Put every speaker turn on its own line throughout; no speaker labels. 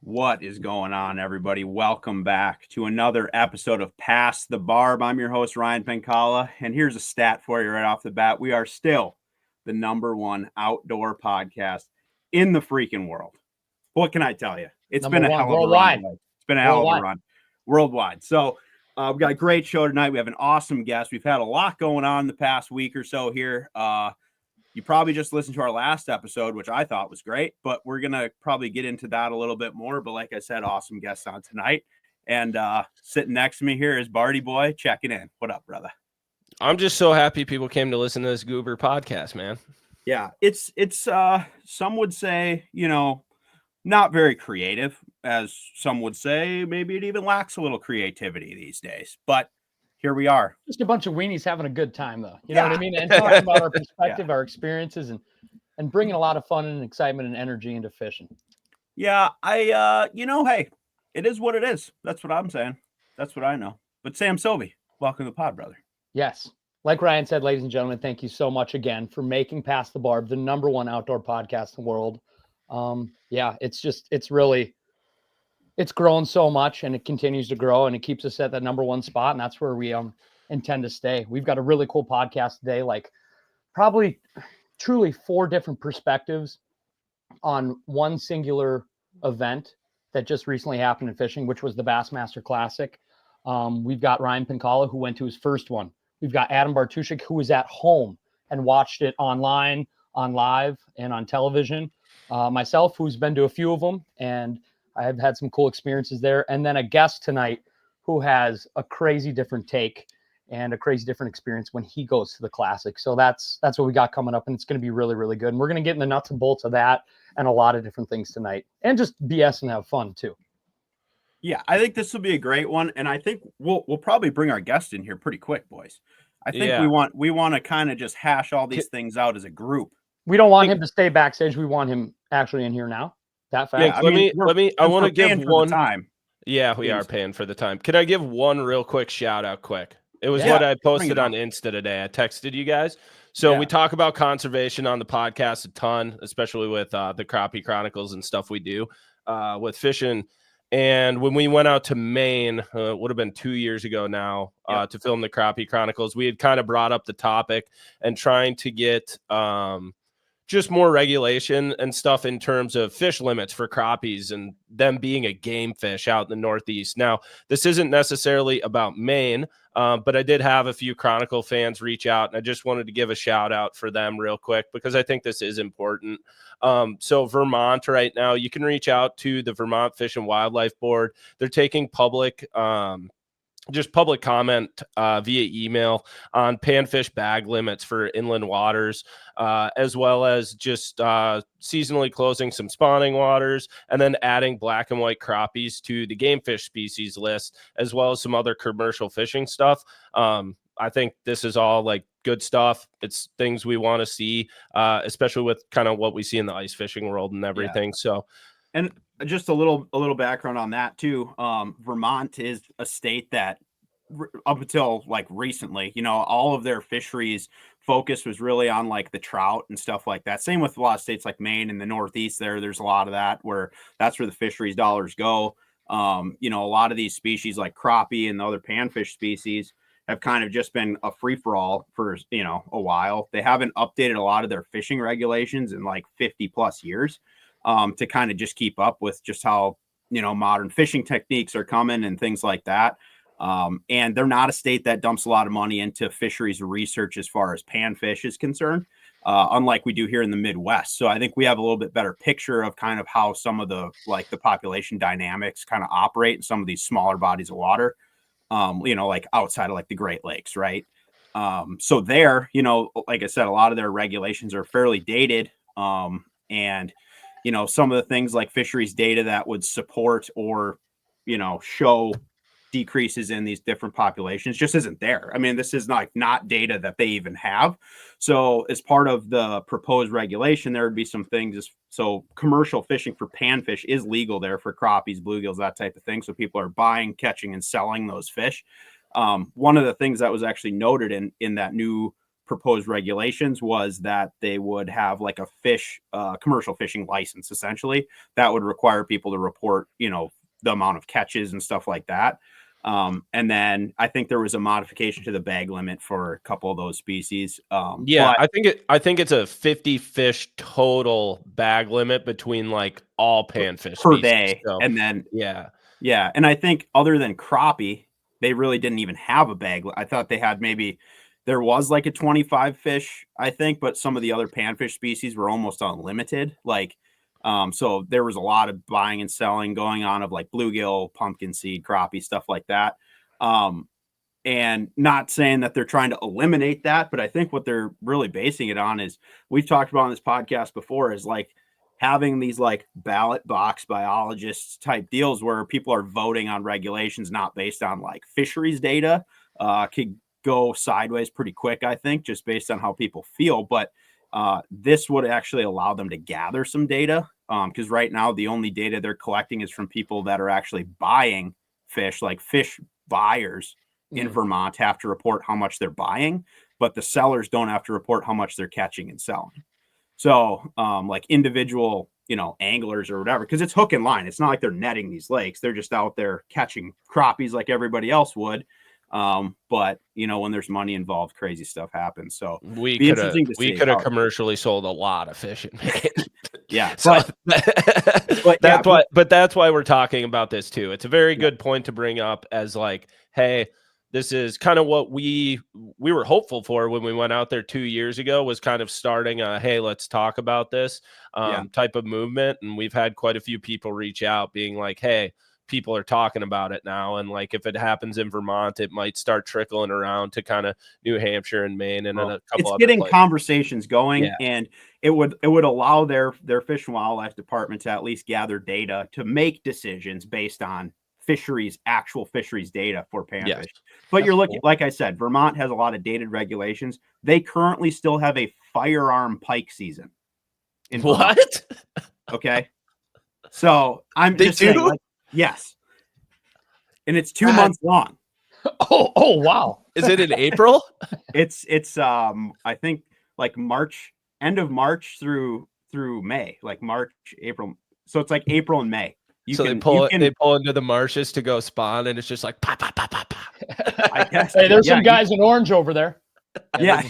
What is going on, everybody? Welcome back to another episode of Past the Barb. I'm your host, Ryan Pencala, and here's a stat for you right off the bat. We are still the #1 outdoor podcast in the freaking world. What can I tell you? It's been a hell of a run. It's been a hell of a run worldwide. So we've got a great show tonight. We have an awesome guest. We've had a lot going on the past week or so here. You probably just listened to our last episode, which I thought was great, but we're going to probably get into that a little bit more. But like I said, awesome guests on tonight. And sitting next to me here is Barty Boy checking in. What up, brother?
I'm just so happy people came to listen to this goober podcast, man.
Yeah, it's some would say, not very creative, as some would say. Maybe it even lacks a little creativity these days. But here we are.
Just a bunch of weenies having a good time, though. You know what I mean? And talking about our perspective, our experiences, and bringing a lot of fun and excitement and energy into fishing.
Yeah, hey, it is what it is. That's what I'm saying. That's what I know. But Sam Sylvie, welcome to the pod, brother.
Yes. Like Ryan said, ladies and gentlemen, thank you so much again for making Past the Barb the #1 outdoor podcast in the world. It's grown so much, and it continues to grow, and it keeps us at that #1 spot, and that's where we intend to stay. We've got a really cool podcast today, like probably truly 4 different perspectives on one singular event that just recently happened in fishing, which was the Bassmaster Classic. We've got Ryan Pencala, who went to his first one. We've got Adam Bartuszczyk, who was at home and watched it online, on live, and on television. Myself, who's been to a few of them, and I've had some cool experiences there. And then a guest tonight who has a crazy different take and a crazy different experience when he goes to the Classic. So that's what we got coming up, and it's going to be really, really good. And we're going to get in the nuts and bolts of that and a lot of different things tonight, and just BS and have fun too.
Yeah, I think this will be a great one, and I think we'll probably bring our guest in here pretty quick, boys. I think we want to kind of just hash all these things out as a group.
We don't want him to stay backstage. We want him actually in here now. That fast.
Yeah, I want to give one
time.
Yeah, we are paying for the time. Can I give one real quick shout out quick? It was what I posted on Insta today. I texted you guys. So we talk about conservation on the podcast a ton, especially with the Crappie Chronicles and stuff we do with fishing. And when we went out to Maine, would have been 2 years ago now, to film the Crappie Chronicles, we had kind of brought up the topic and trying to get just more regulation and stuff in terms of fish limits for crappies and them being a game fish out in the Northeast. Now, this isn't necessarily about Maine, but I did have a few Chronicle fans reach out, and I just wanted to give a shout out for them real quick because I think this is important. So Vermont right now, you can reach out to the Vermont Fish and Wildlife Board. They're taking public comment via email on panfish bag limits for inland waters, as well as just seasonally closing some spawning waters and then adding black and white crappies to the game fish species list, as well as some other commercial fishing stuff. I think this is all like good stuff. It's things we want to see, especially with kind of what we see in the ice fishing world and everything. So,
and just a little background on that too. Vermont is a state that up until like recently, all of their fisheries focus was really on like the trout and stuff like that. Same with a lot of states like Maine and the Northeast there's a lot of that where that's where the fisheries dollars go. A lot of these species like crappie and the other panfish species have kind of just been a free-for-all for, a while. They haven't updated a lot of their fishing regulations in like 50 plus years to kind of just keep up with just how, modern fishing techniques are coming and things like that. And they're not a state that dumps a lot of money into fisheries research as far as panfish is concerned, unlike we do here in the Midwest. So I think we have a little bit better picture of kind of how some of the population dynamics kind of operate in some of these smaller bodies of water, like outside of like the Great Lakes, right? So there, like I said, a lot of their regulations are fairly dated. And, some of the things like fisheries data that would support or, show decreases in these different populations just isn't there. I mean, this is not data that they even have. So as part of the proposed regulation, there would be some things. So commercial fishing for panfish is legal there for crappies, bluegills, that type of thing. So people are buying, catching, and selling those fish. One of the things that was actually noted in that new proposed regulations was that they would have like a commercial fishing license, essentially, that would require people to report, the amount of catches and stuff like that. And then I think there was a modification to the bag limit for a couple of those species.
I think it's a 50 fish total bag limit between like all panfish
per
species.
day.
So,
and then,
yeah.
And I think other than crappie, they really didn't even have a bag. I thought they had there was like a 25 fish, I think, but some of the other panfish species were almost unlimited. So there was a lot of buying and selling going on of like bluegill, pumpkin seed, crappie, stuff like that. And not saying that they're trying to eliminate that, but I think what they're really basing it on is, we've talked about on this podcast before, is like having these like ballot box biologists type deals where people are voting on regulations not based on like fisheries data. Could go sideways pretty quick, I think, just based on how people feel. But this would actually allow them to gather some data, because right now the only data they're collecting is from people that are actually buying fish. Like fish buyers in Vermont have to report how much they're buying, but the sellers don't have to report how much they're catching and selling. So like individual, anglers or whatever, because it's hook and line. It's not like they're netting these lakes. They're just out there catching crappies like everybody else would. But when there's money involved, crazy stuff happens. So
we could have commercially sold a lot of fish in Maine.
Yeah.
So, but that's why we're talking about this too. It's a very good point to bring up, as like, hey, this is kind of what we were hopeful for when we went out there 2 years ago, was kind of starting a, hey, let's talk about this type of movement. And we've had quite a few people reach out being like, hey, people are talking about it now. And like, if it happens in Vermont, it might start trickling around to kind of New Hampshire and Maine and a couple other
getting
places.
Conversations going, and it would allow their Fish and Wildlife Department to at least gather data to make decisions based on actual fisheries data for panfish.
Yes.
But you're looking, like I said, Vermont has a lot of dated regulations. They currently still have a firearm pike season in Vermont.
What?
Okay. So I'm just saying, like, yes. And it's 2 months long.
Oh, wow.
Is it in April?
It's I think like March, end of March through May, like March, April. So it's like April and May.
They pull into the marshes to go spawn, and it's just like pop, pop, pop, pop, pop.
I guess.
Hey, there's some guys in orange over there.
Yeah.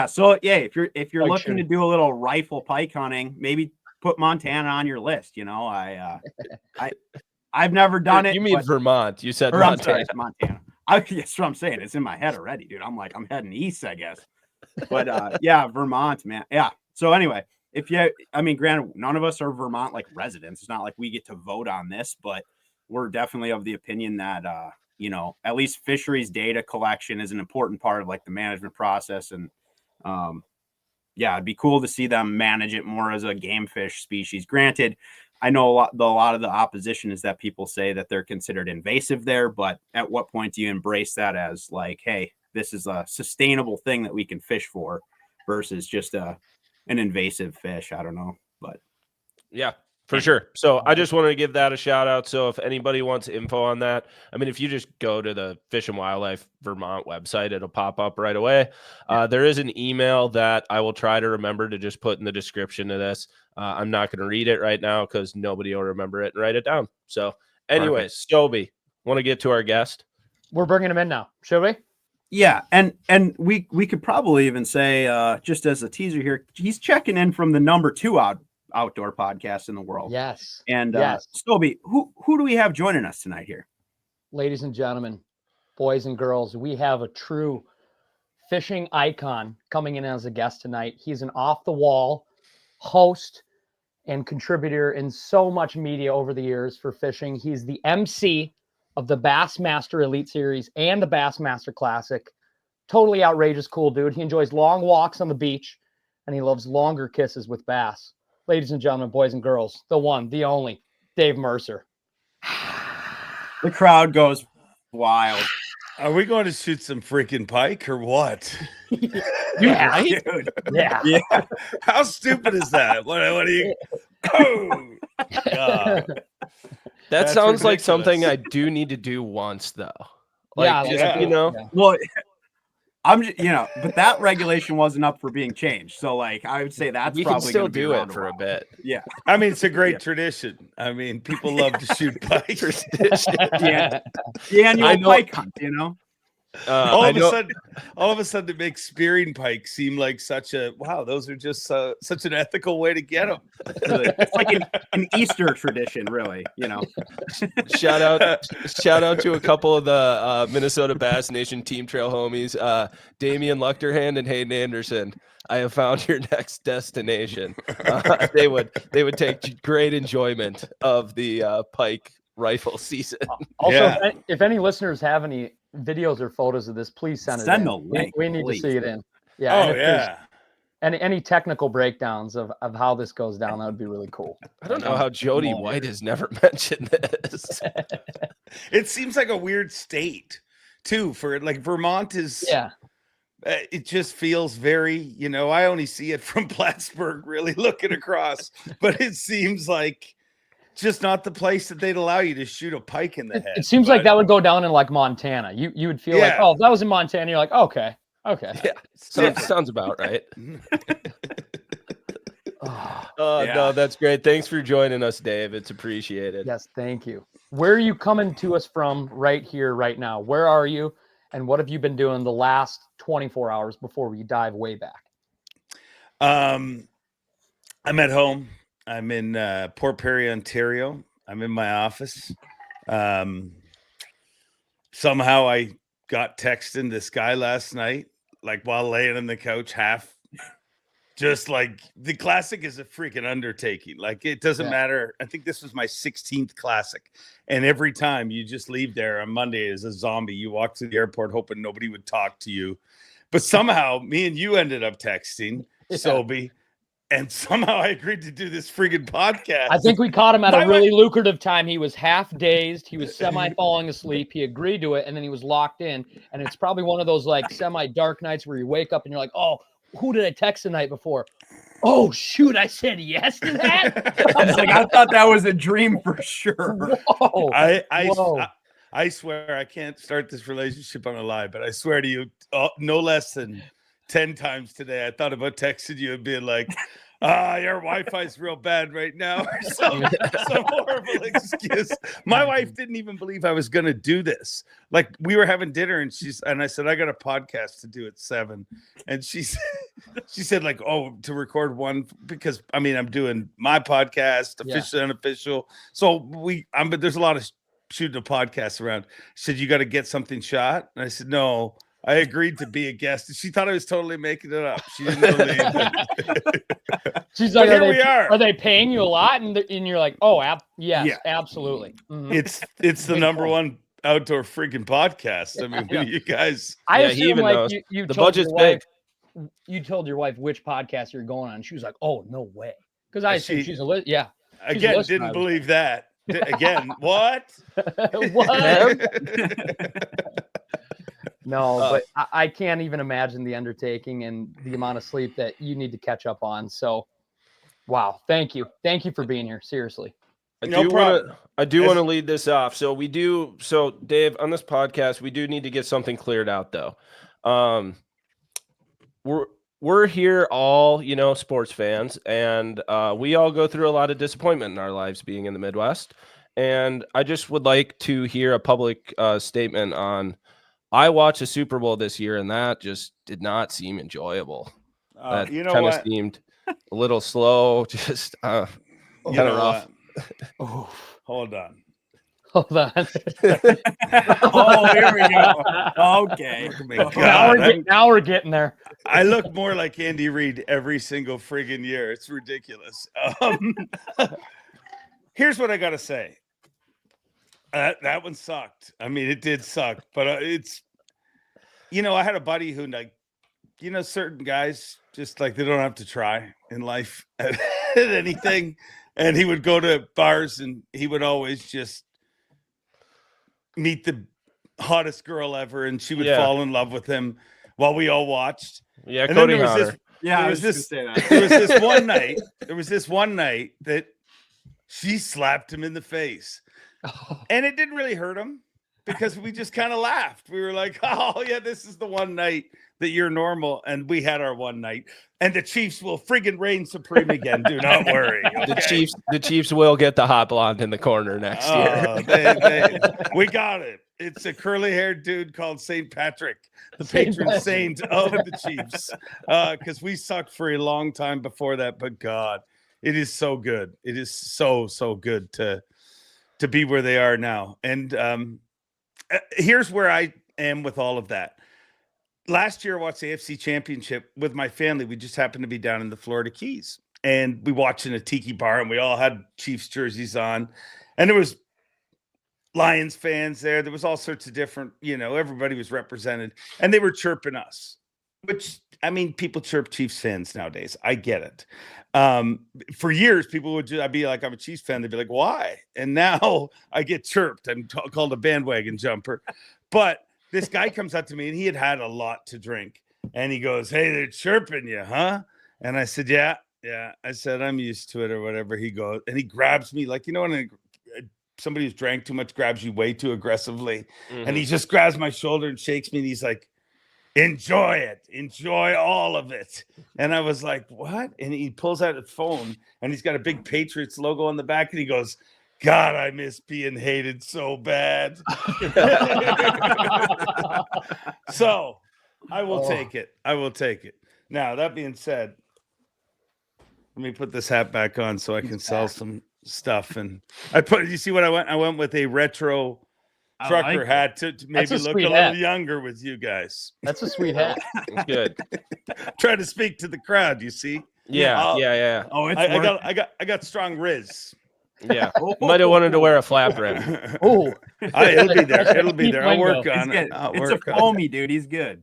So if you're looking to do a little rifle pike hunting, maybe put Montana on your list. I've never done it.
You mean Vermont? You said
Montana.
Montana.
I'm sorry, Montana. That's what I'm saying. It's in my head already, dude. I'm heading east, I guess. But Vermont, man. Yeah. So anyway, granted, none of us are Vermont like residents. It's not like we get to vote on this, but we're definitely of the opinion that at least fisheries data collection is an important part of like the management process. And it'd be cool to see them manage it more as a game fish species. Granted, I know a lot of the opposition is that people say that they're considered invasive there, but at what point do you embrace that as like, hey, this is a sustainable thing that we can fish for versus just an invasive fish? I don't know, but
yeah, for sure. So I just wanted to give that a shout out. So if anybody wants info on that, if you just go to the Fish and Wildlife Vermont website, it'll pop up right away. There is an email that I will try to remember to just put in the description of this. I'm not going to read it right now because nobody will remember it and write it down. So anyways, Stoby, want to get to our guest?
We're bringing him in now. Should we?
Yeah. And we could probably even say, just as a teaser here, he's checking in from the number 2 outdoor podcast in the world.
Yes.
And Stoby, who do we have joining us tonight here?
Ladies and gentlemen, boys and girls, we have a true fishing icon coming in as a guest tonight. He's an off-the-wall host and contributor in so much media over the years for fishing. He's the MC of the Bassmaster Elite Series and the Bassmaster Classic. Totally outrageous, cool dude. He enjoys long walks on the beach, and he loves longer kisses with bass. Ladies and gentlemen, boys and girls, the one, the only, Dave Mercer.
The crowd goes wild.
Are we going to shoot some freaking pike or what?
Yeah,
dude.
Yeah.
How stupid is that? What do you? Oh, God.
That
That's
sounds like
ridiculous.
something I do need to do once, though.
Yeah,
Just,
yeah.
you know.
Yeah.
Well, but that regulation wasn't up for being changed. So like, I would say that's
we can
probably
still
gonna be
do
around
it for a bit.
Yeah.
I mean, it's a great tradition. I mean, people love to shoot pikes.
The annual pike hunt, you know.
All of a sudden, it makes spearing pikes seem like such a wow. Those are just such an ethical way to get them.
It's like an Easter tradition, really. You know.
Shout out to a couple of the Minnesota Bass Nation Team Trail homies, Damian Luchterhand and Hayden Anderson. I have found your next destination. They would take great enjoyment of the pike rifle season.
Also, if any listeners have any videos or photos of this, please send it in.
The link.
We need to see it in. Yeah.
Oh, yeah.
And any technical breakdowns of how this goes down, that would be really cool.
I don't know how Jody White has never mentioned this.
It seems like a weird state, too, for like Vermont is.
Yeah.
It just feels very, I only see it from Plattsburgh, really looking across, but it seems like just not the place that they'd allow you to shoot a pike in the head.
It seems like that would go down in like Montana. You would feel like, oh, if that was in Montana, you're like, okay. Yeah,
sounds about right. No, that's great. Thanks for joining us, Dave. It's appreciated.
Yes, thank you. Where are you coming to us from right here, right now? Where are you, and what have you been doing the last 24 hours before we dive way back?
I'm at home. I'm in Port Perry, Ontario. I'm in my office. Somehow I got texting this guy last night, like while laying on the couch, just like the Classic is a freaking undertaking. Like it doesn't matter. I think this was my 16th Classic. And every time you just leave there on Monday as a zombie, you walk to the airport hoping nobody would talk to you. But somehow me and you ended up texting, Sobe. And somehow I agreed to do this friggin' podcast.
I think we caught him at a really lucrative time. He was half dazed. He was semi falling asleep. He agreed to it, and then he was locked in. And it's probably one of those like semi dark nights where you wake up and you're like, "Oh, who did I text the night before? Oh shoot, I said yes to that."
I was like, I thought that was a dream for sure.
Whoa.
I swear I can't start this relationship on a lie, but I swear to you, no less than 10 times today, I thought about texting you and being like, your Wi-Fi's real bad right now. Some horrible excuse. My wife didn't even believe I was going to do this. Like we were having dinner and I said, I got a podcast to do at 7. And she said like, oh, to record one, because I'm doing my podcast, official, unofficial. So but there's a lot of shooting a podcast around. She said, you got to get something shot. And I said, no. I agreed to be a guest. She thought I was totally making it up. She didn't believe it.
She's like, are they paying you a lot? And you're like, oh, yes, absolutely. Mm-hmm.
It's the number one outdoor freaking podcast. I mean, you guys.
I assume like you
the budget's big.
You told your wife which podcast you're going on. And she was like, oh, no way. Because I assume she's a
Again, didn't believe that. Again, what?
What? No, but I can't even imagine the undertaking and the amount of sleep that you need to catch up on. So, wow. Thank you. Thank you for being here. Seriously.
I do want to lead this off. So Dave, on this podcast, we do need to get something cleared out though. We're here all, sports fans, and we all go through a lot of disappointment in our lives being in the Midwest. And I just would like to hear a public statement on, I watched a Super Bowl this year, and that just did not seem enjoyable. That kind of seemed a little slow, just kind of rough.
Hold on.
Oh,
here we go. Okay.
Now we're getting there.
I look more like Andy Reid every single friggin' year. It's ridiculous. Here's what I got to say. That one sucked. I mean, it did suck, but it's, I had a buddy who, like, certain guys just like they don't have to try in life at anything. And he would go to bars and he would always just meet the hottest girl ever. And she would fall in love with him while we all watched.
Yeah. And Cody
there was
this one night that she slapped him in the face. And it didn't really hurt him because we just kind of laughed. We were like, oh yeah, this is the one night that you're normal, and we had our one night, and the Chiefs will friggin' reign supreme again. Do not worry. Okay?
The Chiefs will get the hot blonde in the corner next year.
We got it. It's a curly-haired dude called St. Patrick, the patron saint of the Chiefs, because we sucked for a long time before that. But God, it is so good. It is so good to be where they are now. And here's where I am with all of that. Last year, I watched the AFC Championship with my family. We just happened to be down in the Florida Keys, and we watched in a tiki bar, and we all had Chiefs jerseys on, and there was Lions fans there. There was all sorts of different, everybody was represented, and they were chirping us, which, I mean, people chirp Chiefs fans nowadays. I get it. For years, people would I'd be like, I'm a Chiefs fan. They'd be like, why? And now I get chirped. I'm called a bandwagon jumper. But this guy comes up to me, and he had a lot to drink, and he goes, hey, they're chirping you, huh? And I said, yeah. I said, I'm used to it or whatever. He goes, and he grabs me like, when somebody who's drank too much grabs you way too aggressively. Mm-hmm. And he just grabs my shoulder and shakes me, and he's like, enjoy it. Enjoy all of it. And I was like, what? And he pulls out his phone, and he's got a big Patriots logo on the back, and he goes, God, I miss being hated so bad. So I will take it. I will take it. Now, that being said, let me put this hat back on so I can sell some stuff. And you see what I went? I went with a retro trucker hat to maybe look a little younger with you guys.
That's a sweet hat.
It's good.
Try to speak to the crowd, you see?
Yeah.
Oh,
I got strong riz.
Yeah, might have wanted to wear a flap rim.
Oh,
it'll be there. It'll be there. I'll work on it.
It's a foamy, dude. He's good.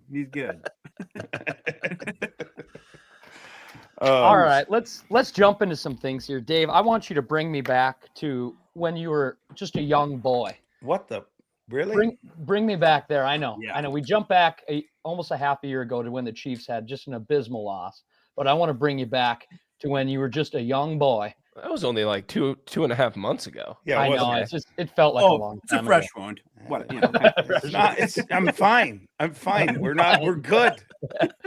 All right, let's jump into some things here, Dave. I want you to bring me back to when you were just a young boy.
What the really?
Bring me back there. I know.
Yeah.
I know. We jumped back almost a half a year ago to when the Chiefs had just an abysmal loss, but I want to bring you back to when you were just a young boy.
That was only like 2.5 months ago.
Yeah, I know. It felt like a long time.
It's a fresh wound. What?
I'm fine. We're good.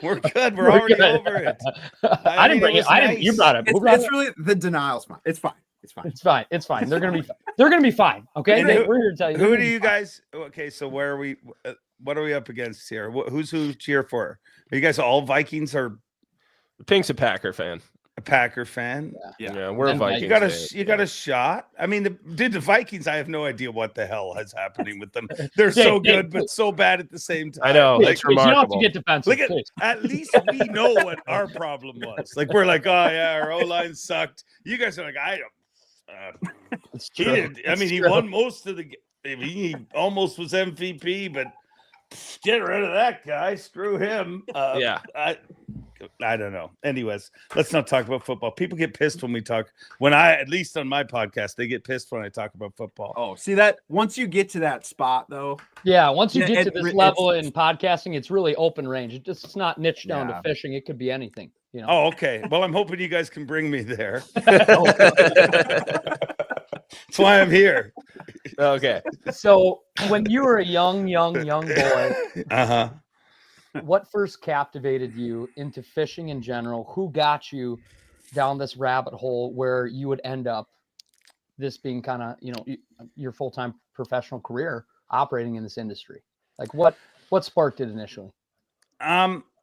We're good. We're already over it.
I didn't bring it. You brought it.
It's really the denial's fine. It's fine.
It's fine. They're gonna be fine. Okay. We're here to tell you.
Who do you guys? Okay, so where are we? What are we up against here? Who's who cheer for? Are you guys all Vikings or?
Pink's a Packer fan.
A Packer fan.
Yeah, we're a Vikings.
You got a shot. I mean, the Vikings. I have no idea what the hell is happening with them. They're so good, but so bad at the same time.
I know.
It's remarkable. You don't have to get defensive.
At least we know what our problem was. Like we're like, oh yeah, our O-line sucked. You guys are like, I don't.
It's true.
He won most of the. He almost was MVP, but get rid of that guy. Screw him. I don't know. Anyways, let's not talk about football. People get pissed when we talk. At least on my podcast, they get pissed when I talk about football.
Oh, see that? Once you get to that spot, though.
Yeah, once you get to this level in podcasting, it's really open range. It's not niched down to fishing. It could be anything.
Oh, okay. Well, I'm hoping you guys can bring me there. That's why I'm here.
Okay.
So when you were a young boy, what first captivated you into fishing in general? Who got you down this rabbit hole where you would end up this being kind of, your full-time professional career operating in this industry? Like what sparked it initially?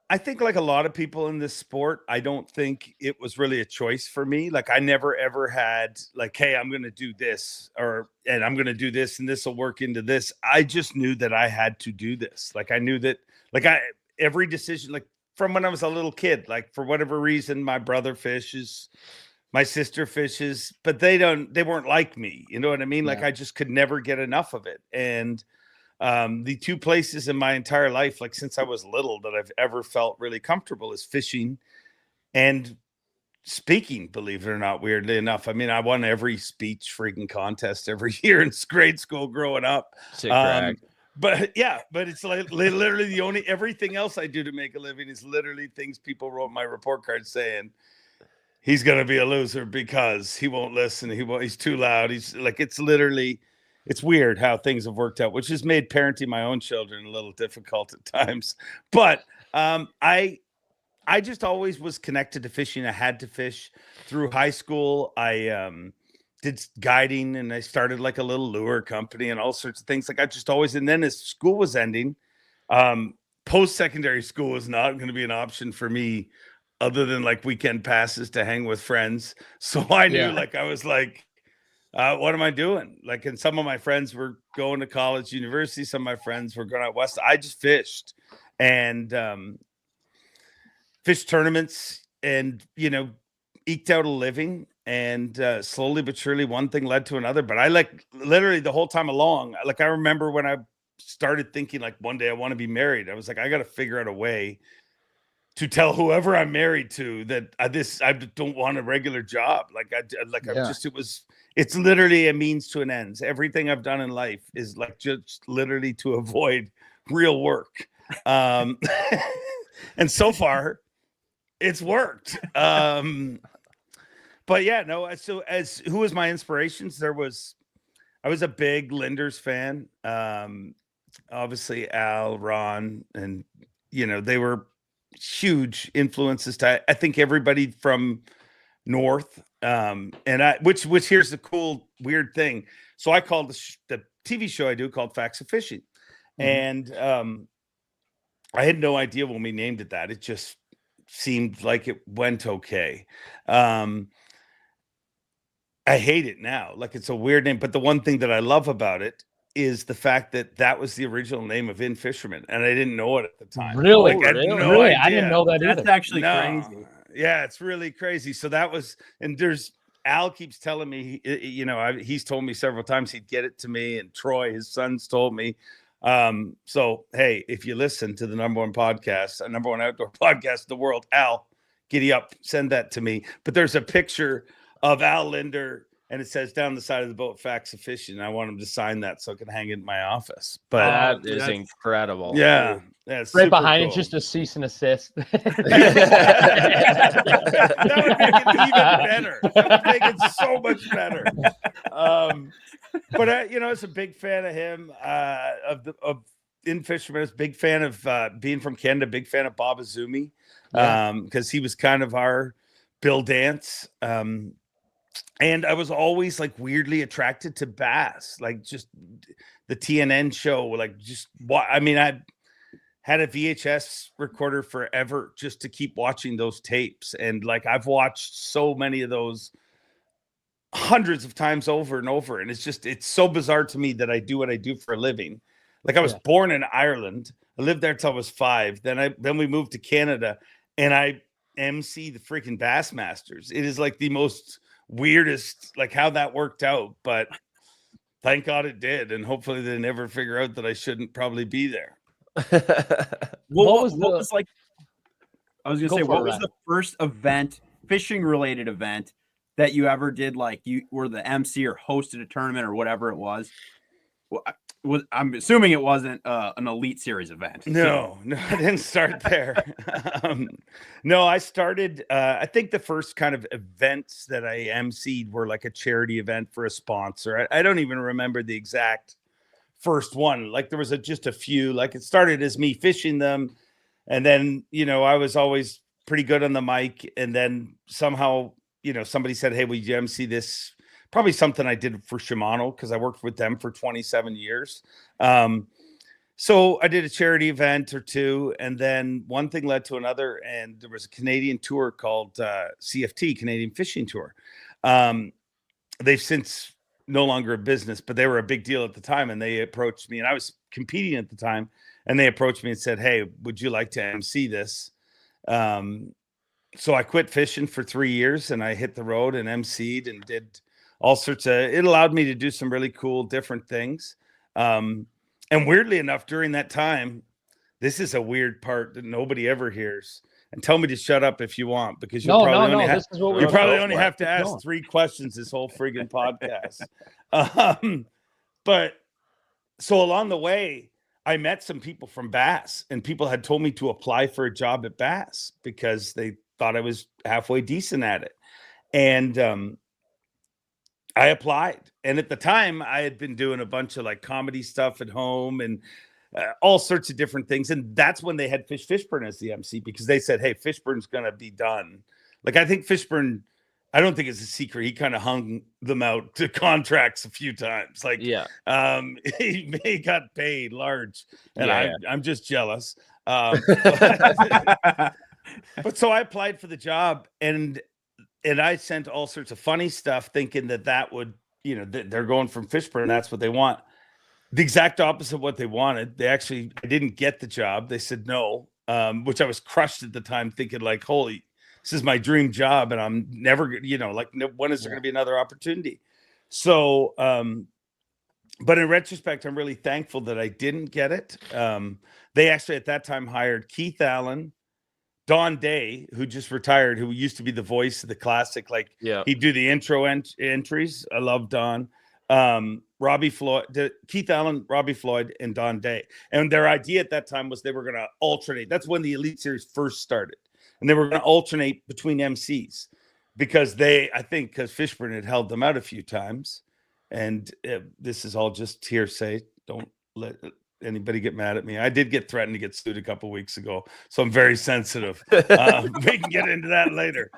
I think like a lot of people in this sport, I don't think it was really a choice for me. Like I never ever had like, hey, I'm going to do this and I'm going to do this and this will work into this. I just knew that I had to do this. Like I knew that every decision, like from when I was a little kid, like for whatever reason, my brother fishes, my sister fishes, but they weren't like me. You know what I mean? Yeah. Like I just could never get enough of it. And the two places in my entire life, like since I was little, that I've ever felt really comfortable is fishing and speaking, believe it or not, weirdly enough. I mean, I won every speech freaking contest every year in grade school growing up.
Sick brag.
But it's like literally everything else I do to make a living is literally things people wrote my report card saying he's going to be a loser because he won't listen. He's too loud. He's like, it's literally it's weird how things have worked out, which has made parenting my own children a little difficult at times. But I just always was connected to fishing. I had to fish through high school. I did guiding, and I started like a little lure company and all sorts of things. Like I just always, and then as school was ending, post-secondary school was not going to be an option for me other than like weekend passes to hang with friends. So I knew like, I was like, what am I doing? Like, and some of my friends were going to college, university. Some of my friends were going out west. I just fished and fished tournaments and, you know, eked out a living. And slowly but surely, one thing led to another. But I like literally the whole time along, like I remember when I started thinking like one day I want to be married. I was like, I got to figure out a way to tell whoever I'm married to that I don't want a regular job. It's literally a means to an end. Everything I've done in life is like just literally to avoid real work. And so far it's worked. But yeah, no, so as who was my inspirations? I was a big Linders fan. Obviously Al, Ron, and you know, they were huge influences to I think everybody from north. Which here's the cool weird thing. So I called the TV show I do called Facts of Fishing. And I had no idea when we named it that. It just seemed like it went okay. I hate it now. Like it's a weird name, but the one thing that I love about it is the fact that that was the original name of In Fisherman, and I didn't know it at the time.
Really?
Like, I had no
really?
idea.
I didn't know that either.
That's actually crazy.
Yeah, it's really crazy. So that was, and there's Al keeps telling me, you know, he's told me several times he'd get it to me, and Troy, his son's told me. So hey, if you listen to the number one podcast, number one outdoor podcast in the world, Al, giddy up, send that to me. But there's a picture of Al Linder, and it says down the side of the boat, Facts of Fishing. I want him to sign that so I can hang it in my office. But
that is incredible.
Yeah.
Right behind it, just a cease and assist.
That would make it even better. That would make it so much better. But you know, I was a big fan of him, of In Fisherman. I was a big fan of being from Canada, big fan of Bob Azumi, because he was kind of our Bill Dance. And I was always like weirdly attracted to bass, like just the TNN show, like just what I mean, I had a VHS recorder forever just to keep watching those tapes. And like, I've watched so many of those hundreds of times over and over. And it's so bizarre to me that I do what I do for a living. Like I was born in Ireland. I lived there till I was 5. Then we moved to Canada, and I MC the freaking Bassmasters. It is like the most weirdest, like how that worked out, but thank God it did. And hopefully they never figure out that I shouldn't probably be there.
What was the first event, fishing related event, that you ever did? Like you were the MC or hosted a tournament or whatever it was? I'm assuming it wasn't an Elite Series event.
No, I didn't start there. No, I started, I think the first kind of events that I emceed were like a charity event for a sponsor. I don't even remember the exact first one. Like there was just a few. Like it started as me fishing them, and then, you know, I was always pretty good on the mic, and then somehow, you know, somebody said, hey, will you MC this? Probably something I did for Shimano, because I worked with them for 27 years. So I did a charity event or two, and then one thing led to another, and there was a Canadian tour called CFT, Canadian Fishing Tour. They've since no longer a business, but they were a big deal at the time, and they approached me, and I was competing at the time, and they approached me and said, hey, would you like to MC this? So I quit fishing for 3 years, and I hit the road and MC'd and did all sorts of, it allowed me to do some really cool, different things. And weirdly enough, during that time, this is a weird part that nobody ever hears. And tell me to shut up if you want, because you'll probably only have to ask 3 questions this whole friggin' podcast. But so along the way, I met some people from Bass, and people had told me to apply for a job at Bass because they thought I was halfway decent at it. And I applied, And at the time, I had been doing a bunch of like comedy stuff at home and all sorts of different things. And that's when they had Fishburne as the MC, because they said, hey, Fishburne's going to be done. Like, I think Fishburne, I don't think it's a secret. He kind of hung them out to contracts a few times. Like, he got paid large, and I'm just jealous. But so I applied for the job, and I sent all sorts of funny stuff, thinking that would, they're going from Fishburne. That's what they want. The exact opposite of what they wanted. I didn't get the job. They said no, which I was crushed at the time, thinking like, holy, this is my dream job, and I'm never, like, when is there going to be another opportunity? So, but in retrospect, I'm really thankful that I didn't get it. They actually at that time hired Keith Allen, Don Day, who just retired, who used to be the voice of the classic. Like, he'd do the intro entries. I love Don. Robbie Floyd, Keith Allen, Robbie Floyd, and Don Day. And their idea at that time was they were going to alternate. That's when the Elite Series first started. And they were going to alternate between MCs because because Fishburne had held them out a few times. And this is all just hearsay. Don't let anybody get mad at me. I did get threatened to get sued a couple weeks ago, so I'm very sensitive. We can get into that later.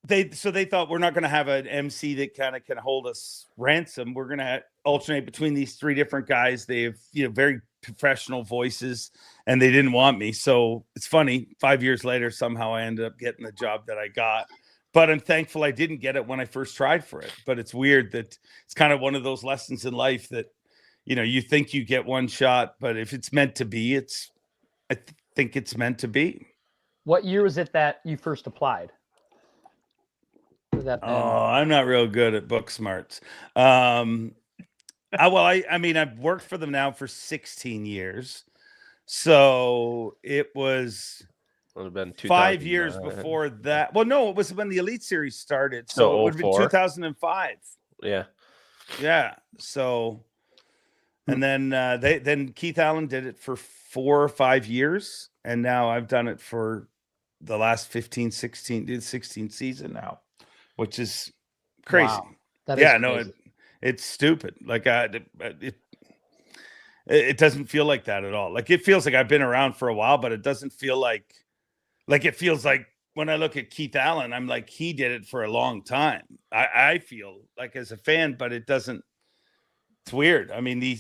They thought, we're not going to have an MC that kind of can hold us ransom. We're going to alternate between these three different guys. They have, very professional voices, and they didn't want me. So it's funny, 5 years later, somehow I ended up getting the job that I got. But I'm thankful I didn't get it when I first tried for it. But it's weird that it's kind of one of those lessons in life that, you think you get one shot, but if it's meant to be, I think it's meant to be.
What year was it that you first applied?
I'm not real good at book smarts. I mean, I've worked for them now for 16 years. So it would have been 5 years before that. Well, no, it was when the Elite Series started. So it would have been 2005.
Yeah.
Yeah. So, and then then Keith Allen did it for 4 or 5 years. And now I've done it for the last 16 season now, which is crazy.
Wow. That is crazy.
It's stupid. Like, it doesn't feel like that at all. Like, it feels like I've been around for a while, but it doesn't feel like it feels like when I look at Keith Allen, I'm like, he did it for a long time. I feel like as a fan, but it doesn't. It's weird. I mean, the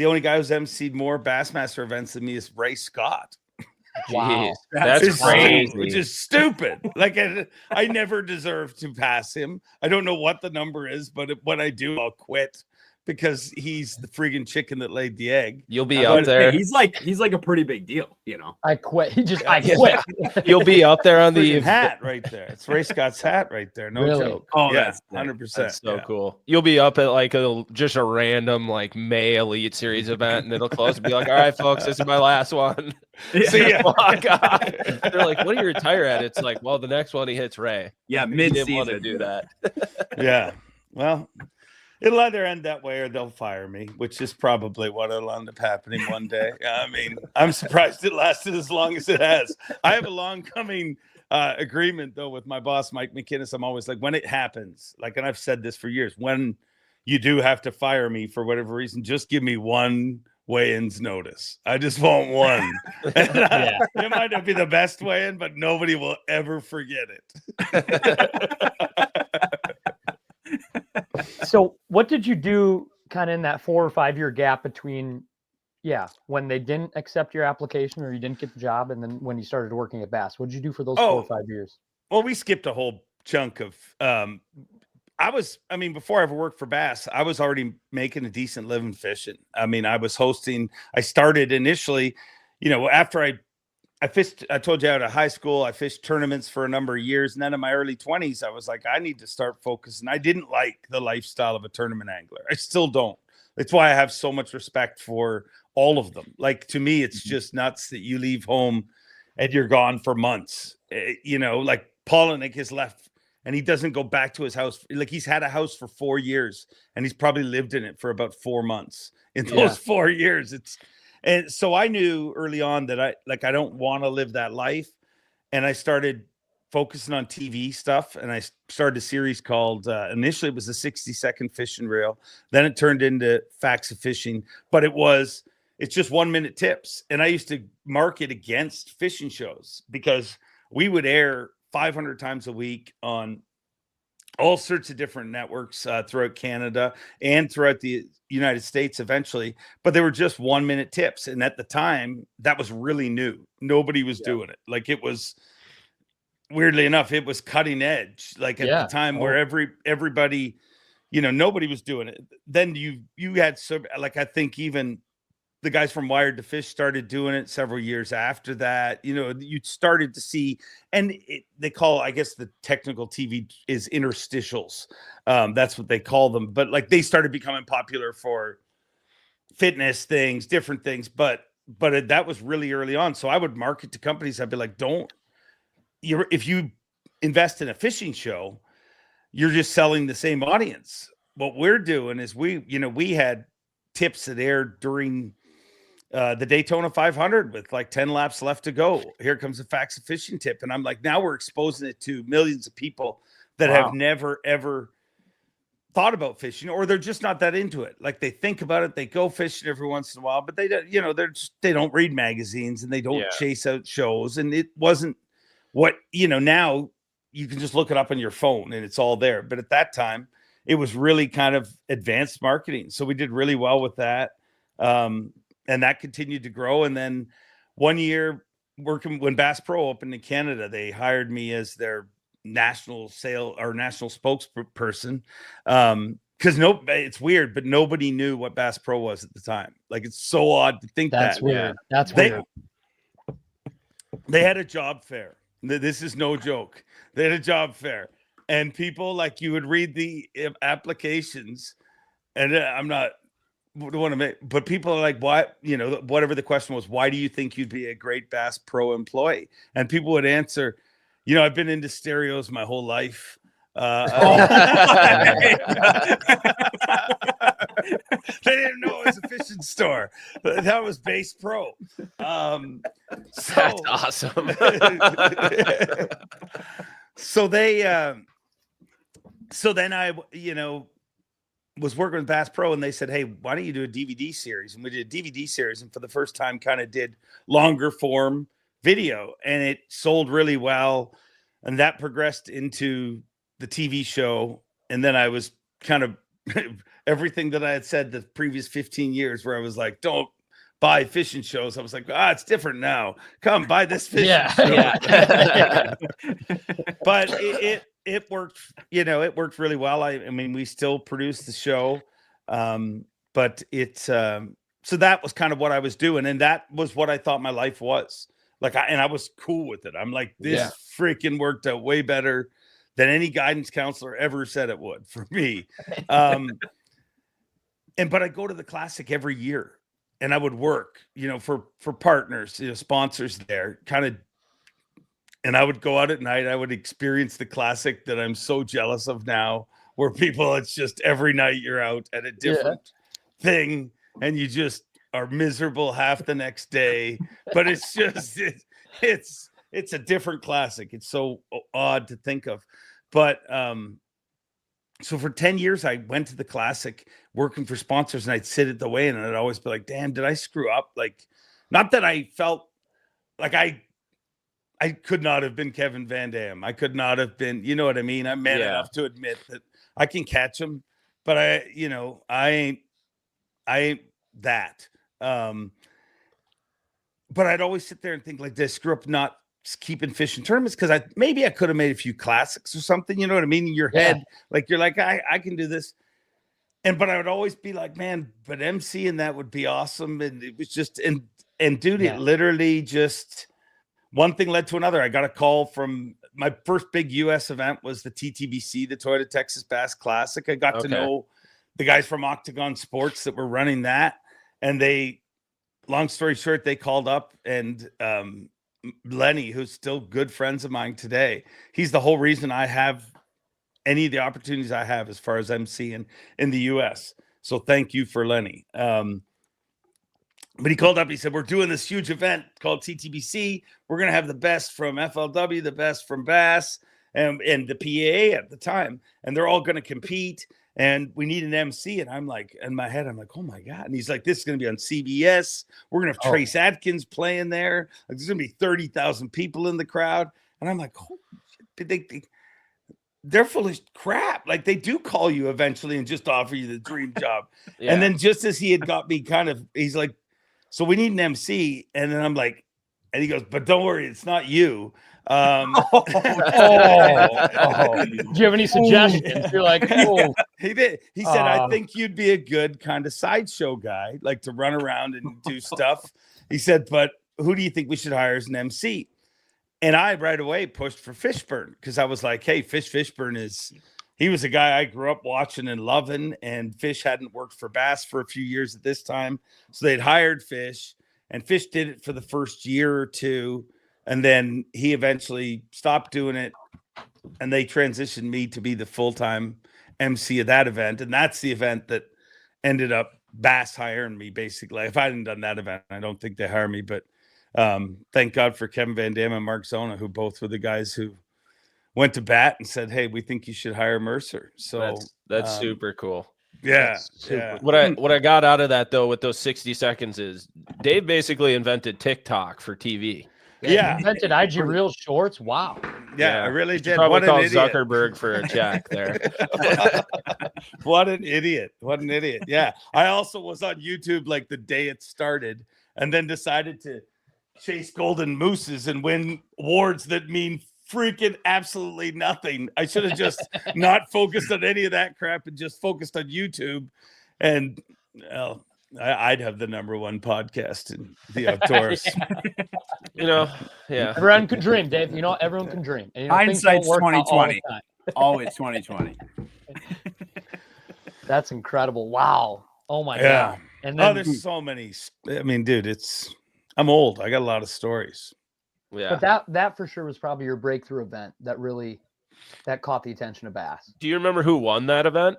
only guy who's emceed more Bassmaster events than me is Ray Scott.
Wow, that's crazy.
Which is stupid. Like, I never deserve to pass him. I don't know what the number is, but when I do, I'll quit because he's the friggin' chicken that laid the egg.
You'll be up there.
He's like a pretty big deal,
I quit. I quit.
You'll be up there on the
hat right there. It's Ray Scott's hat right there. No joke.
Oh,
yeah,
that's
100%.
That's so cool. You'll be up at like just a random like May Elite Series event, and it'll close and be like, all right, folks, this is my last one. See ya. They're like, what do you retire at? It's like, well, the next one he hits Ray.
Yeah,
mid-season. Didn't want to do that.
Yeah. Well, it'll either end that way or they'll fire me, which is probably what will end up happening one day. I mean, I'm surprised it lasted as long as it has. I have a long coming agreement, though, with my boss, Mike McInnes. I'm always like, when it happens, like, and I've said this for years, when you do have to fire me for whatever reason, just give me one weigh-ins notice. I just want one. It might not be the best weigh-in, but nobody will ever forget it.
So what did you do kind of in that 4 or 5 year gap between, when they didn't accept your application or you didn't get the job, and then when you started working at Bass? What did you do for those 4 or 5 years?
Well, we skipped a whole chunk of, before I ever worked for Bass, I was already making a decent living fishing. I mean, I started initially, after I fished, I told you out of high school, I fished tournaments for a number of years. And then in my early 20s, I was like, I need to start focusing. I didn't like the lifestyle of a tournament angler. I still don't. That's why I have so much respect for all of them. Like, to me, it's just nuts that you leave home and you're gone for months. Like Polinick has left and he doesn't go back to his house. Like, he's had a house for 4 years and he's probably lived in it for about 4 months. In those 4 years, and so I knew early on that I don't want to live that life. And I started focusing on TV stuff, and I started a series called, initially it was a 60-second fishing reel. Then it turned into Facts of Fishing, but it's just 1-minute tips. And I used to market against fishing shows because we would air 500 times a week on all sorts of different networks throughout Canada and throughout the United States eventually, but they were just 1-minute tips. And at the time that was really new. Nobody was doing it. Like, it was, weirdly enough, it was cutting edge. Like at the time where everybody, nobody was doing it. Then you had some, like, I think even the guys from Wired to Fish started doing it several years after that. You started to see, and they call, I guess the technical TV is interstitials. That's what they call them. But like, they started becoming popular for fitness things, different things. But that was really early on. So I would market to companies. I'd be like, if you invest in a fishing show, you're just selling the same audience. What we're doing is we had tips that aired during the Daytona 500 with like 10 laps left to go. Here comes a Facts of Fishing tip. And I'm like, now we're exposing it to millions of people that have never, ever thought about fishing, or they're just not that into it. Like, they think about it, they go fishing every once in a while, but they don't, they don't read magazines and they don't chase out shows. And it wasn't what, now you can just look it up on your phone and it's all there. But at that time, it was really kind of advanced marketing. So we did really well with that. And that continued to grow. And then one year, working when Bass Pro opened in Canada, they hired me as their national spokesperson. Because it's weird, but nobody knew what Bass Pro was at the time. Like, it's so odd to think
that's
that.
Weird. That's weird.
They had a job fair. This is no joke. They had a job fair, and people, like, you would read the applications, and I'm not want to make, but people are like, why, whatever the question was, why do you think you'd be a great Bass Pro employee? And people would answer, I've been into stereos my whole life. They didn't know it was a fishing store. That was Bass Pro.
That's awesome.
So then I, was working with Bass Pro, and they said, hey, why don't you do a DVD series? And we did a DVD series, and for the first time kind of did longer form video, and it sold really well. And that progressed into the TV show. And then I was kind of everything that I had said the previous 15 years, where I was like, don't buy fishing shows. I was like, it's different now. Come buy this fishing show. Yeah. But it worked, it worked really well. I mean, we still produce the show. But so that was kind of what I was doing. And that was what I thought my life was. Like, I was cool with it. I'm like, this freaking worked out way better than any guidance counselor ever said it would for me. But I go to the Classic every year, and I would work, for partners, sponsors there, kind of. And I would go out at night. I would experience the Classic that I'm so jealous of now, where people, it's just every night you're out at a different thing, and you just are miserable half the next day. But it's just, it's a different Classic. It's so odd to think of. But so for 10 years, I went to the Classic working for sponsors, and I'd sit at the weigh-in, and I'd always be like, damn, did I screw up? Like, not that I felt like I could not have been Kevin Van Dam. I could not have been, you know what I mean? I'm man enough to admit that I can catch him, but I ain't that. But I'd always sit there and think, like, did I screw up not keeping fishing tournaments? Because maybe I could have made a few classics or something, you know what I mean? In your head, like, you're like, I can do this. But I would always be like, man, but MCing that would be awesome. And it was just, and dude, it literally just, one thing led to another. I got a call from my first big US event was the TTBC, the Toyota Texas Bass Classic. I got to know the guys from Octagon Sports that were running that. And long story short, they called up, and Lenny, who's still good friends of mine today, he's the whole reason I have any of the opportunities I have as far as MCing in the US. So thank you for Lenny. But he called up. He said, "We're doing this huge event called TTBC. We're going to have the best from FLW, the best from Bass, and the PAA at the time, and they're all going to compete. And we need an MC." And I'm like, in my head, I'm like, "Oh my god!" And he's like, "This is going to be on CBS. We're going to have Trace Adkins playing there. Like, there's going to be 30,000 people in the crowd." And I'm like, "Holy shit!" They're full of crap. Like, they do call you eventually and just offer you the dream job. Yeah. And then just as he had got me he's like, "So we need an MC." And then I'm like, and he goes, "But don't worry, it's not you." Do
you have any suggestions? You're like, oh.
He did. He said, "I think you'd be a good kind of sideshow guy, like to run around and do stuff." He said, "But who do you think we should hire as an MC?" And I right away pushed for Fishburne, because I was like, "Hey, Fishburne he was a guy I grew up watching and loving, and Fish hadn't worked for Bass for a few years at this time. So they'd hired Fish, and Fish did it for the first year or two. And then he eventually stopped doing it, and they transitioned me to be the full-time MC of that event. And that's the event that ended up Bass hiring me, basically. If I hadn't done that event, I don't think they hired me. But thank God for Kevin Van Dam and Mark Zona, who both were the guys who went to bat and said, "Hey, we think you should hire Mercer." So
that's super cool.
Yeah,
yeah. What I got out of that, though, with those 60 seconds is Dave basically invented TikTok for TV.
Yeah, invented IG Reels shorts. Wow.
Yeah, I really did.
Probably call Zuckerberg for a check there.
What an idiot. What an idiot. Yeah. I also was on YouTube like the day it started, and then decided to chase golden mooses and win awards that mean freaking absolutely nothing. I should have just not focused on any of that crap and just focused on YouTube. And I'd have the #1 podcast in the outdoors.
Yeah.
Everyone can dream, Dave. Everyone can dream. And,
hindsight's 2020. Always 2020.
That's incredible. Wow. Oh my God. And then,
there's so many. I mean, dude, I'm old. I got a lot of stories.
Yeah.
But that for sure was probably your breakthrough event that caught the attention of Bass.
Do you remember who won that event?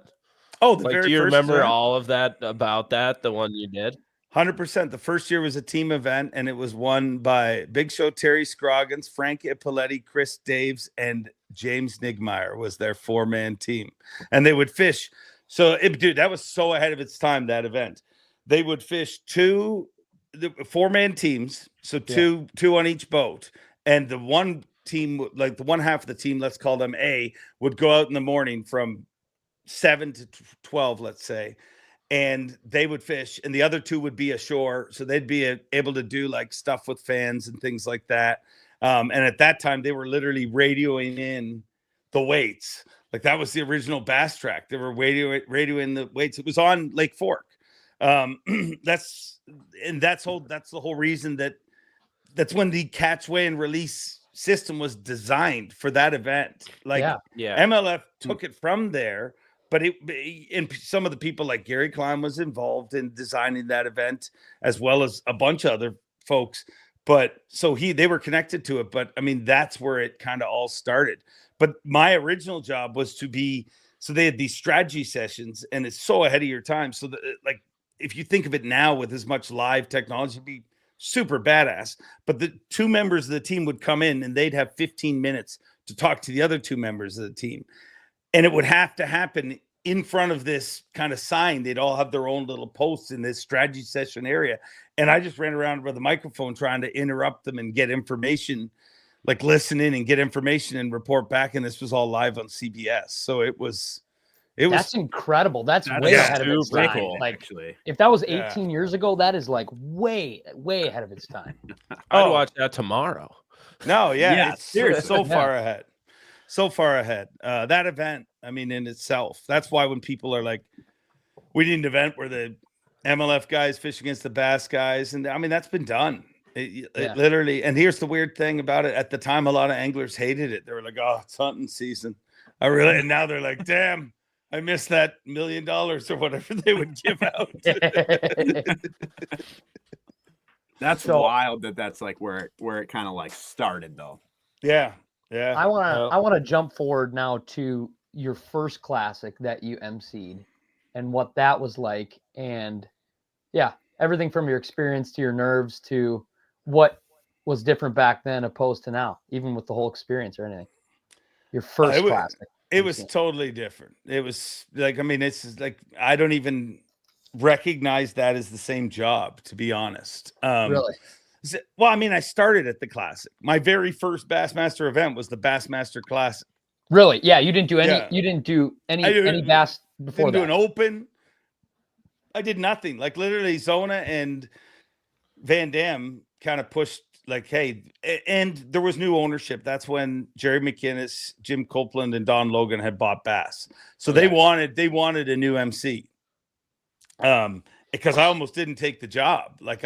Oh, the very first.
Do you remember
event?
all of that about that? The one you did?
100%. The first year was a team event, and it was won by Big Show Terry Scroggins, Frank Ippoletti, Chris Daves, and James Nigmeyer was their 4-man team. And they would fish. So, dude, that was so ahead of its time, that event. They would fish 4-man teams, so two on each boat. And the one team, like the one half of the team, let's call them A, would go out in the morning from 7 to 12, let's say, and they would fish, and the other 2 would be ashore, so they'd be able to do like stuff with fans and things like that. And at that time, they were literally radioing in the weights. Like, that was the original Bass track. They were radioing the weights. It was on Lake Fork. That's the whole reason that's when the catch, weigh, and release system was designed for that event. Like, MLF took it from there. But and some of the people like Gary Klein was involved in designing that event, as well as a bunch of other folks. But so they were connected to it. But I mean, that's where it kind of all started. But my original job was so they had these strategy sessions, and it's so ahead of your time. So like, if you think of it now with as much live technology, it'd be super badass. But the 2 members of the team would come in, and they'd have 15 minutes to talk to the other 2 members of the team. And it would have to happen in front of this kind of sign. They'd all have their own little posts in this strategy session area. And I just ran around with a microphone trying to interrupt them and get information, like listen in and get information and report back. And this was all live on CBS. So that's
incredible. That's way ahead of its time.
Cool,
like,
actually.
If that was 18 years ago, that is like way ahead of its time.
I'd watch that tomorrow.
No, it's seriously so far ahead. So far ahead. That event, I mean, in itself, that's why when people are like, we need an event where the MLF guys fish against the Bass guys. And I mean, that's been done. It literally. And here's the weird thing about it. At the time, a lot of anglers hated it. They were like, "Oh, it's hunting season." And now they're like, "Damn, I missed that $1 million or whatever they would give out."
That's wild that's like where it kind of like started, though.
Yeah.
I want to jump forward now to your first classic that you emceed and what that was like. And everything from your experience to your nerves to what was different back then opposed to now, even with the whole experience or anything. Your first classic.
It was totally different. It was like, I mean, it's like, I don't even recognize that as the same job, to be honest.
Really?
Well, I mean, I started at the Classic. My very first Bassmaster event was the Bassmaster Classic.
Really? Yeah. You didn't do any, you didn't do any bass before
didn't
that.
do an open. I did nothing. Like literally Zona and Van Dam kind of pushed like, hey, and there was new ownership. That's when Jerry McInnes, Jim Copeland, and Don Logan had bought Bass. So they wanted a new MC. Because I almost didn't take the job. Like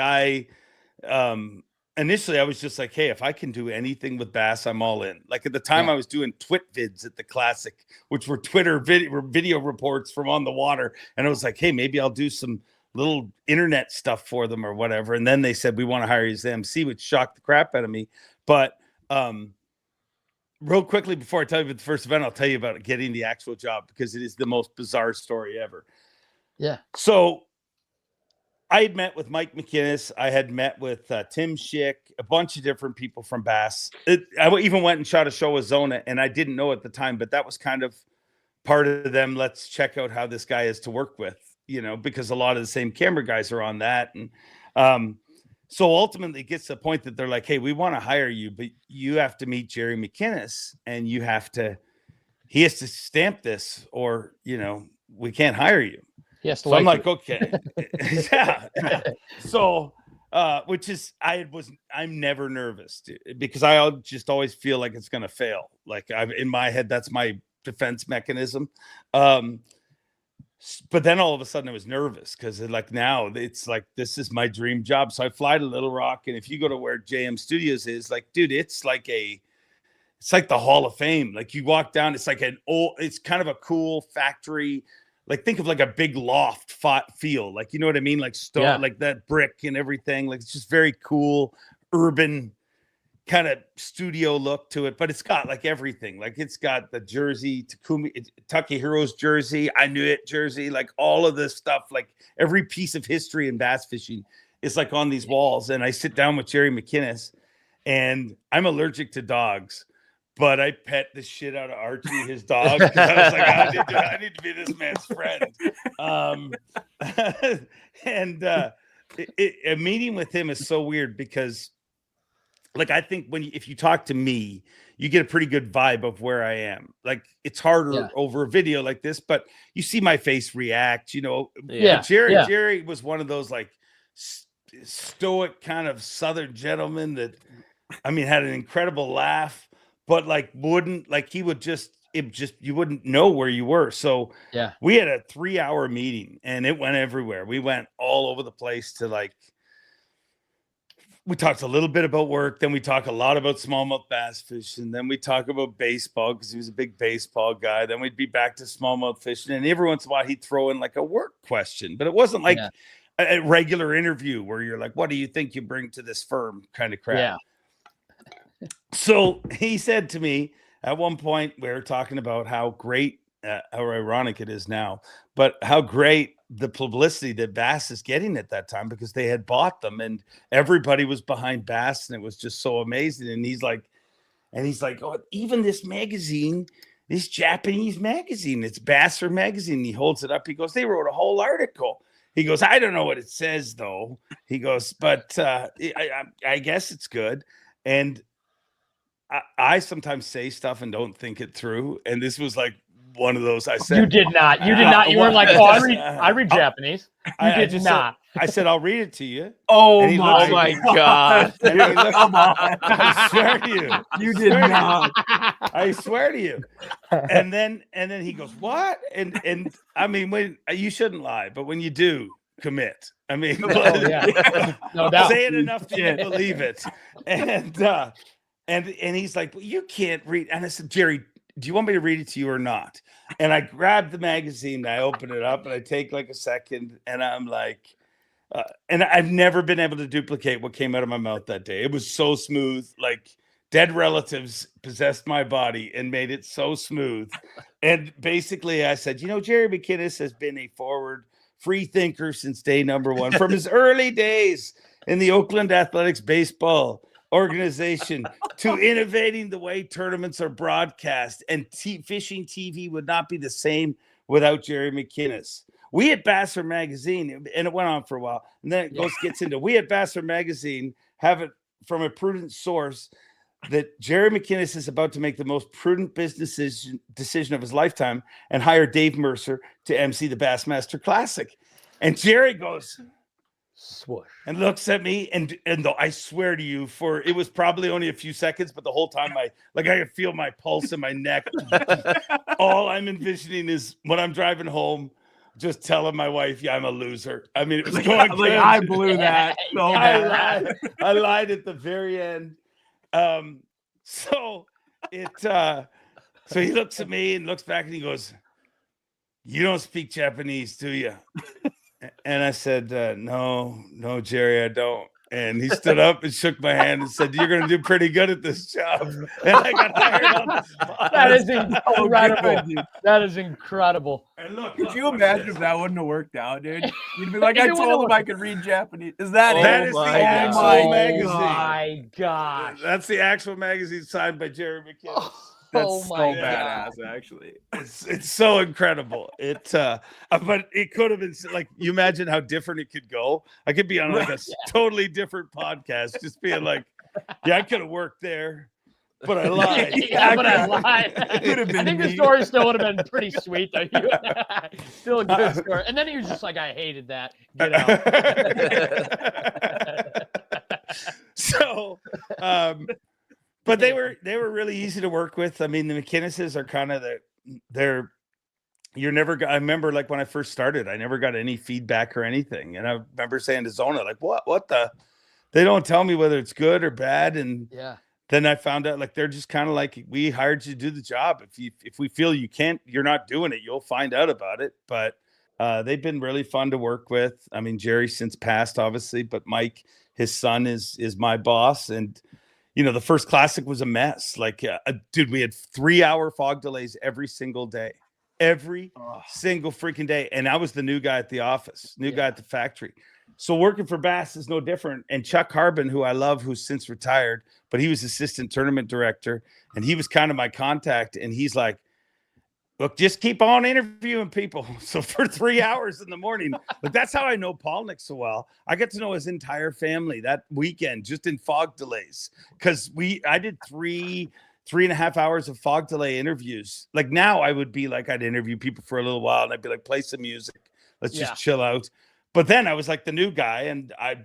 initially I was just like, hey, if I can do anything with Bass, I'm all in. Like at the time I was doing twit vids at the Classic, which were Twitter video reports from on the water. And I was like, hey, maybe I'll do some little internet stuff for them or whatever. And then they said, we want to hire you as the MC, which shocked the crap out of me. But real quickly, before I tell you about the first event, I'll tell you about getting the actual job, because it is the most bizarre story ever.
Yeah.
So I had met with Mike McInnes. I had met with Tim Schick, a bunch of different people from Bass. I even went and shot a show with Zona, and I didn't know at the time, but that was kind of part of them. Let's check out how this guy is to work with, because a lot of the same camera guys are on that. And so ultimately it gets to the point that they're like, hey, we want to hire you, but you have to meet Jerry McInnes, and he has to stamp this, or, we can't hire you.
Yes.
So I'm like, okay. yeah. So, which is, I'm never nervous, because I just always feel like it's going to fail. Like in my head, that's my defense mechanism. But then all of a sudden I was nervous, because like now it's like, this is my dream job. So I fly to Little Rock, and if you go to where JM Studios is, like, dude, it's like the Hall of Fame. Like you walk down, it's like it's kind of a cool factory. Like think of like a big loft feel, like, you know what I mean? Like stone, like that brick and everything. Like it's just very cool, urban kind of studio look to it. But it's got like everything. Like it's got the jersey, Tucky Heroes jersey, I Knew It jersey, like all of this stuff. Like every piece of history in bass fishing is like on these walls. And I sit down with Jerry McInnes, and I'm allergic to dogs, but I pet the shit out of Archie, his dog, because I was like, I need to be this man's friend. A meeting with him is so weird, because, like, I think if you talk to me, you get a pretty good vibe of where I am. Like, it's harder over a video like this, but you see my face react, Jerry was one of those like stoic kind of Southern gentlemen that, I mean, had an incredible laugh, but like you wouldn't know where you were. So we had a 3-hour meeting, and it went everywhere. We went all over the place to we talked a little bit about work. Then we talk a lot about smallmouth bass fishing. Then we talk about baseball, because he was a big baseball guy. Then we'd be back to smallmouth fishing. And every once in a while he'd throw in like a work question, but it wasn't like a regular interview where you're like, what do you think you bring to this firm kind of crap.
Yeah.
So he said to me at one point, we were talking about how great, how ironic it is now, but how great the publicity that Bass is getting at that time, because they had bought them and everybody was behind Bass, and it was just so amazing. And he's like, oh, even this magazine, this Japanese magazine, it's Basser magazine. He holds it up. He goes, they wrote a whole article. He goes, I don't know what it says though. He goes, but I guess it's good. And I sometimes say stuff and don't think it through. And this was like one of those. I said,
you did not. You weren't like, oh, I read Japanese. I
said, I'll read it to you.
Oh my God.
Come on.
I swear to you.
You did not.
I swear to you. And then he goes, what? And I mean, you shouldn't lie, but when you do, commit. I mean,
no doubt.
Say it enough that you believe it. And he's like, well, you can't read. And I said, Jerry, do you want me to read it to you or not? And I grabbed the magazine, I open it up, and I take like a second, and I'm like, and I've never been able to duplicate what came out of my mouth that day. It was so smooth, like dead relatives possessed my body and made it so smooth. And basically I said, Jerry McInnes has been a forward free thinker since day number one. From his early days in the Oakland Athletics baseball organization to innovating the way tournaments are broadcast, and fishing TV would not be the same without Jerry McInnes. We at Bassmaster Magazine, and it went on for a while, and then it gets into we at Bassmaster Magazine have it from a prudent source that Jerry McInnes is about to make the most prudent business decision of his lifetime and hire Dave Mercer to MC the Bassmaster Classic. And Jerry goes, swoosh, and looks at me, and I swear to you, it was probably only a few seconds, but the whole time I could feel my pulse in my neck. All I'm envisioning is when I'm driving home, just telling my wife, I'm a loser. I mean, it was going good.
I blew that. So bad.
I lied at the very end. So he looks at me and looks back and he goes, "You don't speak Japanese, do you?" And I said, no, Jerry, I don't. And he stood up and shook my hand and said, "You're going to do pretty good at this job." And I got hired on the spot.
That is incredible. That is incredible.
And look,
could you imagine if that wouldn't have worked out, dude? You'd be like, I told him I could read Japanese. Is that it?
That is the actual magazine.
Oh my gosh.
That's the actual magazine signed by Jerry McInnes.
That's so badass, actually.
It's so incredible. But it could have been like, you imagine how different it could go. I could be on like a totally different podcast, just being like, I could have worked there, but I lied.
But I lied. I think the story still would have been pretty sweet, though. Still a good story. And then he was just like, I hated that. Get out.
So, but they were really easy to work with. I mean, the McInneses are kind of I remember like when I first started, I never got any feedback or anything. And I remember saying to Zona, like, what they don't tell me whether it's good or bad. And then I found out like, they're just kind of like, we hired you to do the job. If we feel you're not doing it, you'll find out about it. But they've been really fun to work with. I mean, Jerry's since passed, obviously, but Mike, his son, is my boss. And the first classic was a mess. Like, dude, we had 3-hour fog delays every single day, single freaking day. And I was the new guy at the office, guy at the factory. So working for Bass is no different. And Chuck Harbin, who I love, who's since retired, but he was assistant tournament director, and he was kind of my contact. And he's like, "Look, just keep on interviewing people." So for 3 hours in the morning, like that's how I know Palnick so well. I get to know his entire family that weekend just in fog delays, because I did 3.5 hours of fog delay interviews. Like now I would be like, I'd interview people for a little while and I'd be like, play some music. Let's just chill out. But then I was like the new guy, and I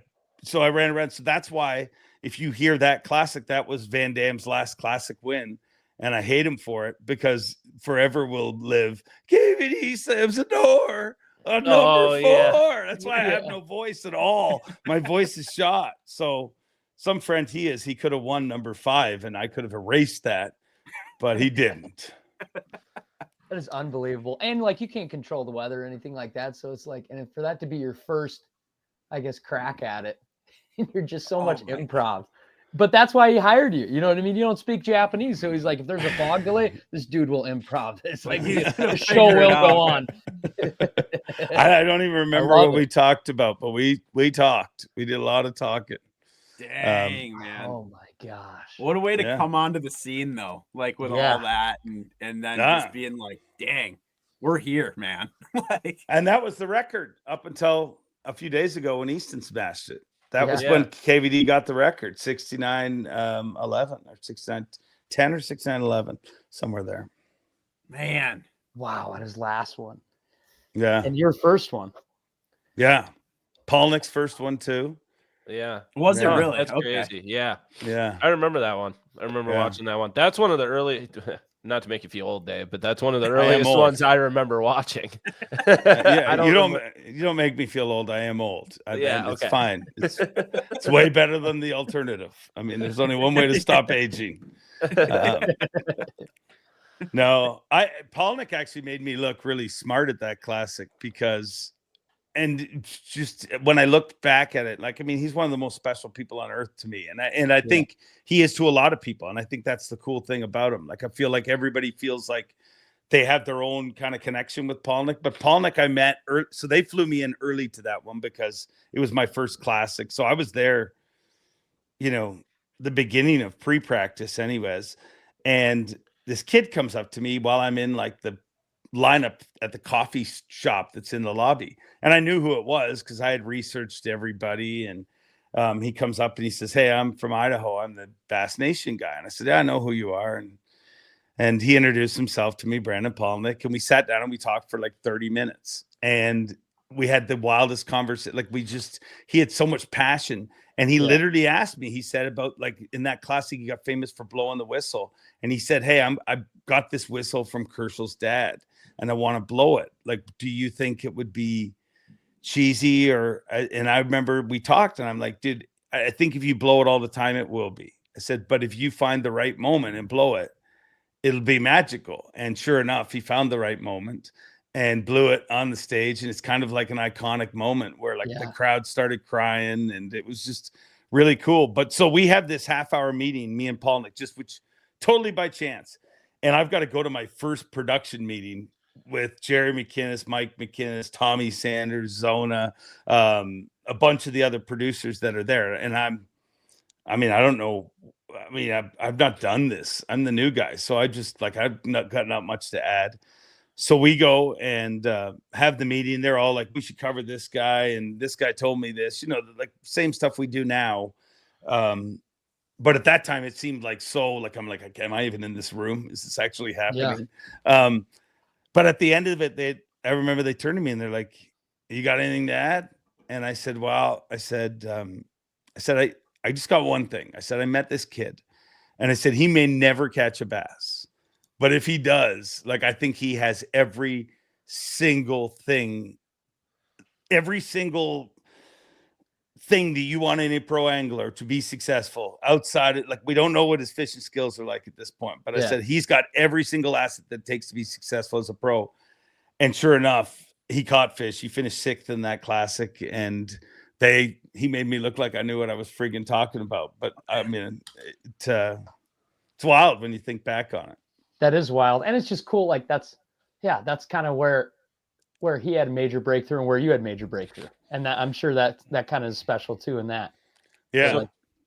ran around. So that's why if you hear that classic, that was Van Damme's last classic win. And I hate him for it because forever will live. KVD slams a door on number 4. That's why I have no voice at all. My voice is shot. So some friend he could have won number 5 and I could have erased that, but he didn't.
That is unbelievable. And like, you can't control the weather or anything like that. So it's like, and for that to be your first, I guess, crack at it, you're just so much improv. But that's why he hired you. You know what I mean? You don't speak Japanese. So he's like, if there's a fog delay, this dude will improv. It's like the show will go on.
I don't even remember what we talked about, but we talked. We did a lot of talking.
Dang, man.
Oh my gosh.
What a way to come onto the scene though. Like with all that and then just being like, dang, we're here, man.
And that was the record up until a few days ago when Easton smashed it. That was when KVD got the record, 69-11 or 69-10 or 69-11, somewhere there.
Man.
Wow, and his last one.
Yeah.
And your first one.
Yeah. Palnick's first one too.
Yeah.
Was it really?
That's crazy. Yeah.
Yeah.
I remember that one. I remember watching that one. That's one of the early, not to make you feel old, Dave, but that's one of the earliest ones I remember watching.
You don't make me feel old. I am old. It's fine. It's way better than the alternative. I mean, there's only one way to stop aging. No, Palnick actually made me look really smart at that classic because, and just when I looked back at it, like, I mean, he's one of the most special people on earth to me. And I think he is to a lot of people. And I think that's the cool thing about him. Like, I feel like everybody feels like they have their own kind of connection with Palnick. But Palnick I met early, so they flew me in early to that one because it was my first classic. So I was there, you know, the beginning of pre-practice anyways. And this kid comes up to me while I'm in like the lineup at the coffee shop that's in the lobby. And I knew who it was because I had researched everybody. And he comes up and he says, "Hey, I'm from Idaho. I'm the Bass Nation guy." And I said, "Yeah, I know who you are." And he introduced himself to me, Brandon Palnick, and we sat down and we talked for like 30 minutes. And we had the wildest conversation. Like he had so much passion. And he literally asked me, he said about like in that classic, he got famous for blowing the whistle. And he said, "Hey, I got this whistle from Kerschel's dad and I want to blow it. Like, do you think it would be cheesy and I remember we talked and I'm like, "Dude, I think if you blow it all the time, it will be." I said, "But if you find the right moment and blow it, it'll be magical." And sure enough, he found the right moment and blew it on the stage. And it's kind of like an iconic moment where like the crowd started crying and it was just really cool. But so we have this half-hour meeting, me and Palnick, which totally by chance. And I've got to go to my first production meeting with Jerry McInnes, Mike McInnes, Tommy Sanders, Zona, a bunch of the other producers that are there. And I don't know. I mean, I've not done this. I'm the new guy. So I've not got much to add. So we go and have the meeting. They're all like, "We should cover this guy. And this guy told me this," like same stuff we do now. But at that time it seemed like I'm like, "Okay, am I even in this room? Is this actually happening?" But at the end of it, I remember they turned to me and they're like, "You got anything to add?" And I said, "Well," I said, I just got one thing. I said, "I met this kid and I said, he may never catch a bass, but if he does, like, I think he has every single thing that you want in a pro angler to be successful outside it. Like, we don't know what his fishing skills are like at this point, but I said, he's got every single asset that it takes to be successful as a pro." And sure enough, he caught fish. He finished 6th in that classic. And he made me look like I knew what I was friggin' talking about. But I mean, it's wild when you think back on it.
That is wild. And it's just cool. Like that's kind of where he had a major breakthrough and where you had major breakthrough. And that, I'm sure that kind of is special too in that.
Yeah.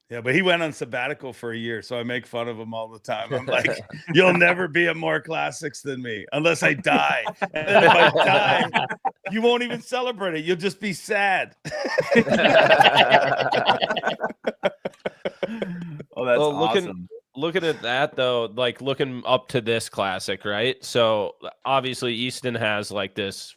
Yeah, but he went on sabbatical for a year, so I make fun of him all the time. I'm like, "You'll never be at more classics than me unless I die. And then if I die, you won't even celebrate it. You'll just be sad."
Oh, that's awesome.
Looking at that though, like looking up to this classic, right? So obviously Easton has like this,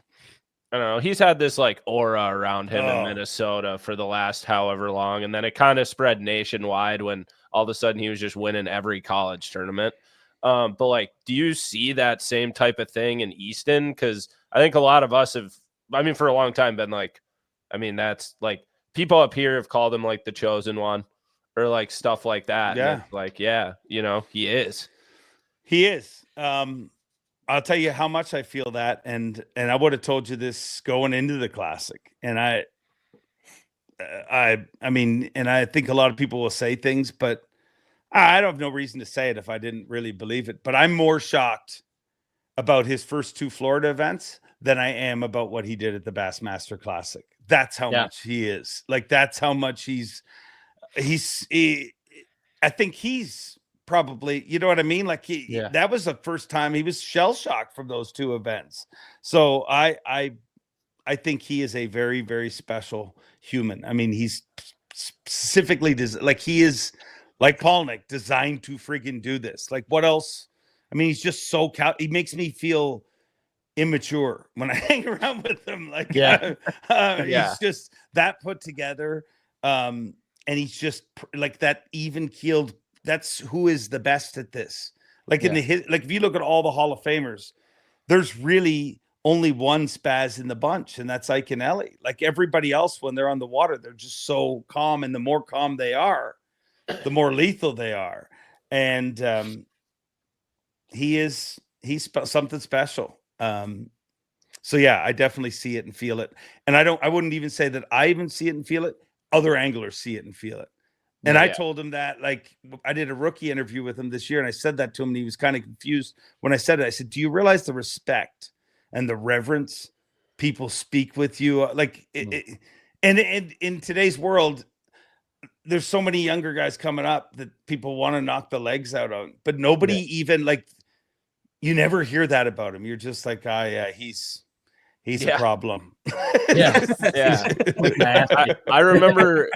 I don't know, he's had this like aura around him in Minnesota for the last however long. And then it kind of spread nationwide when all of a sudden he was just winning every college tournament. But like, do you see that same type of thing in Easton? Because I think a lot of us have, for a long time been like, that's like people up here have called him like the chosen one or like stuff like that.
Yeah.
And it's like, he is.
He is. I'll tell you how much I feel that, and I would have told you this going into the classic. And I think a lot of people will say things, but I don't have no reason to say it if I didn't really believe it. But I'm more shocked about his first 2 Florida events than I am about what he did at the Bassmaster Classic. That's how much he is. Like, that's how much I think he's probably, you know what I mean? Like that was the first time he was shell shocked from those 2 events. So I think he is a very, very special human. I mean, he's specifically he is like Palnick, designed to freaking do this. Like, what else? I mean, he's just so he makes me feel immature when I hang around with him. Like, he's just that put together. And he's just like that even keeled. That's who is the best at this. Like if you look at all the Hall of Famers, there's really only one spaz in the bunch, and that's Ike and Ellie. Like, everybody else, when they're on the water, they're just so calm, and the more calm they are, the more lethal they are. And he's something special. So yeah, I definitely see it and feel it. And I wouldn't even say that I even see it and feel it. Other anglers see it and feel it. And I told him that, like, I did a rookie interview with him this year, and I said that to him, and he was kind of confused when I said it. I said, do you realize the respect and the reverence people speak with you? Like, and in today's world, there's so many younger guys coming up that people want to knock the legs out on, but nobody even, like, you never hear that about him. You're just like, oh, yeah, he's a problem.
Yeah.
I remember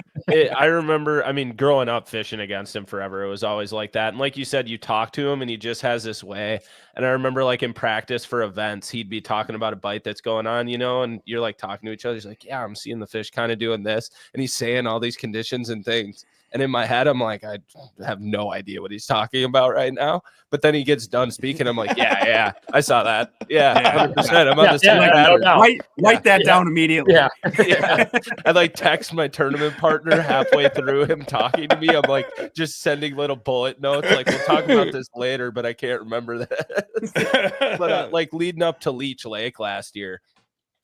I mean, growing up fishing against him forever, it was always like that. And like you said, you talk to him and he just has this way. And I remember, like, in practice for events, he'd be talking about a bite that's going on, you know, and you're like talking to each other. He's like, yeah, I'm seeing the fish kind of doing this. And he's saying all these conditions and things. And in my head, I'm like, I have no idea what he's talking about right now. But then he gets done speaking. I'm like, yeah, I saw that. Yeah, 100%. I'm on the same pattern.
Write that down immediately.
Yeah.
I like text my tournament partner halfway through him talking to me. I'm like just sending little bullet notes. Like, we'll talk about this later, but I can't remember that. But like leading up to Leech Lake last year,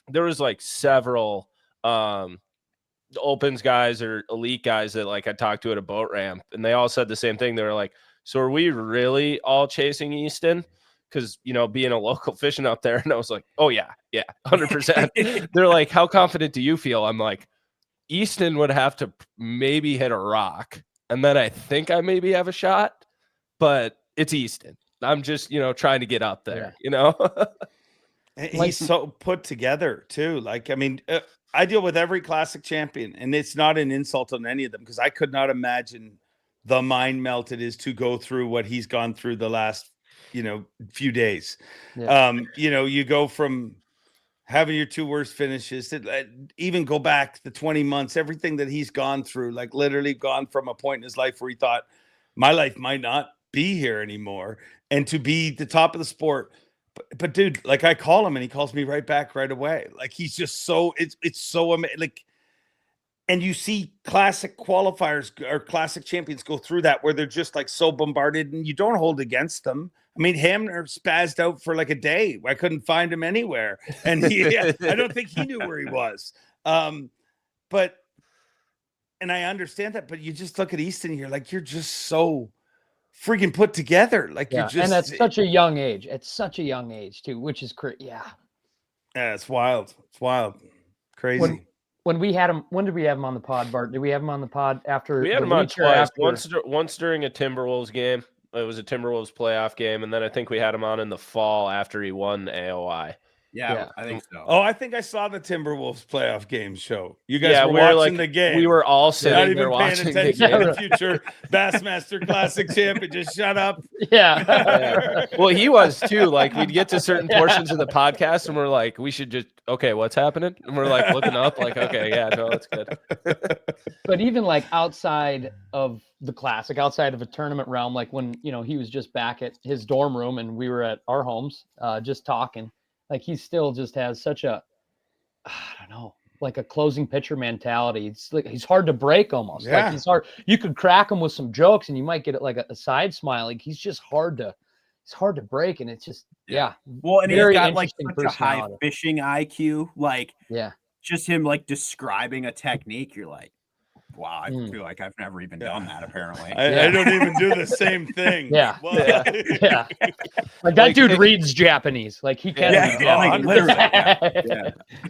there was like several opens guys or elite guys that, like, I talked to at a boat ramp, and they all said the same thing. They were like, so are we really all chasing Easton? Because, you know, being a local fishing up there. And I was like, oh yeah, 100%. They're like, how confident do you feel? I'm like, Easton would have to maybe hit a rock, and then I think I maybe have a shot, but it's Easton. I'm just, you know, trying to get up there, you know.
He's so put together too. Like, I mean, I deal with every classic champion, and it's not an insult on any of them, because I could not imagine the mind melt it is to go through what he's gone through the last, you know, few days. You know, you go from having your 2 worst finishes to even go back the 20 months, everything that he's gone through, like literally gone from a point in his life where he thought my life might not be here anymore, and to be the top of the sport. But dude, like, I call him and he calls me right back right away. Like, he's just so, it's so amazing. Like, and you see classic qualifiers or classic champions go through that, where they're just like so bombarded, and you don't hold against them. I mean, Hamner spazzed out for like a day. I couldn't find him anywhere. And I don't think he knew where he was. But, and I understand that, but you just look at Easton and you're like, you're just so freaking put together. Like, you're just,
and that's such a young age. It's such a young age too, which is crazy. Yeah,
it's wild. It's wild. Crazy.
When we had him, when did we have him on the pod, Bart? Did we have him on the pod after?
We had him on twice. Once during a Timberwolves game. It was a Timberwolves playoff game, and then I think we had him on in the fall after he won AOI.
Yeah, I think so.
Oh, I think I saw the Timberwolves playoff game show. You guys were watching the game.
We were all sitting there watching the game.
To the future Bassmaster Classic champion. Just shut up.
Yeah. Well, he was too. Like, we'd get to certain portions of the podcast, and we're like, we should just, okay, what's happening? And we're like looking up, like, okay, yeah, no, that's good.
But even like outside of the Classic, outside of a tournament realm, like when, you know, he was just back at his dorm room and we were at our homes just talking. Like, he still just has such a, I don't know, like a closing pitcher mentality. It's like he's hard to break almost.
Yeah.
Like, he's hard. You could crack him with some jokes and you might get it like a side smile. Like, he's just hard to break. And it's just,
Well, and he's got like such a high fishing IQ. Like, just him like describing a technique. You're like, wow, I feel like I've never even done that, apparently.
I don't even do the same thing.
Yeah. Like, that dude reads Japanese. Like, he can.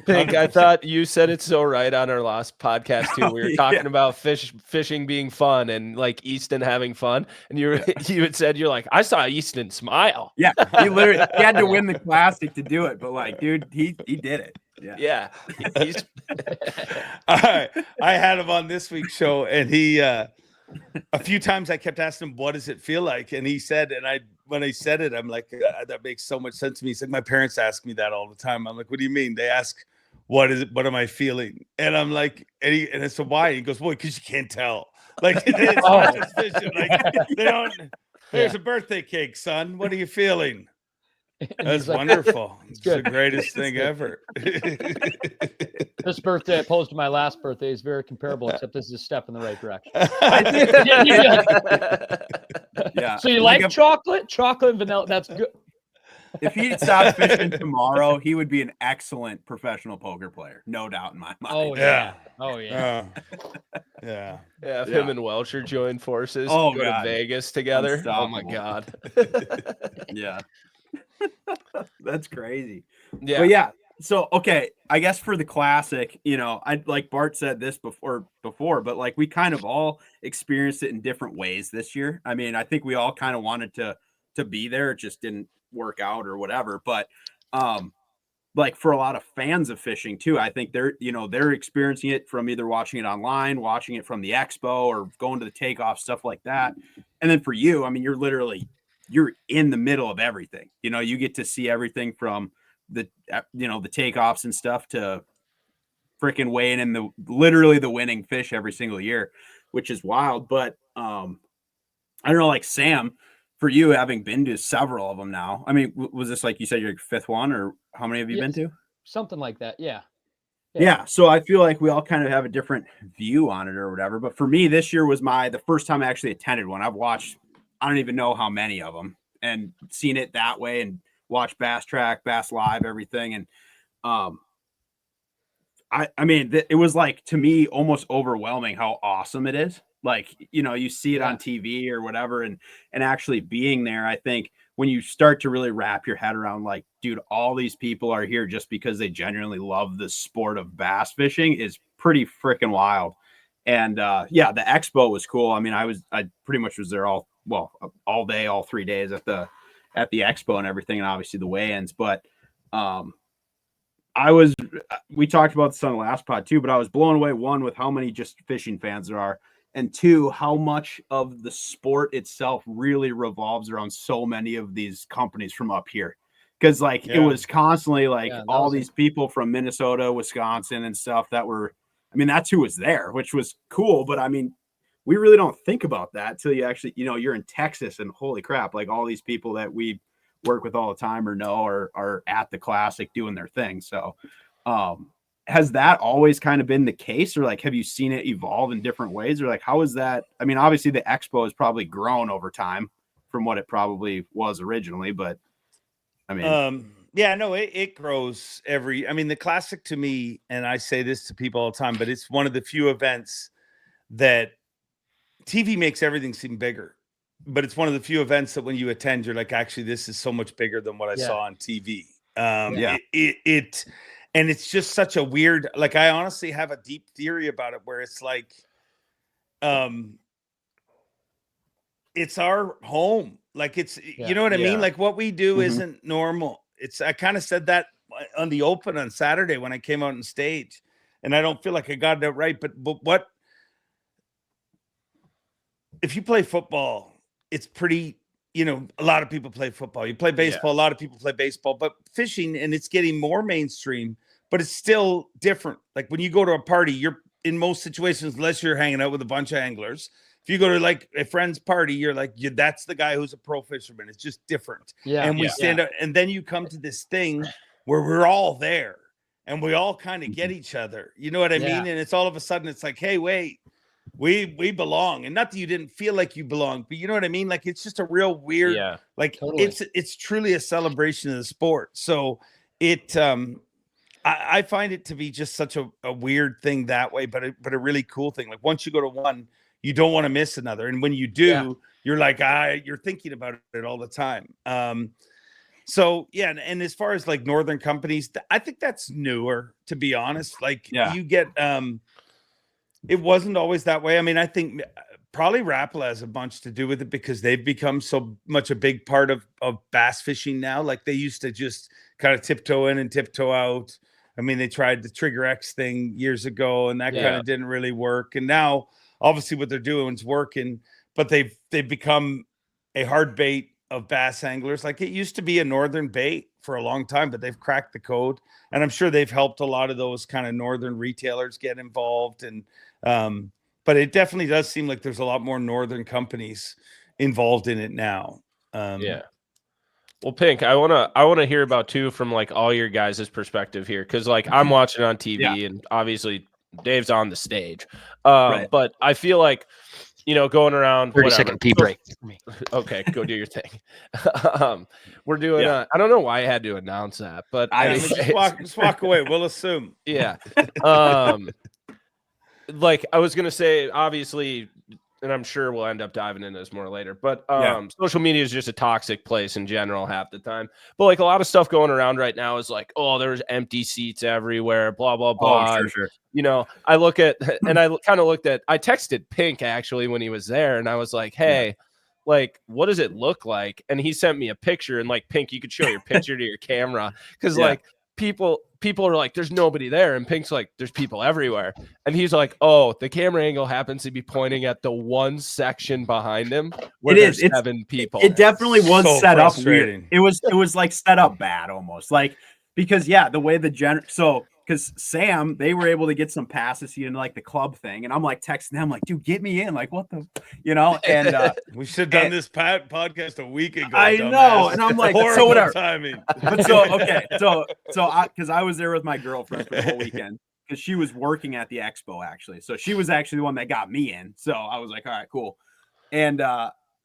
I thought you said it so right on our last podcast too. We were talking about fishing being fun and like Easton having fun. And you had said, you're like, I saw Easton smile.
Yeah. He had to win the Classic to do it. But like, dude, he did it.
Yeah.
All right. I had him on this week's show, and he a few times I kept asking him, what does it feel like? And he said, and when I said it, I'm like, that makes so much sense to me. He said, my parents ask me that all the time. I'm like, what do you mean? They ask, what am I feeling? And I'm like, and I said, why? He goes, well, because you can't tell. Like, it's not just fishing. Like, they don't, here's a birthday cake, son. What are you feeling? That's wonderful. It's the greatest thing ever.
This birthday, opposed to my last birthday, is very comparable, except this is a step in the right direction.
Yeah.
So you like chocolate and vanilla? That's good.
If he'd stopped fishing tomorrow, he would be an excellent professional poker player, no doubt in my mind.
Oh yeah. Oh yeah.
Yeah.
Yeah, if him and Welcher join forces,
Oh,
go
God.
to Vegas together. Oh my
Unstoppable.
God.
Yeah. That's crazy.
Yeah.
But yeah, so okay, I guess for the classic, you know, I like Bart said this before, but like we kind of all experienced it in different ways this year. I mean, I think we all kind of wanted to be there, it just didn't work out or whatever. But like for a lot of fans of fishing too, I think they're experiencing it from either watching it online, watching it from the expo, or going to the takeoff, stuff like that. And then for you, I mean, you're in the middle of everything. You know, you get to see everything from the the takeoffs and stuff to freaking weighing in literally the winning fish every single year, which is wild. But I don't know, like Sam, for you having been to several of them now, I mean, was this like you said your fifth one, or how many have you been to?
Something like that. Yeah.
Yeah. So I feel like we all kind of have a different view on it or whatever. But for me, this year was the first time I actually attended one. I've watched, I don't even know how many of them, and seen it that way, and watched Bass Track, Bass Live, everything. And I mean, it was like, to me, almost overwhelming how awesome it is. Like, you know, you see it on TV or whatever, and actually being there, I think when you start to really wrap your head around, like, dude, all these people are here just because they genuinely love the sport of bass fishing, is pretty freaking wild. And yeah, the expo was cool. I mean, I pretty much was there all day, all 3 days at the expo and everything, and obviously the weigh-ins. But we talked about this on the last pod too, but I was blown away, one, with how many just fishing fans there are, and two, how much of the sport itself really revolves around so many of these companies from up here. Because like it was constantly like all these people from Minnesota, Wisconsin, and stuff that were, I mean, that's who was there, which was cool. But I mean, we really don't think about that till you actually, you know, you're in Texas, and holy crap, like all these people that we work with all the time or know are at the Classic doing their thing. So has that always kind of been the case, or like have you seen it evolve in different ways, or like how is that? I mean, obviously the expo has probably grown over time from what it probably was originally, but I mean
yeah, no, it grows I mean, the Classic to me, and I say this to people all the time, but it's one of the few events that TV makes everything seem bigger, but it's one of the few events that when you attend, you're like, actually, this is so much bigger than what I saw on TV. And it's just such a weird, like, I honestly have a deep theory about it where it's like, it's our home. Like it's, you know what I mean? Like what we do isn't normal. I kind of said that on the open on Saturday when I came out on stage, and I don't feel like I got it right, but what, if you play football, it's pretty, you know, a lot of people play football. You play baseball, a lot of people play baseball, but fishing, and it's getting more mainstream, but it's still different. Like when you go to a party, you're in most situations, unless you're hanging out with a bunch of anglers, if you go to like a friend's party, you're like, that's the guy who's a pro fisherman. It's just different. And we stand up, and then you come to this thing where we're all there and we all kind of get each other. You know what I mean? And it's all of a sudden, it's like, hey, wait, we belong. And not that you didn't feel like you belong, but you know what I mean? Like, it's just a real weird, like it's truly a celebration of the sport. So I find it to be just such a weird thing that way, but a really cool thing. Like once you go to one, you don't want to miss another. And when you do, you're like, you're thinking about it all the time. So yeah. And as far as like Northern companies, I think that's newer, to be honest. Like you get, it wasn't always that way. I mean, I think probably Rapala has a bunch to do with it because they've become so much a big part of bass fishing now. Like they used to just kind of tiptoe in and tiptoe out. I mean, they tried the Trigger X thing years ago, and that kind of didn't really work. And now, obviously, what they're doing is working, but they've become a hard bait of bass anglers. Like it used to be a Northern bait for a long time, but they've cracked the code, and I'm sure they've helped a lot of those kind of Northern retailers get involved. And but it definitely does seem like there's a lot more Northern companies involved in it now.
Well, Pink, I wanna hear about too from like all your guys' perspective here, because like I'm watching on TV and obviously Dave's on the stage, but I feel like going around
30-second pee break for me.
Okay, go do your thing. We're doing I don't know why I had to announce that, but
just walk away. We'll assume.
Yeah. Like I was gonna say, obviously, and I'm sure we'll end up diving into this more later, but social media is just a toxic place in general half the time. But like a lot of stuff going around right now is like, oh, there's empty seats everywhere, blah blah blah.
Oh, sure.
I look at and I kind of looked at. I texted Pink actually when he was there, and I was like, hey. Like, what does it look like? And he sent me a picture, and like, Pink, you could show your picture to your camera because like people are like, there's nobody there, and Pink's like, there's people everywhere, and he's like, oh, the camera angle happens to be pointing at the one section behind him where there's 7 people.
It definitely was
so
set up
frustrating.
weird. It was like set up bad almost, like because the way because Sam, they were able to get some passes into like the club thing, and I'm like texting them like, dude, get me in, like what the, and
we should have done this podcast a week ago.
I know, and I'm like,
horrible
so whatever.
timing.
But because I was there with my girlfriend for the whole weekend because she was working at the expo actually, so she was actually the one that got me in. So I was like, all right, cool, and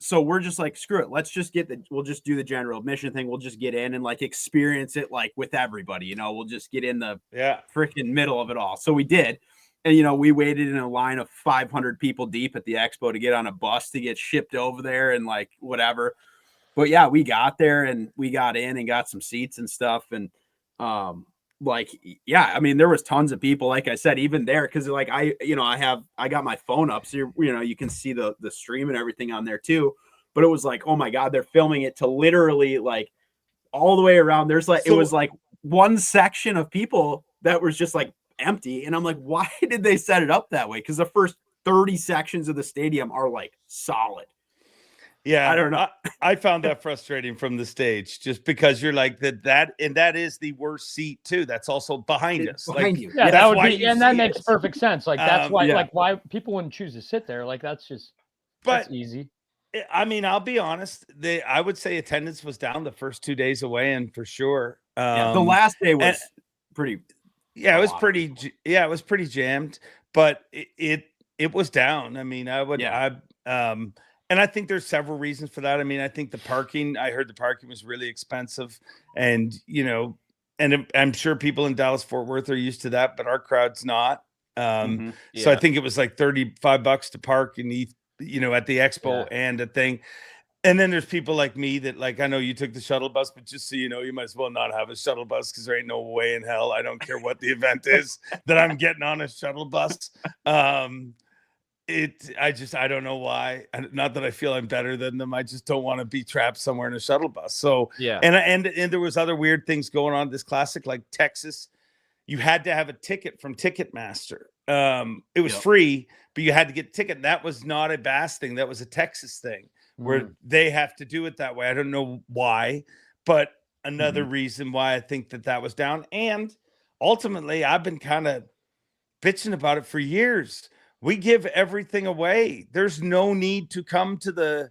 so we're just like, screw it. Let's just we'll just do the general admission thing. We'll just get in and like experience it like with everybody, we'll just get in the freaking middle of it all. So we did. And, we waited in a line of 500 people deep at the expo to get on a bus to get shipped over there and like whatever. But yeah, we got there and we got in and got some seats and stuff. And I mean, there was tons of people, like I said, even there, because like I got my phone up, so you can see the stream and everything on there too. But it was like, oh my God, they're filming it to literally like all the way around. There's like it was like one section of people that was just like empty, and I'm like, why did they set it up that way? Because the first 30 sections of the stadium are like solid.
Yeah,
I don't know.
I found that frustrating from the stage, just because you're like that is the worst seat too. That's also behind us,
behind
like,
you.
Yeah, that would be, and that makes perfect sense. Like that's why,
yeah.
why people wouldn't choose to sit there. Like that's easy.
I mean, I'll be honest. I would say attendance was down the first 2 days away, and for sure,
the last day was pretty.
Yeah, it was pretty. Yeah, it was pretty jammed, but it was down. I mean, and I think there's several reasons for that. I mean, I think I heard the parking was really expensive, and and I'm sure people in Dallas Fort Worth are used to that, but our crowd's not. So I think it was like $35 to park at the expo and a thing. And then there's people like me that, like, I know you took the shuttle bus, but just so you know, you might as well not have a shuttle bus, because there ain't no way in hell, I don't care what the event is, that I'm getting on a shuttle bus. I don't know why. Not that I feel I'm better than them. I just don't want to be trapped somewhere in a shuttle bus. So and there was other weird things going on this classic, like Texas. You had to have a ticket from Ticketmaster. It was free, but you had to get a ticket. That was not a Bass thing. That was a Texas thing, where they have to do it that way. I don't know why, but another reason why I think that was down. And ultimately, I've been kind of bitching about it for years. We give everything away. There's no need to come to the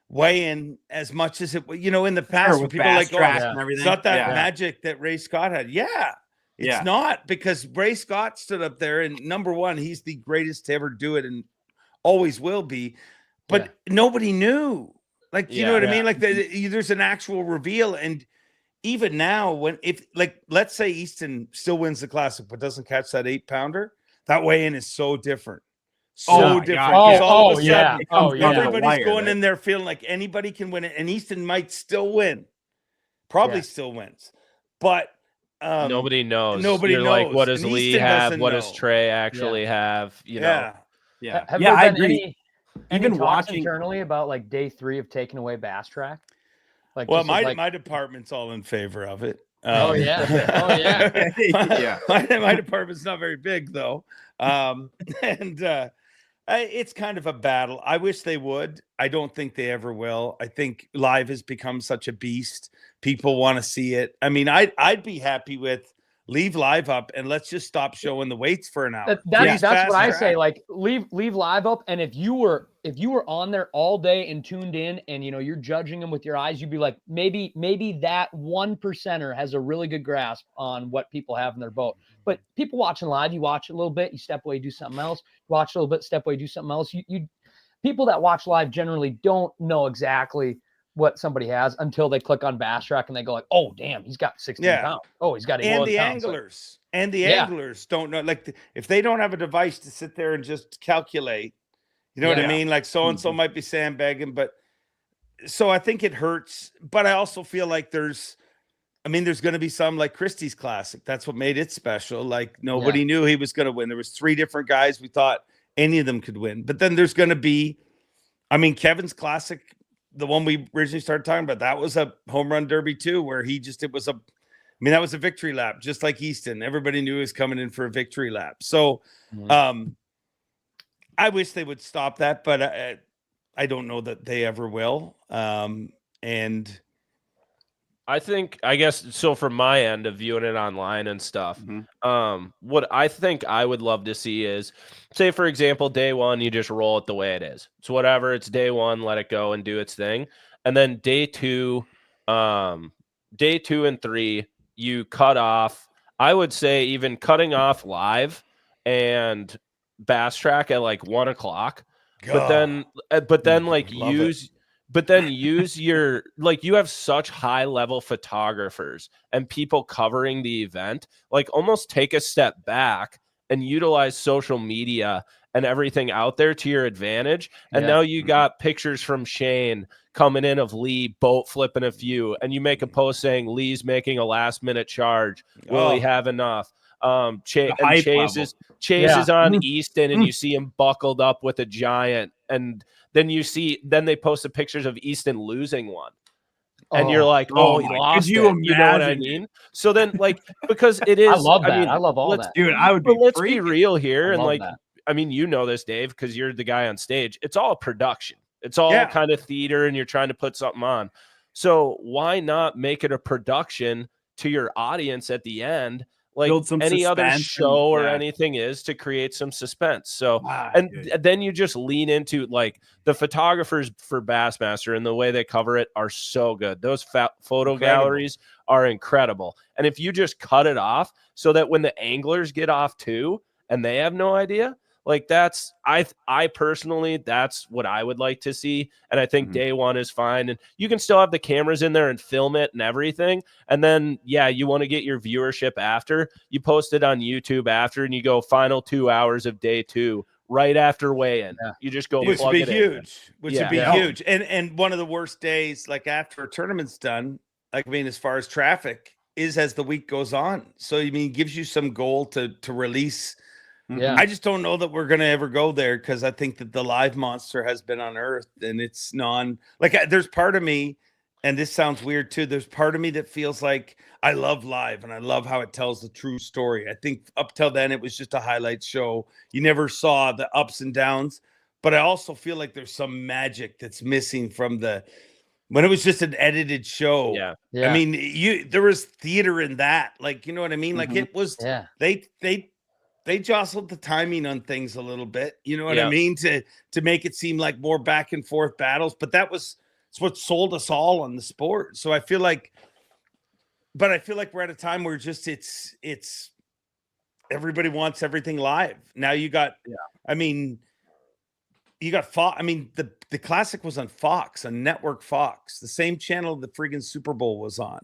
weigh-in as much as it, in the past, where people like,
and everything.
It's not that magic that Ray Scott had. It's not, because Ray Scott stood up there, and number one, he's the greatest to ever do it and always will be. But nobody knew. Like, you know what I mean? Like, there's an actual reveal. And even now, let's say Easton still wins the Classic, but doesn't catch that 8-pounder, that weigh-in is so different. Different. All of a sudden, everybody's going in there feeling like anybody can win it, and Easton might still win. Probably still wins. But
nobody knows.
Nobody knows.
Like, what does
And
Lee
Easton
have? What
know.
does Trey actually have?
Have there
I
been
agree.
any
Even
talks
watching
internally about like day 3 of taking away Bass Track? Like,
well, my department's all in favor of it.
My
department's not very big though, it's kind of a battle. I wish they would. I don't think they ever will. I think live has become such a beast. People want to see it. I mean, I'd be happy with leave live up and let's just stop showing the weights for an hour.
That's what I say. Like, leave live up, and if you were on there all day and tuned in, and you're judging them with your eyes, you'd be like, maybe that 1%er has a really good grasp on what people have in their boat. But people watching live, you watch a little bit, you step away, do something else. Watch a little bit, step away, do something else. people that watch live generally don't know exactly what somebody has until they click on Bass Track and they go like, oh damn, he's got 16 pounds. Oh, he's got 8
and the
pounds.
anglers and the anglers don't know, like if they don't have a device to sit there and just calculate, you know what I mean? Like so and so might be sandbagging, but so I think it hurts. But I also feel like there's going to be some like Christie's Classic. That's what made it special. Like nobody knew he was going to win. There was 3 different guys we thought any of them could win. But then there's going to be, Kevin's Classic, the one we originally started talking about, that was a home run derby too, where that was a victory lap, just like Easton. Everybody knew he was coming in for a victory lap. So I wish they would stop that, but I don't know that they ever will. And
I guess so from my end of viewing it online and stuff, what I think I would love to see is, say, for example, day 1, you just roll it the way it is. So whatever, it's day 1, let it go and do its thing. And then day 2 and 3, you cut off. I would say even cutting off live and Bass Track at like 1 o'clock, but then use your, like, you have such high level photographers and people covering the event, like almost take a step back and utilize social media and everything out there to your advantage. And now you got pictures from Shane coming in of Lee boat flipping a few, and you make a post saying Lee's making a last minute charge. Will he have enough? Chase is on Easton, and you see him buckled up with a giant, and then they post the pictures of Easton losing one. And you're like, he lost it. You know what I mean? So then, like, because it is,
I love that. I love all that.
Dude, I would be
let's be real here. And like,
that.
you know this, Dave, because you're the guy on stage. It's all production. It's all kind of theater, and you're trying to put something on. So why not make it a production to your audience at the end? Like any other show or anything is, to create some suspense. So, then you just lean into, like, the photographers for Bassmaster and the way they cover it are so good. Those photo galleries are incredible. And if you just cut it off so that when the anglers get off too, and they have no idea, like, that's, I personally, that's what I would like to see. And I think day 1 is fine. And you can still have the cameras in there and film it and everything. And then, you want to get your viewership after, you post it on YouTube after, and you go final 2 hours of day 2, right after weigh-in. You just go,
which would be huge, huge. And one of the worst days, like after a tournament's done, like, as far as traffic is as the week goes on. So, it gives you some goal to release. I just don't know that we're going to ever go there, because I think that the live monster has been unearthed, and it's there's part of me, and this sounds weird too, there's part of me that feels like I love live and I love how it tells the true story. I think up till then it was just a highlight show. You never saw the ups and downs, but I also feel like there's some magic that's missing from when it was just an edited show. There was theater in that, like, you know what I mean? Like, it was, they jostled the timing on things a little bit, you know what I mean? To make it seem like more back and forth battles, but it's what sold us all on the sport. So I feel like we're at a time where just it's everybody wants everything live. Now you got, you got Fox. The Classic was on Fox, on Network Fox, the same channel the friggin' Super Bowl was on.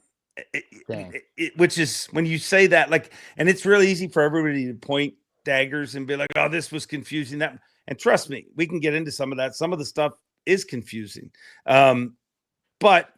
Which is, when you say that, like, and it's really easy for everybody to point daggers and be like, oh, this was confusing, that, and trust me, we can get into some of that. Some of the stuff is confusing, but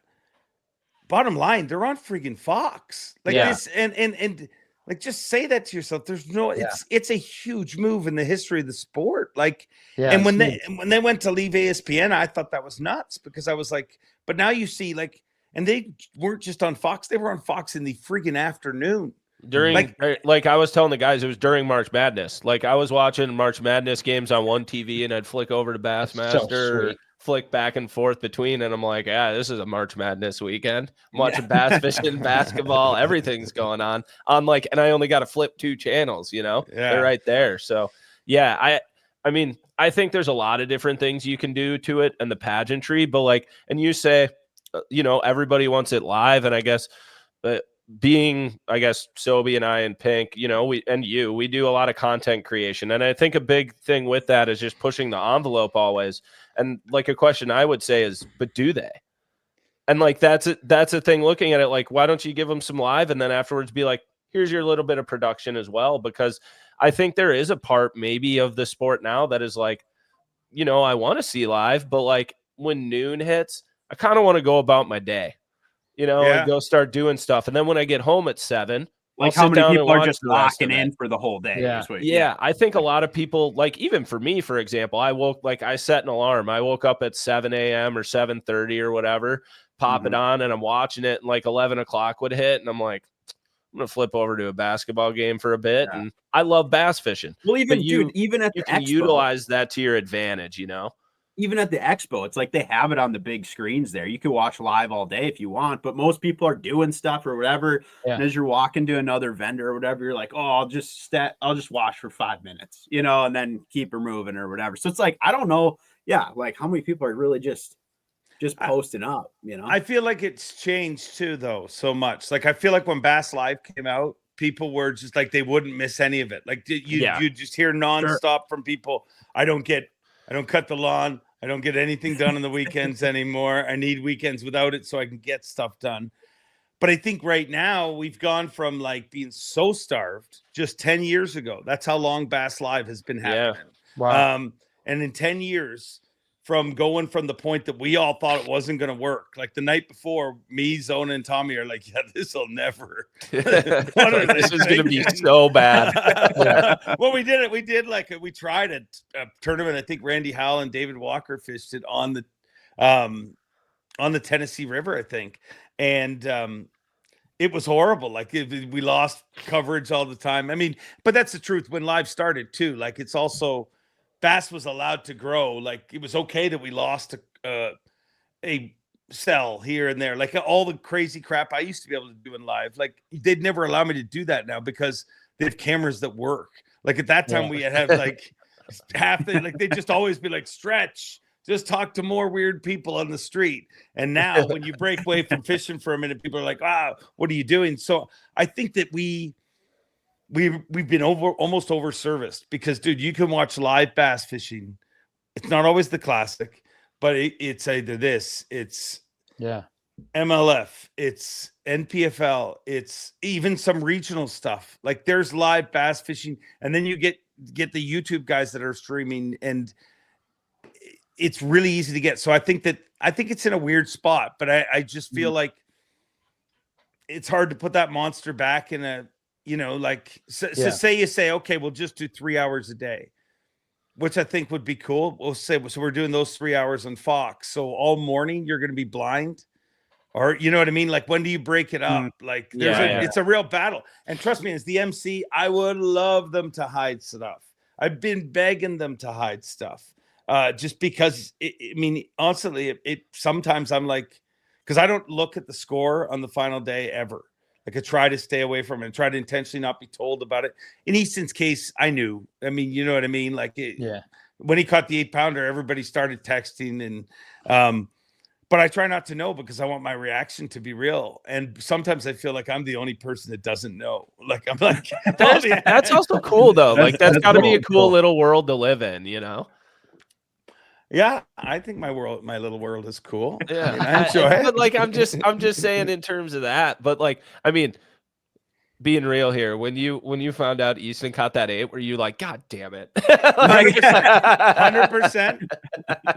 bottom line, they're on friggin' Fox, like this, and like, just say that to yourself. There's no, it's a huge move in the history of the sport. Like, and when they went to leave ESPN, I thought that was nuts, because I was like, but now you see, like, and they weren't just on Fox; they were on Fox in the friggin' afternoon.
During, like I was telling the guys, it was during March Madness. Like, I was watching March Madness games on one TV, and I'd flick over to Bassmaster, flick back and forth between, and I'm like, this is a March Madness weekend. I'm watching bass fishing, basketball, everything's going on. Like, and I only got to flip 2 channels. They're right there. So I think there's a lot of different things you can do to it and the pageantry, but like, and you say, everybody wants it live, and I guess being, I guess, Sobe and I and Pink, you know, we do a lot of content creation. And I think a big thing with that is just pushing the envelope always. And like a question I would say is, but do they? And like, that's a thing looking at it, like, why don't you give them some live and then afterwards be like, here's your little bit of production as well? Because I think there is a part maybe of the sport now that is like, you know, I want to see live, but like when noon hits, I kind of want to go about my day, you know, and go start doing stuff. And then when I get home at 7,
like how many people are just locking in for the whole day?
Yeah.
I think a lot of people, like even for me, for example, I set an alarm. I woke up at 7 a.m. or 7:30 or whatever, pop it on, and I'm watching it, and like 11 o'clock would hit, and I'm like, I'm gonna flip over to a basketball game for a bit. And I love bass fishing.
Well, even even at
you
the
can
expo,
utilize that to your advantage, you know.
Even at the expo, it's like they have it on the big screens there. You can watch live all day if you want, but most people are doing stuff or whatever.
Yeah.
And as you're walking to another vendor or whatever, you're like, oh, I'll just watch for 5 minutes, you know, and then keep her moving or whatever. So it's like, I don't know. Yeah. Like how many people are really just posting up, you know?
I feel like it's changed too, though, so much. Like I feel like when Bass Live came out, people were just like, they wouldn't miss any of it. Like you just hear nonstop from people. I don't cut the lawn. I don't get anything done on the weekends anymore. I need weekends without it so I can get stuff done. But I think right now we've gone from like being so starved just 10 years ago. That's how long Bass Live has been happening.
Yeah. Wow.
And in 10 years, from going from the point that we all thought it wasn't going to work, like the night before, me, Zona, and Tommy are like, yeah, this will never.
This is going to be so bad.
Well, we tried a tournament. I think Randy Howell and David Walker fished it on the Tennessee River, I think. And it was horrible. Like we lost coverage all the time. I mean, but that's the truth. When live started too, like it's also, Bass was allowed to grow. Like it was okay that we lost a cell here and there. Like all the crazy crap I used to be able to do in live. Like they'd never allow me to do that now because they have cameras that work. Like at that time we had like they'd just always be like, stretch, just talk to more weird people on the street. And now when you break away from fishing for a minute, people are like, wow, what are you doing? So I think that we've been almost over serviced because, dude, you can watch live bass fishing. It's not always the classic, but it's either this, it's MLF, it's NPFL, it's even some regional stuff. Like there's live bass fishing, and then you get the YouTube guys that are streaming, and it's really easy to get. So I think it's in a weird spot, but I just feel like it's hard to put that monster back in a, you know, like say you say, okay, we'll just do 3 hours a day, which I think would be cool. We'll say, so we're doing those 3 hours on Fox. So all morning you're going to be blind, or, you know what I mean? Like, when do you break it up? Like it's a real battle. And trust me, as the MC, I would love them to hide stuff. I've been begging them to hide stuff just because I mean, honestly, it sometimes I'm like, cause I don't look at the score on the final day ever. Like I try to stay away from it and try to intentionally not be told about it. In Easton's case, I knew. I mean, you know what I mean? Like when he caught the 8-pounder, everybody started texting, and but I try not to know because I want my reaction to be real. And sometimes I feel like I'm the only person that doesn't know. Like I'm like,
that's also cool though. Like that's got to be a cool little world to live in, you know?
Yeah, I think my little world is cool.
Yeah,
I mean, I enjoy it.
But like, I'm just saying in terms of that. But like, I mean, being real here, when you found out Easton caught that 8, were you like, God damn it?
100%,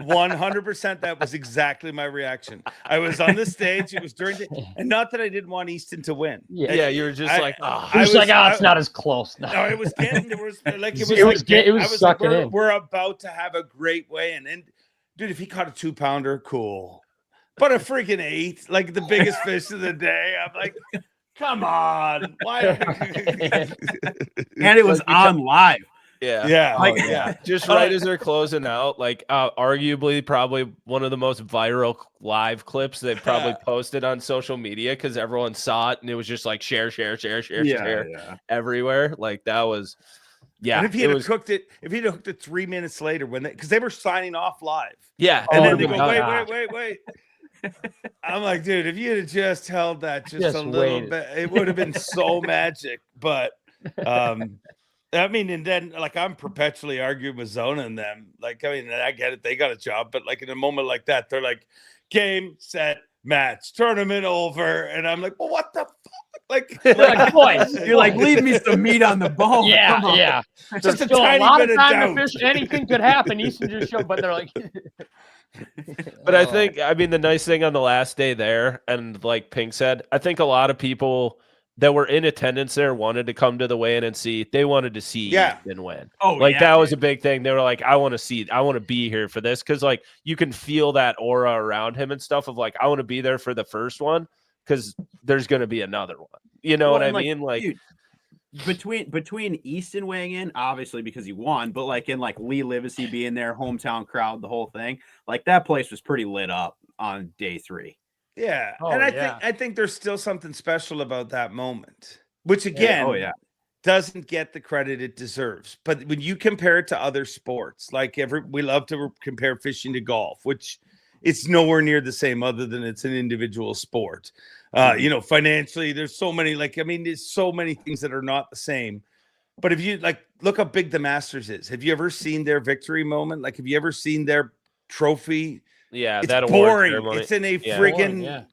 100%. That was exactly my reaction. I was on the stage. It was during and not that I didn't want Easton to win.
Yeah, you were just like, oh,
it's not as close.
No, it was getting. There was like we're about to have a great weigh-in, and dude, if he caught a 2-pounder, cool. But a freaking 8, like the biggest fish of the day, I'm like, come on, why?
And it was on live.
Yeah. Just right as they're closing out, like arguably probably one of the most viral live clips they've probably posted on social media because everyone saw it and it was just like share everywhere. Like that was,
And if he had hooked it 3 minutes later because they were signing off live.
Yeah.
And then they go, wait. I'm like, dude, if you had just held that just a little bit, it would have been so magic. But I mean, and then like I'm perpetually arguing with Zona and them. Like, I mean, I get it, they got a job, but like in a moment like that, they're like, game, set, match, tournament over. And I'm like, well, what the fuck? Like
boys,
you're like, leave me some meat on the bone.
Yeah.
Just
There's
a
still a
tiny
lot
bit
of
of
time
doubt.
to fish. Anything could happen. Easton just showed, but they're like.
But I think, I mean, the nice thing on the last day there, and like Pink said, I think a lot of people that were in attendance there wanted to come to the weigh-in and see. They wanted to see Easton win.
Oh,
like
yeah,
that
dude.
was a big thing. They were like, I want to be here for this, because like you can feel that aura around him and stuff of like, I want to be there for the first one because there's going to be another one. You know what I mean? Like.
Dude, between Easton weighing in, obviously because he won, but like in like Lee Livesey being there, hometown crowd, the whole thing, like that place was pretty lit up on day 3.
Yeah.
Oh,
and
yeah.
I think there's still something special about that moment, which again, doesn't get the credit it deserves. But when you compare it to other sports, like we love to compare fishing to golf, which it's nowhere near the same other than it's an individual sport. You know, financially, there's so many, like, I mean, there's so many things that are not the same. But if you like, look how big the Masters is. Have you ever seen their victory moment? Like, have you ever seen their trophy?
Yeah,
it's
that
boring.
Ceremony.
It's in a friggin',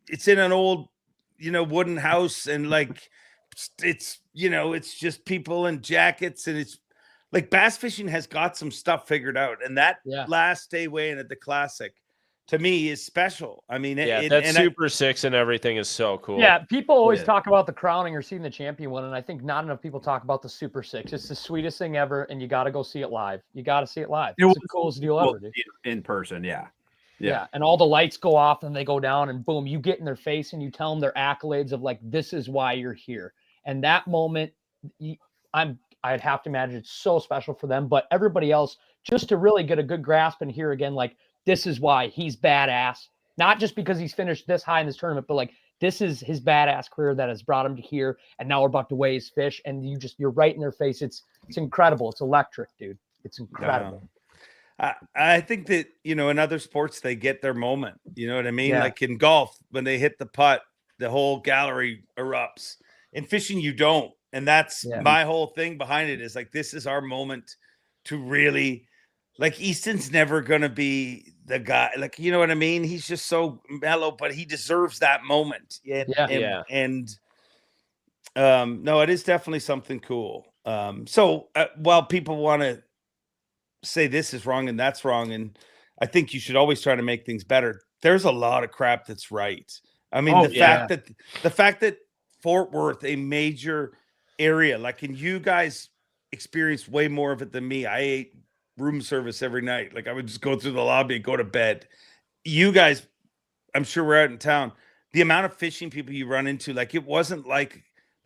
it's in an old, you know, wooden house, and like, it's, you know, it's just people in jackets, and it's like bass fishing has got some stuff figured out. And that last day weigh-in at the Classic, to me, is special. I mean,
that Super 6 and everything is so cool.
Yeah, people always talk about the crowning or seeing the champion one, and I think not enough people talk about the Super 6. It's the sweetest thing ever, and you got to go see it live. You got to see it live. It's the coolest deal ever, dude.
In person, yeah,
and all the lights go off, and they go down, and boom, you get in their face, and you tell them their accolades of like, this is why you're here. And that moment, I'd have to imagine it's so special for them, but everybody else, just to really get a good grasp and hear again, like, this is why he's badass. Not just because he's finished this high in this tournament, but like, this is his badass career that has brought him to here. And now we're about to weigh his fish. And you're right in their face. It's incredible. It's electric, dude. It's incredible.
I think that, you know, in other sports, they get their moment. You know what I mean? Like in golf, when they hit the putt, the whole gallery erupts. In fishing, you don't. And that's my whole thing behind it, is like, this is our moment to really, like, Easton's never going to be the guy, like, you know what I mean? He's just so mellow, but he deserves that moment. And no, it is definitely something cool. So while people want to say this is wrong and that's wrong, and I think you should always try to make things better, there's a lot of crap that's right. I mean, the fact that Fort Worth, a major area, like, and you guys experienced way more of it than me. I ate room service every night. Like, I would just go through the lobby and go to bed. You guys, I'm sure we're out in town. The amount of fishing people you run into, like, it wasn't like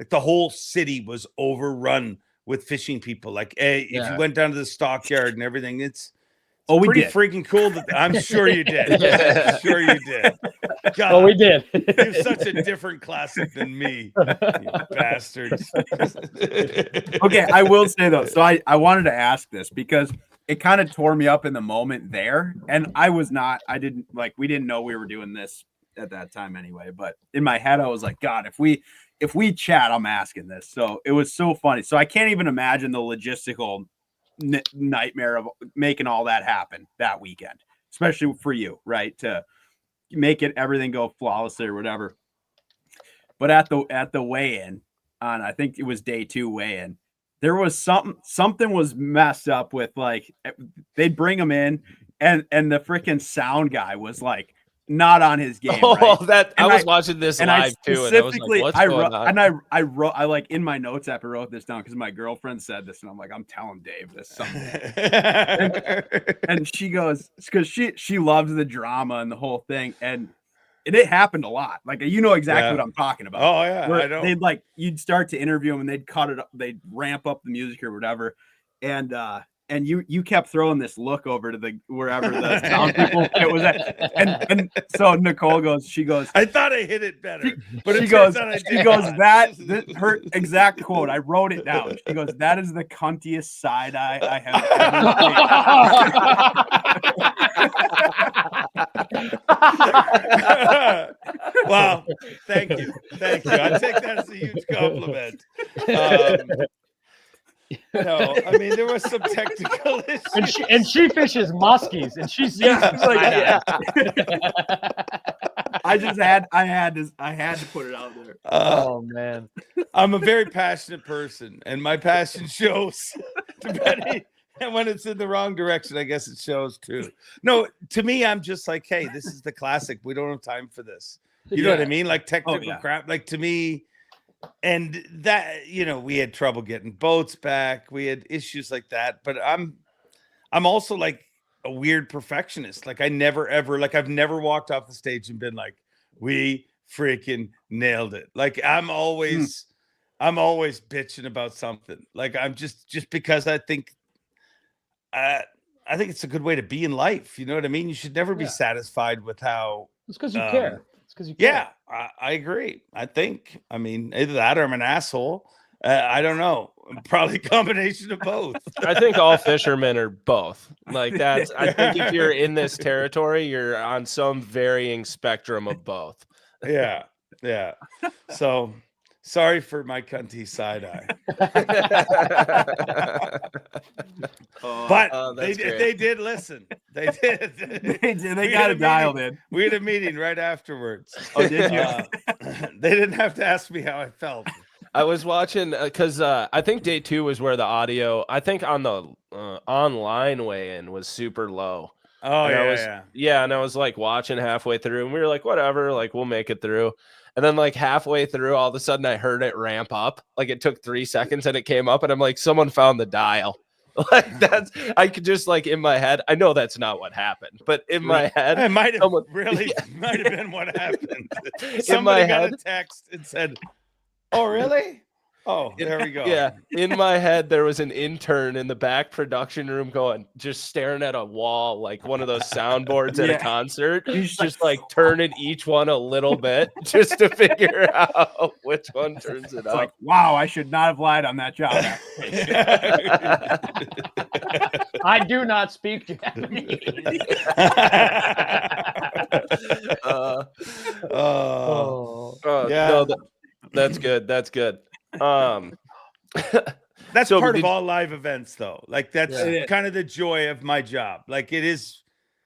the whole city was overrun with fishing people. Like, if you went down to the stockyard and everything, it's pretty freaking cool. I'm sure you did. I'm sure you did. God,
we did.
You're such a different Classic than me, you bastards.
Okay, I will say though, so I wanted to ask this because it kind of tore me up in the moment there, and we didn't know we were doing this at that time anyway, but in my head I was like, God, if we chat, I'm asking this. So it was so funny. So I can't even imagine the logistical nightmare of making all that happen that weekend, especially for you, right? To make everything go flawlessly or whatever. But at the weigh-in on, I think it was day 2 weigh-in, there was something was messed up with, like, they'd bring him in and the freaking sound guy was like not on his game. Right?
I was watching this live too, and I was like, what's going on?
And I wrote like in my notes app, I wrote this down because my girlfriend said this, and I'm like, I'm telling Dave this something. and she goes, because she loves the drama and the whole thing, and it happened a lot. Like, you know exactly what I'm talking about.
Oh yeah, I know.
They'd like, you'd start to interview them and they'd cut it up, they'd ramp up the music or whatever, and you kept throwing this look over to wherever the sound people it was at, and so Nicole goes, I thought I hit it better, but she goes, her exact quote, I wrote it down. She goes, that is the cuntiest side eye I have ever seen.
Well, thank you. I take that as a huge compliment. No, I mean there was some technical issues.
And she fishes muskies, and she's
I had to put it out there.
Oh man,
I'm a very passionate person, and my passion shows. Depending, and when it's in the wrong direction, I guess it shows too. No, to me, I'm just like, hey, this is the classic. We don't have time for this. You know what I mean? Like technical crap. Like to me. And that, you know, we had trouble getting boats back. We had issues like that. But I'm also like a weird perfectionist. Like I never ever, like I've never walked off the stage and been like, we freaking nailed it. Like I'm always bitching about something. Like I'm just because I think it's a good way to be in life. You know what I mean? You should never be satisfied with how.
It's because you care.
Yeah, I agree. I mean, either that or I'm an asshole. I don't know. Probably a combination of both.
I think all fishermen are both. Like that's. I think if you're in this territory, you're on some varying spectrum of both.
Yeah. So sorry for my cunty side eye. But they did listen. They did.
They got it dialed in.
We had a meeting right afterwards.
Oh, did you?
They didn't have to ask me how I felt.
I was watching because I think day 2 was where the audio, I think on the online weigh-in was super low.
Oh,
yeah. And I was like watching halfway through and we were like, whatever, like we'll make it through. And then like halfway through, all of a sudden I heard it ramp up. Like it took 3 seconds and it came up and I'm like, someone found the dial. Like that's, I could just like in my head, I know that's not what happened, but in my head,
it might have might have been what happened.
Somebody
got a text and said, "Oh, really? Oh, there we go."
Yeah. In my head, there was an intern in the back production room just staring at a wall, like one of those soundboards at a concert. He's just like turning each one a little bit just to figure out which one turns it up.
Like, wow, I should not have lied on that job.
I do not speak Japanese.
No, that's good. That's good.
That's part of all live events though. Like that's kind of the joy of my job. Like it is.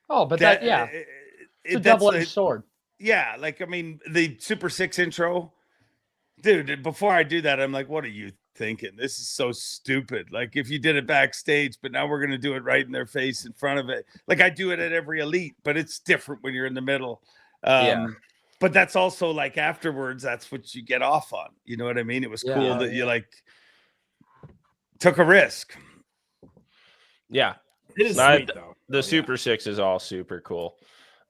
Oh, but it's a double-edged sword.
Yeah. Like, I mean, the Super 6 intro, dude, before I do that, I'm like, what are you thinking? This is so stupid. Like if you did it backstage, but now we're going to do it right in their face in front of it. Like I do it at every elite, but it's different when you're in the middle. But that's also like afterwards, that's what you get off on. You know what I mean? It was cool that you like took a risk.
Yeah.
It is sweet, though.
The Super 6 is all super cool.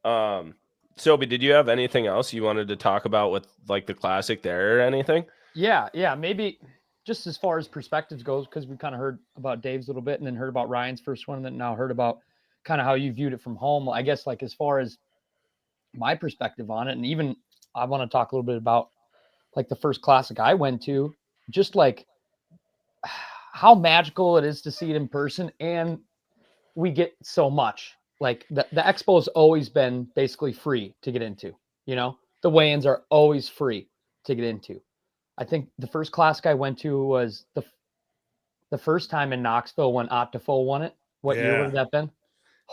Sobe, did you have anything else you wanted to talk about with like the classic there or anything?
Yeah. Maybe just as far as perspectives goes, because we kind of heard about Dave's a little bit and then heard about Ryan's first one and then now heard about kind of how you viewed it from home. I guess like as far as my perspective on it, and even I want to talk a little bit about like the first classic I went to, just like how magical it is to see it in person. And we get so much like the expo has always been basically free to get into, you know, the weigh-ins are always free to get into. I think the first classic I went to was the first time in Knoxville when Optifo won it. What year would that been?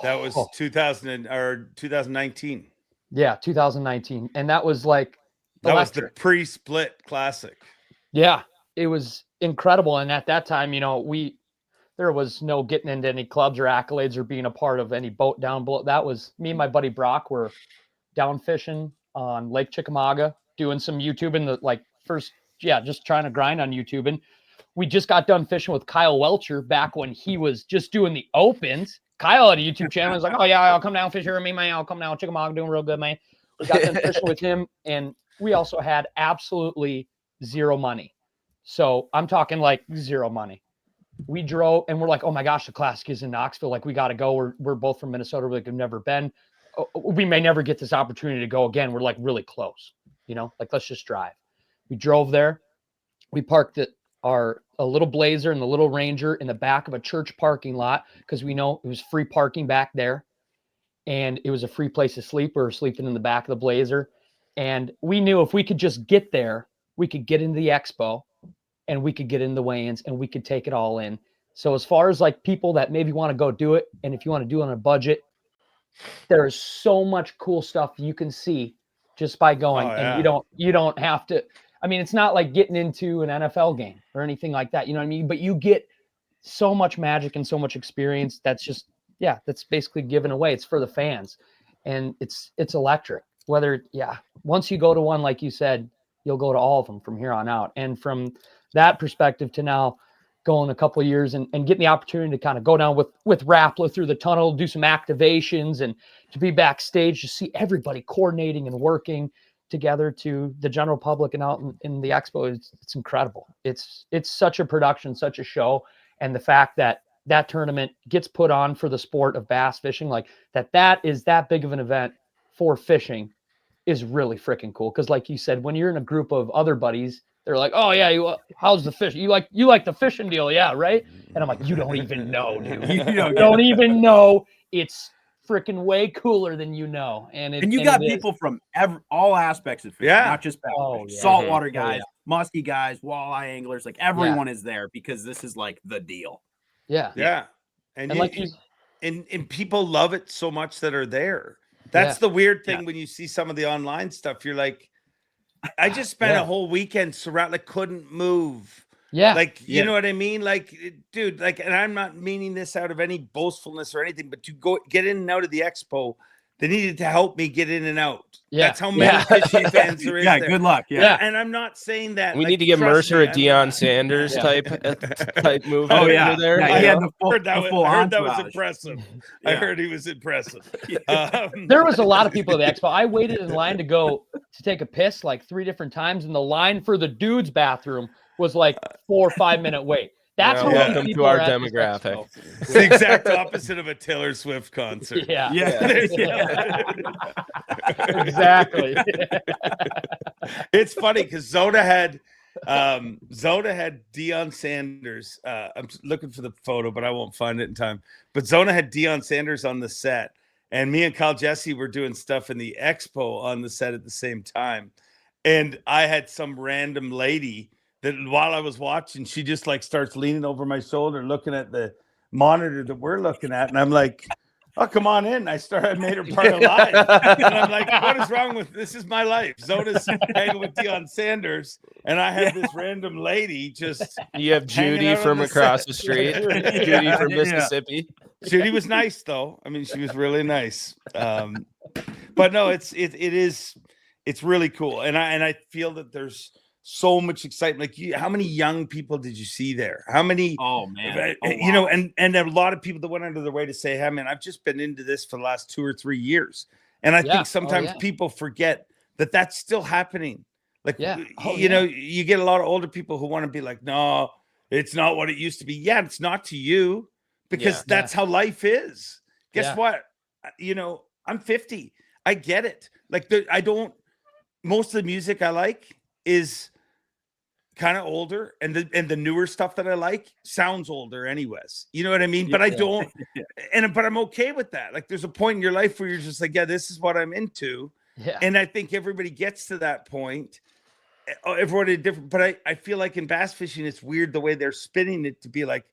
That was 2019.
Yeah, 2019. And that was like
electric. Was the pre-split classic.
Yeah, it was incredible. And at that time, you know, there was no getting into any clubs or accolades or being a part of any boat down below. That was me and my buddy Brock were down fishing on Lake Chickamauga, doing some YouTubing, just trying to grind on YouTube. And we just got done fishing with Kyle Welcher back when he was just doing the opens. Kyle had a YouTube channel. He's like, "Oh yeah, I'll come down fish here with me, man. I'll come down Chickamauga, doing real good, man." We got done fishing with him, and we also had absolutely zero money. So I'm talking like zero money. We drove, and we're like, "Oh my gosh, the classic is in Knoxville. Like we got to go. We're both from Minnesota. Like we've never been. We may never get this opportunity to go again. We're like really close, you know. Like let's just drive." We drove there. We parked a little Blazer and the little Ranger in the back of a church parking lot because we know it was free parking back there. and it was a free place to sleep. We were sleeping in the back of the Blazer, and we knew if we could just get there, we could get into the expo, and we could get in the weigh-ins, and we could take it all in. So as far as like people that maybe want to go do it, and if you want to do it on a budget, there is so much cool stuff you can see just by going, and you don't have to. I mean, it's not like getting into an NFL game or anything like that. You know what I mean? But you get so much magic and so much experience. That's just, that's basically given away. It's for the fans, and it's electric. Whether, once you go to one, like you said, you'll go to all of them from here on out. And from that perspective to now going a couple of years and getting the opportunity to kind of go down with Rappler through the tunnel, do some activations, and to be backstage to see everybody coordinating and working together to the general public and out in the expo. It's incredible. It's such a production, such a show. And the fact that that tournament gets put on for the sport of bass fishing, like that is that big of an event for fishing, is really freaking cool. Because like you said, when you're in a group of other buddies, they're like, oh yeah, how's the fish? You like the fishing deal, yeah, right? And I'm like, you don't even know, dude. You don't even know. It's freaking way cooler than you know. And
you got people from all aspects of fishing, not just bass fishing. Saltwater guys, musky guys, walleye anglers, like everyone is there because this is like the deal.
Yeah. And people love it so much that are there. That's the weird thing when you see some of the online stuff. You're like, I just spent a whole weekend surrounded, couldn't move. Yeah. Like, you know what I mean? Like, dude, like, and I'm not meaning this out of any boastfulness or anything, but to go get in and out of the expo, they needed to help me get in and out. Yeah. That's how many fishing fans there is there.
Good luck. Yeah.
And I'm not saying that.
We need to get Mercer a Deion Sanders type move.
Oh, yeah.
There.
Yeah, he had the
full I heard that was impressive. I heard he was impressive.
There was a lot of people at the expo. I waited in line to take a piss like 3 different times, and the line for the dudes' bathroom was like 4 or 5 minute wait. That's how
welcome to our demographic.
It's the exact opposite of a Taylor Swift concert.
Exactly.
It's funny because Zona had Deion Sanders. I'm looking for the photo, but I won't find it in time. But Zona had Deion Sanders on the set, and me and Kyle Jesse were doing stuff in the expo on the set at the same time. And I had some random lady that while I was watching, she just like starts leaning over my shoulder, looking at the monitor that we're looking at. And I'm like, oh, come on in. I made her part of live. And I'm like, what is wrong with this? Is my life. Zona's hanging with Deion Sanders. And I have this random lady just.
You have Judy from across the street. Judy from Mississippi.
Judy was nice, though. I mean, she was really nice. But no, it's really cool. And I feel that there's so much excitement. Like, how many young people did you see there? How many?
Oh man,
you know, and a lot of people that went under their way to say, "Hey, man, I've just been into this for the last 2 or 3 years." And I think sometimes people forget that that's still happening. Like, you know, you get a lot of older people who want to be like, "No, it's not what it used to be." Yeah, it's not to you because that's how life is. Guess what? You know, I'm 50. I get it. Like, most of the music I like is kind of older, and the newer stuff that I like sounds older anyways. You know what I mean? But I don't, but I'm okay with that. Like, there's a point in your life where you're just like, this is what I'm into. Yeah. And I think everybody gets to that point. Everybody different, but I feel like in bass fishing, it's weird the way they're spinning it to be like,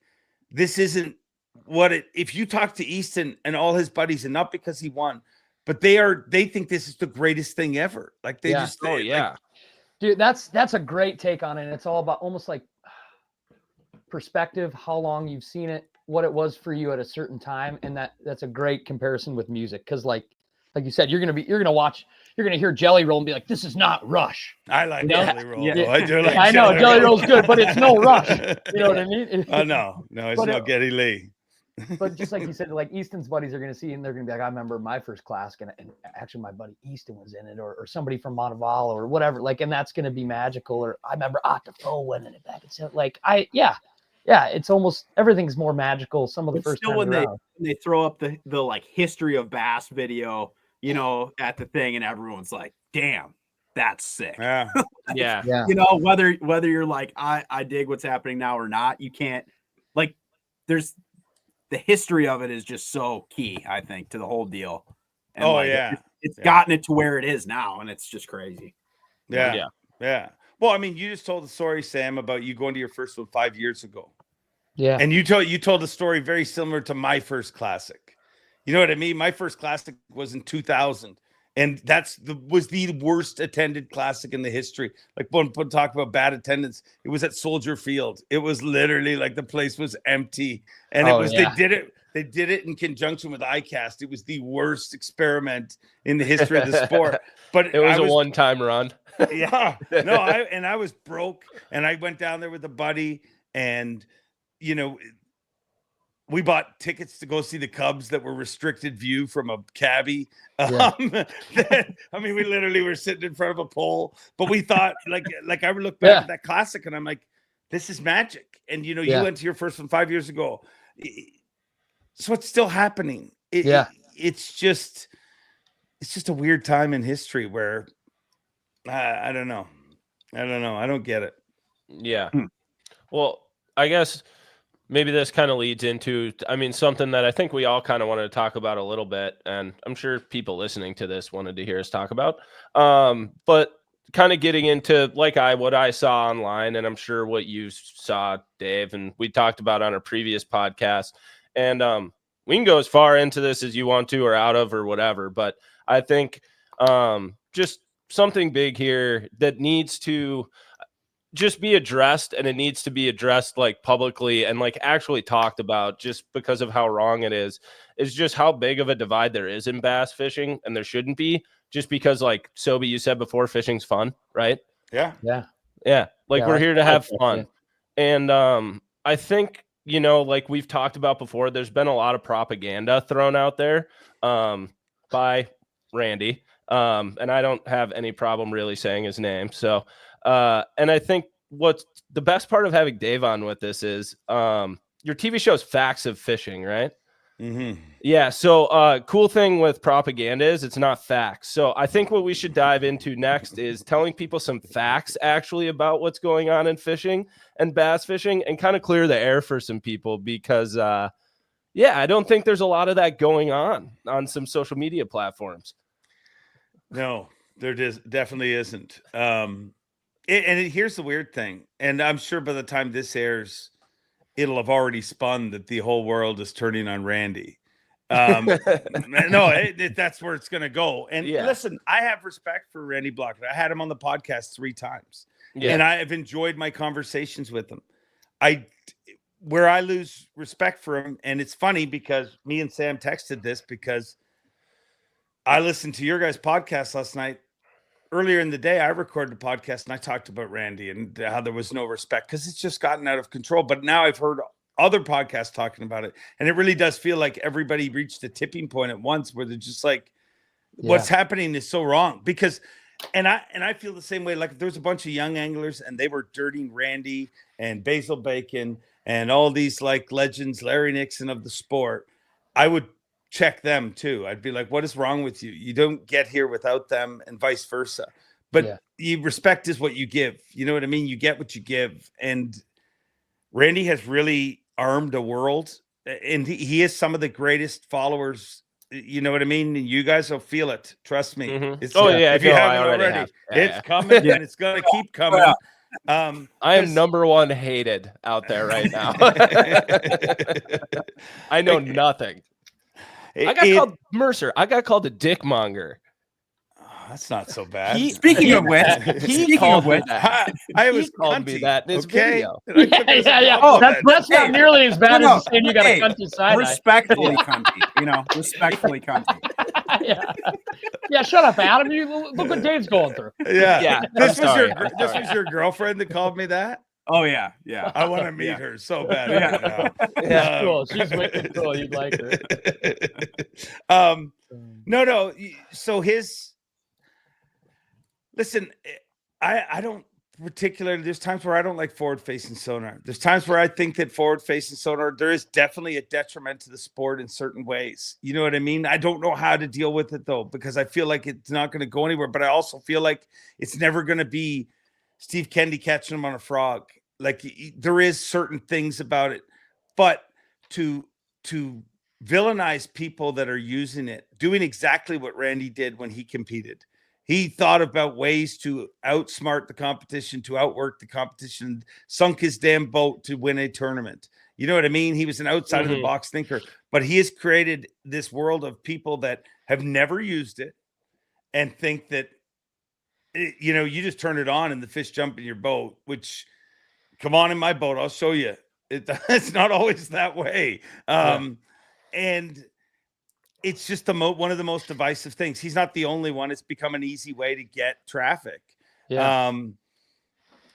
this isn't what it. If you talk to Easton and all his buddies, and not because he won, but they think this is the greatest thing ever. Like they just, like,
dude, that's a great take on it. It's all about almost like perspective, how long you've seen it, what it was for you at a certain time, and that's a great comparison with music. Because like you said, you're gonna hear Jelly Roll and be like, this is not Rush.
I like Jelly Roll. Yeah. I do like.
I know Jelly Roll's good, but it's no Rush. You know what I mean?
No, it's not Geddy Lee.
But just like you said, like Easton's buddies are going to see, and they're going to be like, I remember my first class, and actually my buddy Easton was in it, or somebody from Montevallo or whatever. Like, and that's going to be magical. Or I remember Octafo winning it back. It's like, it's almost everything's more magical. Some of the first
still when they throw up the like history of bass video, you know, at the thing, and everyone's like, damn, that's sick.
Yeah.
You know, whether you're like, I dig what's happening now or not, you can't, like, the history of it is just so key, I think, to the whole deal. And it's gotten it to where it is now, and it's just crazy.
Yeah. Well, I mean, you just told the story, Sam, about you going to your first one 5 years ago.
Yeah.
And you told a story very similar to my first classic. You know what I mean? My first classic was in 2000. And was the worst attended classic in the history. Like when talk about bad attendance, it was at Soldier Field. It was literally like the place was empty. And they did it in conjunction with ICAST. It was the worst experiment in the history of the sport. But
it was a one-time run.
Yeah. No, I was broke, and I went down there with a buddy, and we bought tickets to go see the Cubs that were restricted view from a cabbie. I mean, we literally were sitting in front of a pole, but we thought like I would look back at that classic and I'm like, this is magic. And you went to your first one 5 years ago. So it's still happening. It's just a weird time in history where I don't know. I don't get it.
Yeah. Well, I guess maybe this kind of leads into, something that I think we all kind of wanted to talk about a little bit, and I'm sure people listening to this wanted to hear us talk about. But kind of getting into what I saw online, and I'm sure what you saw, Dave, and we talked about on our previous podcast. And we can go as far into this as you want to, or out of, or whatever. But I think just something big here that needs to just be addressed, and it needs to be addressed publicly and actually talked about, just because of how wrong it is just how big of a divide there is in bass fishing, and there shouldn't be, just because Sobe, you said before, fishing's fun, right?
Yeah.
We're here to have fun. And I think we've talked about before, there's been a lot of propaganda thrown out there by Randy, and I don't have any problem really saying his name. So and I think what's the best part of having Dave on with this is your TV show's Facts of Fishing, right?
Mm-hmm.
Yeah. So cool thing with propaganda is it's not facts. So I think what we should dive into next is telling people some facts actually about what's going on in fishing and bass fishing, and kind of clear the air for some people, because I don't think there's a lot of that going on some social media platforms.
No, there definitely isn't. Here's the weird thing, and I'm sure by the time this airs, it'll have already spun that the whole world is turning on Randy. No, that's where it's going to go. And listen, I have respect for Randy Blauket. I had him on the podcast 3 times, and I have enjoyed my conversations with him. Where I lose respect for him, and it's funny because me and Sam texted this because I listened to your guys' podcast last night. Earlier in the day, I recorded a podcast and I talked about Randy and how there was no respect because it's just gotten out of control. But now I've heard other podcasts talking about it, and it really does feel like everybody reached a tipping point at once where they're just like, what's happening is so wrong. Because and I feel the same way. Like, there's a bunch of young anglers and they were dirtying Randy and Basil Bacon and all these legends, Larry Nixon of the sport. I would check them too. I'd be like, what is wrong with you? You don't get here without them, and vice versa. But respect is what you give. You know what I mean? You get what you give. And Randy has really armed a world, and he is some of the greatest followers. You know what I mean? And you guys will feel it. Trust me.
Mm-hmm.
If you haven't already, it's coming and it's going to keep coming.
I am number one hated out there right now. I know nothing. I got called Mercer. I got called a dick monger.
That's not so bad.
Speaking of which,
he called me that.
He
called me that in his video.
Yeah. Oh, that's not nearly as bad as saying you got a country side.
Respectfully cunty, respectfully cunty.
Yeah, shut up, Adam. You look what Dave's going through.
Yeah. This was your girlfriend that called me that?
Oh yeah.
I want to meet her so bad right now.
Yeah, cool. She's wicked cool. You'd like her.
No. So listen, I don't particularly. There's times where I don't like forward-facing sonar. There's times where I think that forward-facing sonar, there is definitely a detriment to the sport in certain ways. You know what I mean? I don't know how to deal with it though, because I feel like it's not going to go anywhere. But I also feel like it's never going to be Steve Kendi catching him on a frog. Like, there is certain things about it, but to villainize people that are using it, doing exactly what Randy did when he competed. He thought about ways to outsmart the competition, to outwork the competition, sunk his damn boat to win a tournament. You know what I mean? He was an outside of the box thinker, but he has created this world of people that have never used it and think that, you know, you just turn it on and the fish jump in your boat, which, come on in my boat, I'll show you. It's not always that way. And it's just one of the most divisive things. He's not the only one. It's become an easy way to get traffic. And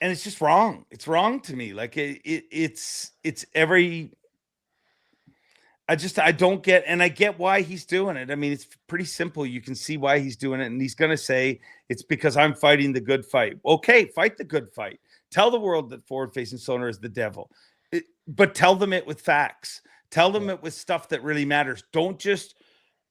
it's just wrong. It's wrong to me. Like it's every, I don't get, and I get why he's doing it. I mean, it's pretty simple. You can see why he's doing it. And he's going to say it's because I'm fighting the good fight. Okay, fight the good fight. Tell the world that forward-facing sonar is the devil, but tell them it with facts. Tell them it with stuff that really matters. Don't just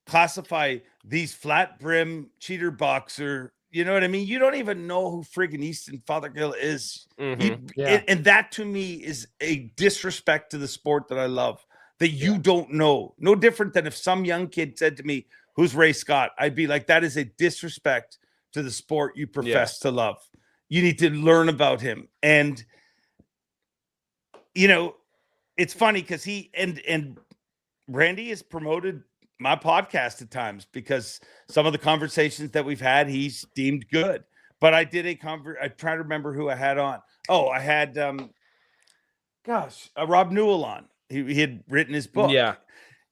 classify these flat brim cheater boxer. You know what I mean? You don't even know who friggin' Easton Fothergill is. And that to me is a disrespect to the sport that I love, that you don't know. No different than if some young kid said to me, who's Ray Scott? I'd be like, that is a disrespect to the sport you profess to love. You need to learn about him. And, you know, it's funny because he and Randy has promoted my podcast at times because some of the conversations that we've had, he's deemed good. But I did I try to remember who I had on. Oh, I had, Rob Newell on. He had written his book. Yeah.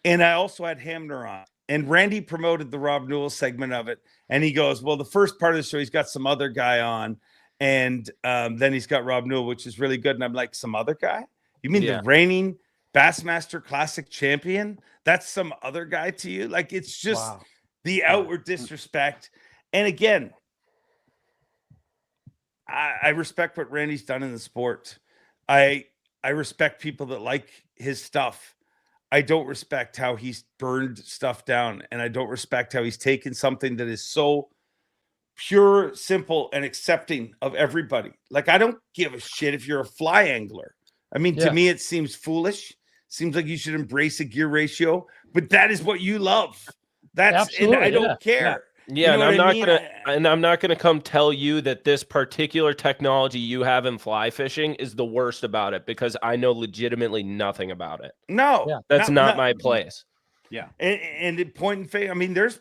And I also had Hamner on. And Randy promoted the Rob Newell segment of it. And he goes, well, the first part of the show, he's got some other guy on. And then he's got Rob Newell, which is really good. And I'm like, some other guy? You mean the reigning Bassmaster Classic champion? That's some other guy to you? Like, it's just the outward disrespect. And again, I respect what Randy's done in the sport. I respect people that like his stuff. I don't respect how he's burned stuff down. And I don't respect how he's taken something that is so pure, simple, and accepting of everybody. Like, I don't give a shit if you're a fly angler. I mean, to me, it seems foolish. Seems like you should embrace a gear ratio, but that is what you love. That's, and I don't care.
Yeah, you know, and I'm not gonna come tell you that this particular technology you have in fly fishing is the worst about it, because I know legitimately nothing about it.
No,
that's not my place.
Yeah, and at point and face, I mean, there's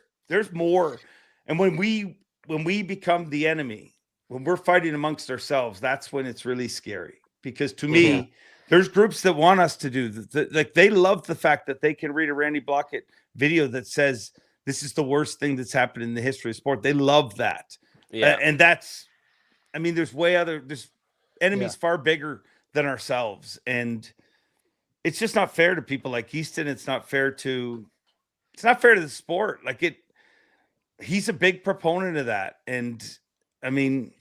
more. And when we become the enemy, when we're fighting amongst ourselves, that's when it's really scary. Because to me, there's groups that want us to do that. Like, they love the fact that they can read a Randy Blauket video that says this is the worst thing that's happened in the history of sport. They love that. And that's, I mean, there's enemies far bigger than ourselves. And it's just not fair to people like Easton. It's not fair to the sport. Like, he's a big proponent of that. And I mean,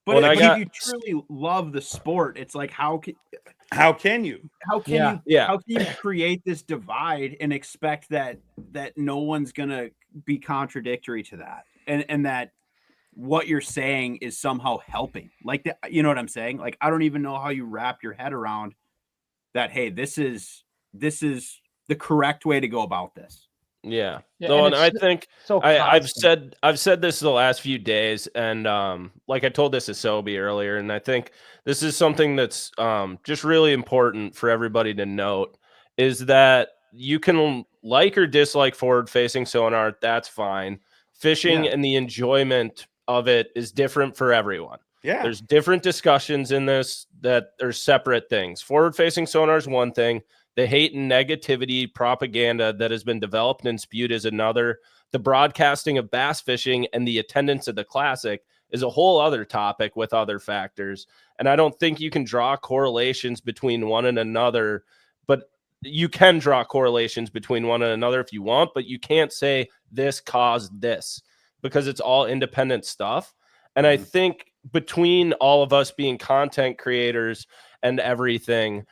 but if you truly love the sport, it's like, how can you create this divide and expect that no one's gonna be contradictory to that, and that what you're saying is somehow helping? Like, you know what I'm saying? Like, I don't even know how you wrap your head around that. Hey, this is the correct way to go about this.
No, and I think I've said this the last few days, and like I told this to Sobe earlier, and I think this is something that's just really important for everybody to note, is that you can like or dislike forward-facing sonar. That's fine. Fishing and the enjoyment of it is different for everyone. There's different discussions in this that are separate things. Forward-facing sonar is one thing. The hate and negativity propaganda that has been developed and spewed is another. The broadcasting of bass fishing and the attendance of the Classic is a whole other topic with other factors. And I don't think you can draw correlations between one and another, but you can draw correlations between one and another if you want, but you can't say this caused this, because it's all independent stuff. And I think between all of us being content creators and everything,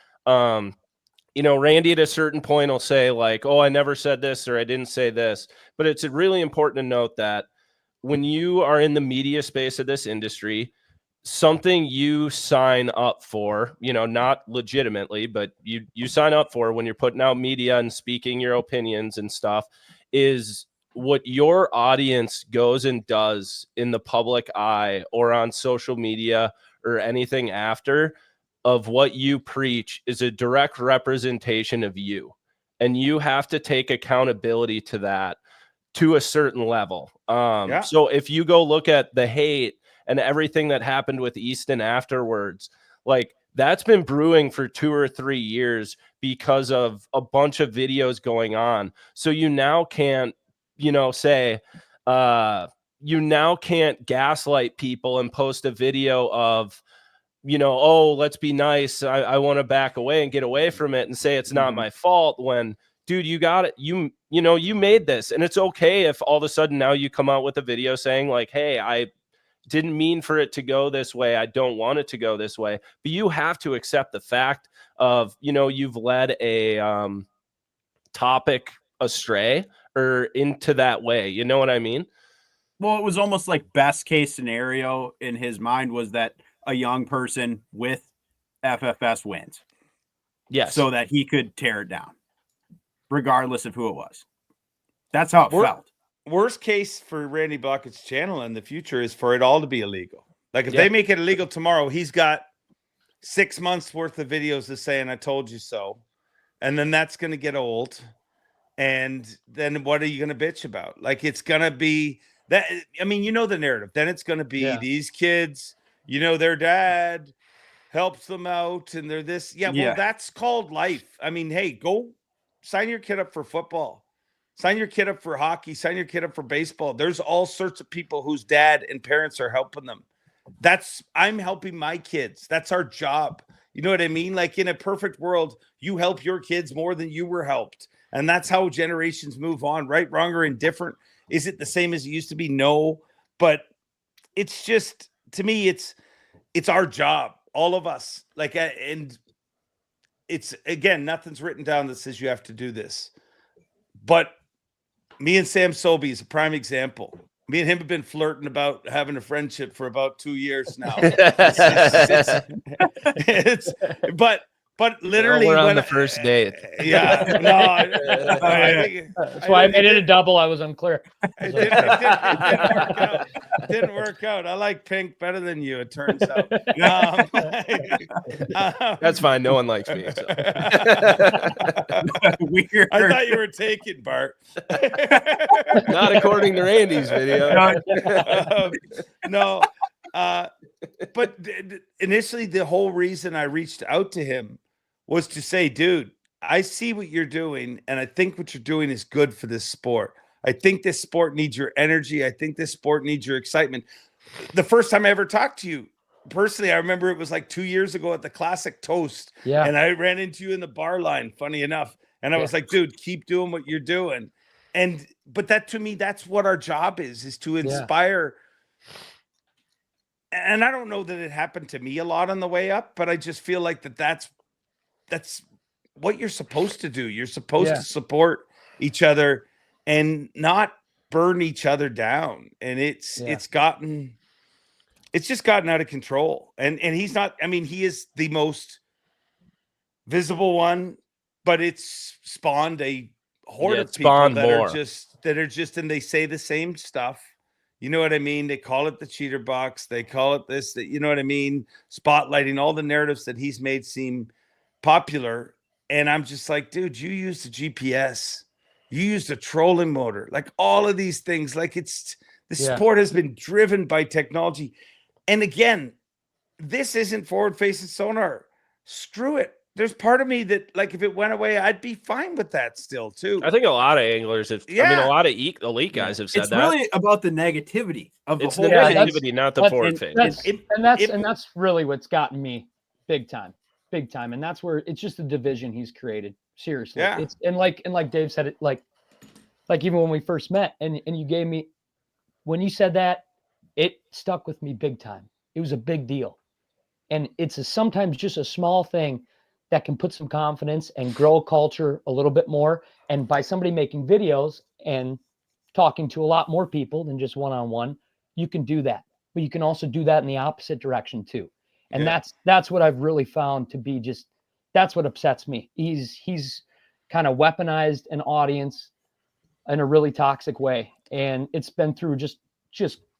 you know, Randy at a certain point will say like, oh, I never said this, or I didn't say this. But it's really important to note that when you are in the media space of this industry, something you sign up for, you know, not legitimately, but you sign up for when you're putting out media and speaking your opinions and stuff, is what your audience goes and does in the public eye or on social media or anything after of what you preach is a direct representation of you. And you have to take accountability to that to a certain level. So if you go look at the hate and everything that happened with Easton afterwards, like that's been brewing for 2 or 3 years because of a bunch of videos going on. So you now can't, you know, say, you now can't gaslight people and post a video of, you know, oh, let's be nice. I want to back away and get away from it and say it's not my fault when, dude, you got it. You know, you made this, and it's okay if all of a sudden now you come out with a video saying like, hey, I didn't mean for it to go this way. I don't want it to go this way. But you have to accept the fact of, you know, you've led a topic astray or into that way. You know what I mean?
Well, it was almost like best case scenario in his mind was that a young person with FFS wins.
Yes.
So that he could tear it down, regardless of who it was. That's how it felt.
Worst case for Randy Blauket's channel in the future is for it all to be illegal. Like if they make it illegal tomorrow, he's got 6 months worth of videos of saying, I told you so. And then that's going to get old. And then what are you going to bitch about? Like it's going to be that. I mean, you know, the narrative, then it's going to be these kids, you know, their dad helps them out and they're this. Yeah. Well, that's called life. I mean, hey, go sign your kid up for football. Sign your kid up for hockey. Sign your kid up for baseball. There's all sorts of people whose dad and parents are helping them. I'm helping my kids. That's our job. You know what I mean? Like in a perfect world, you help your kids more than you were helped. And that's how generations move on, right, wrong, or indifferent. Is it the same as it used to be? No, but it's just, to me, it's our job, all of us. Like, and it's, again, nothing's written down that says you have to do this. But me and Sam Sobey is a prime example. Me and him have been flirting about having a friendship for about 2 years now. But literally,
we're on the first date.
Yeah, no, I think
that's why I made it a double. I was unclear.
It didn't work out. I like pink better than you, it turns out.
That's fine. No one likes me. So.
Weird.
I thought you were taken, Bart.
Not according to Randy's video.
No. But initially, the whole reason I reached out to him was to say, dude, I see what you're doing, and I think what you're doing is good for this sport. I think this sport needs your energy. I think this sport needs your excitement. The first time I ever talked to you, personally, I remember it was like 2 years ago at the Classic Toast.
Yeah.
And I ran into you in the bar line, funny enough. And I was like, dude, keep doing what you're doing. But that, to me, that's what our job is to inspire. And I don't know that it happened to me a lot on the way up, but I just feel like that's what you're supposed to do. You're supposed to support each other and not burn each other down. And it's just gotten out of control. And he's not, I mean, he is the most visible one, but it's spawned a horde of people that are just, and they say the same stuff. You know what I mean? They call it the cheater box. They call it this, that, you know what I mean? Spotlighting all the narratives that he's made seem popular. And I'm just like, dude, you used a GPS. You used a trolling motor. Like all of these things. Like the sport has been driven by technology. And again, this isn't forward-facing sonar. Screw it. There's part of me that, like, if it went away, I'd be fine with that still, too.
I think a lot of anglers have, I mean, a lot of elite guys have said
it's
that.
It's really about the negativity of the whole
thing. Negativity, not the forward face.
And that's really what's gotten me big time. And that's where it's just a division he's created. Seriously.
Yeah.
It's and like Dave said it, like even when we first met and you gave me, when you said that, it stuck with me big time. It was a big deal. And it's sometimes just a small thing that can put some confidence and grow culture a little bit more. And by somebody making videos and talking to a lot more people than just one-on-one, you can do that. but you can also do that in the opposite direction too. And that's what I've really found to be that's what upsets me. He's kind of weaponized an audience in a really toxic way. And it's been through just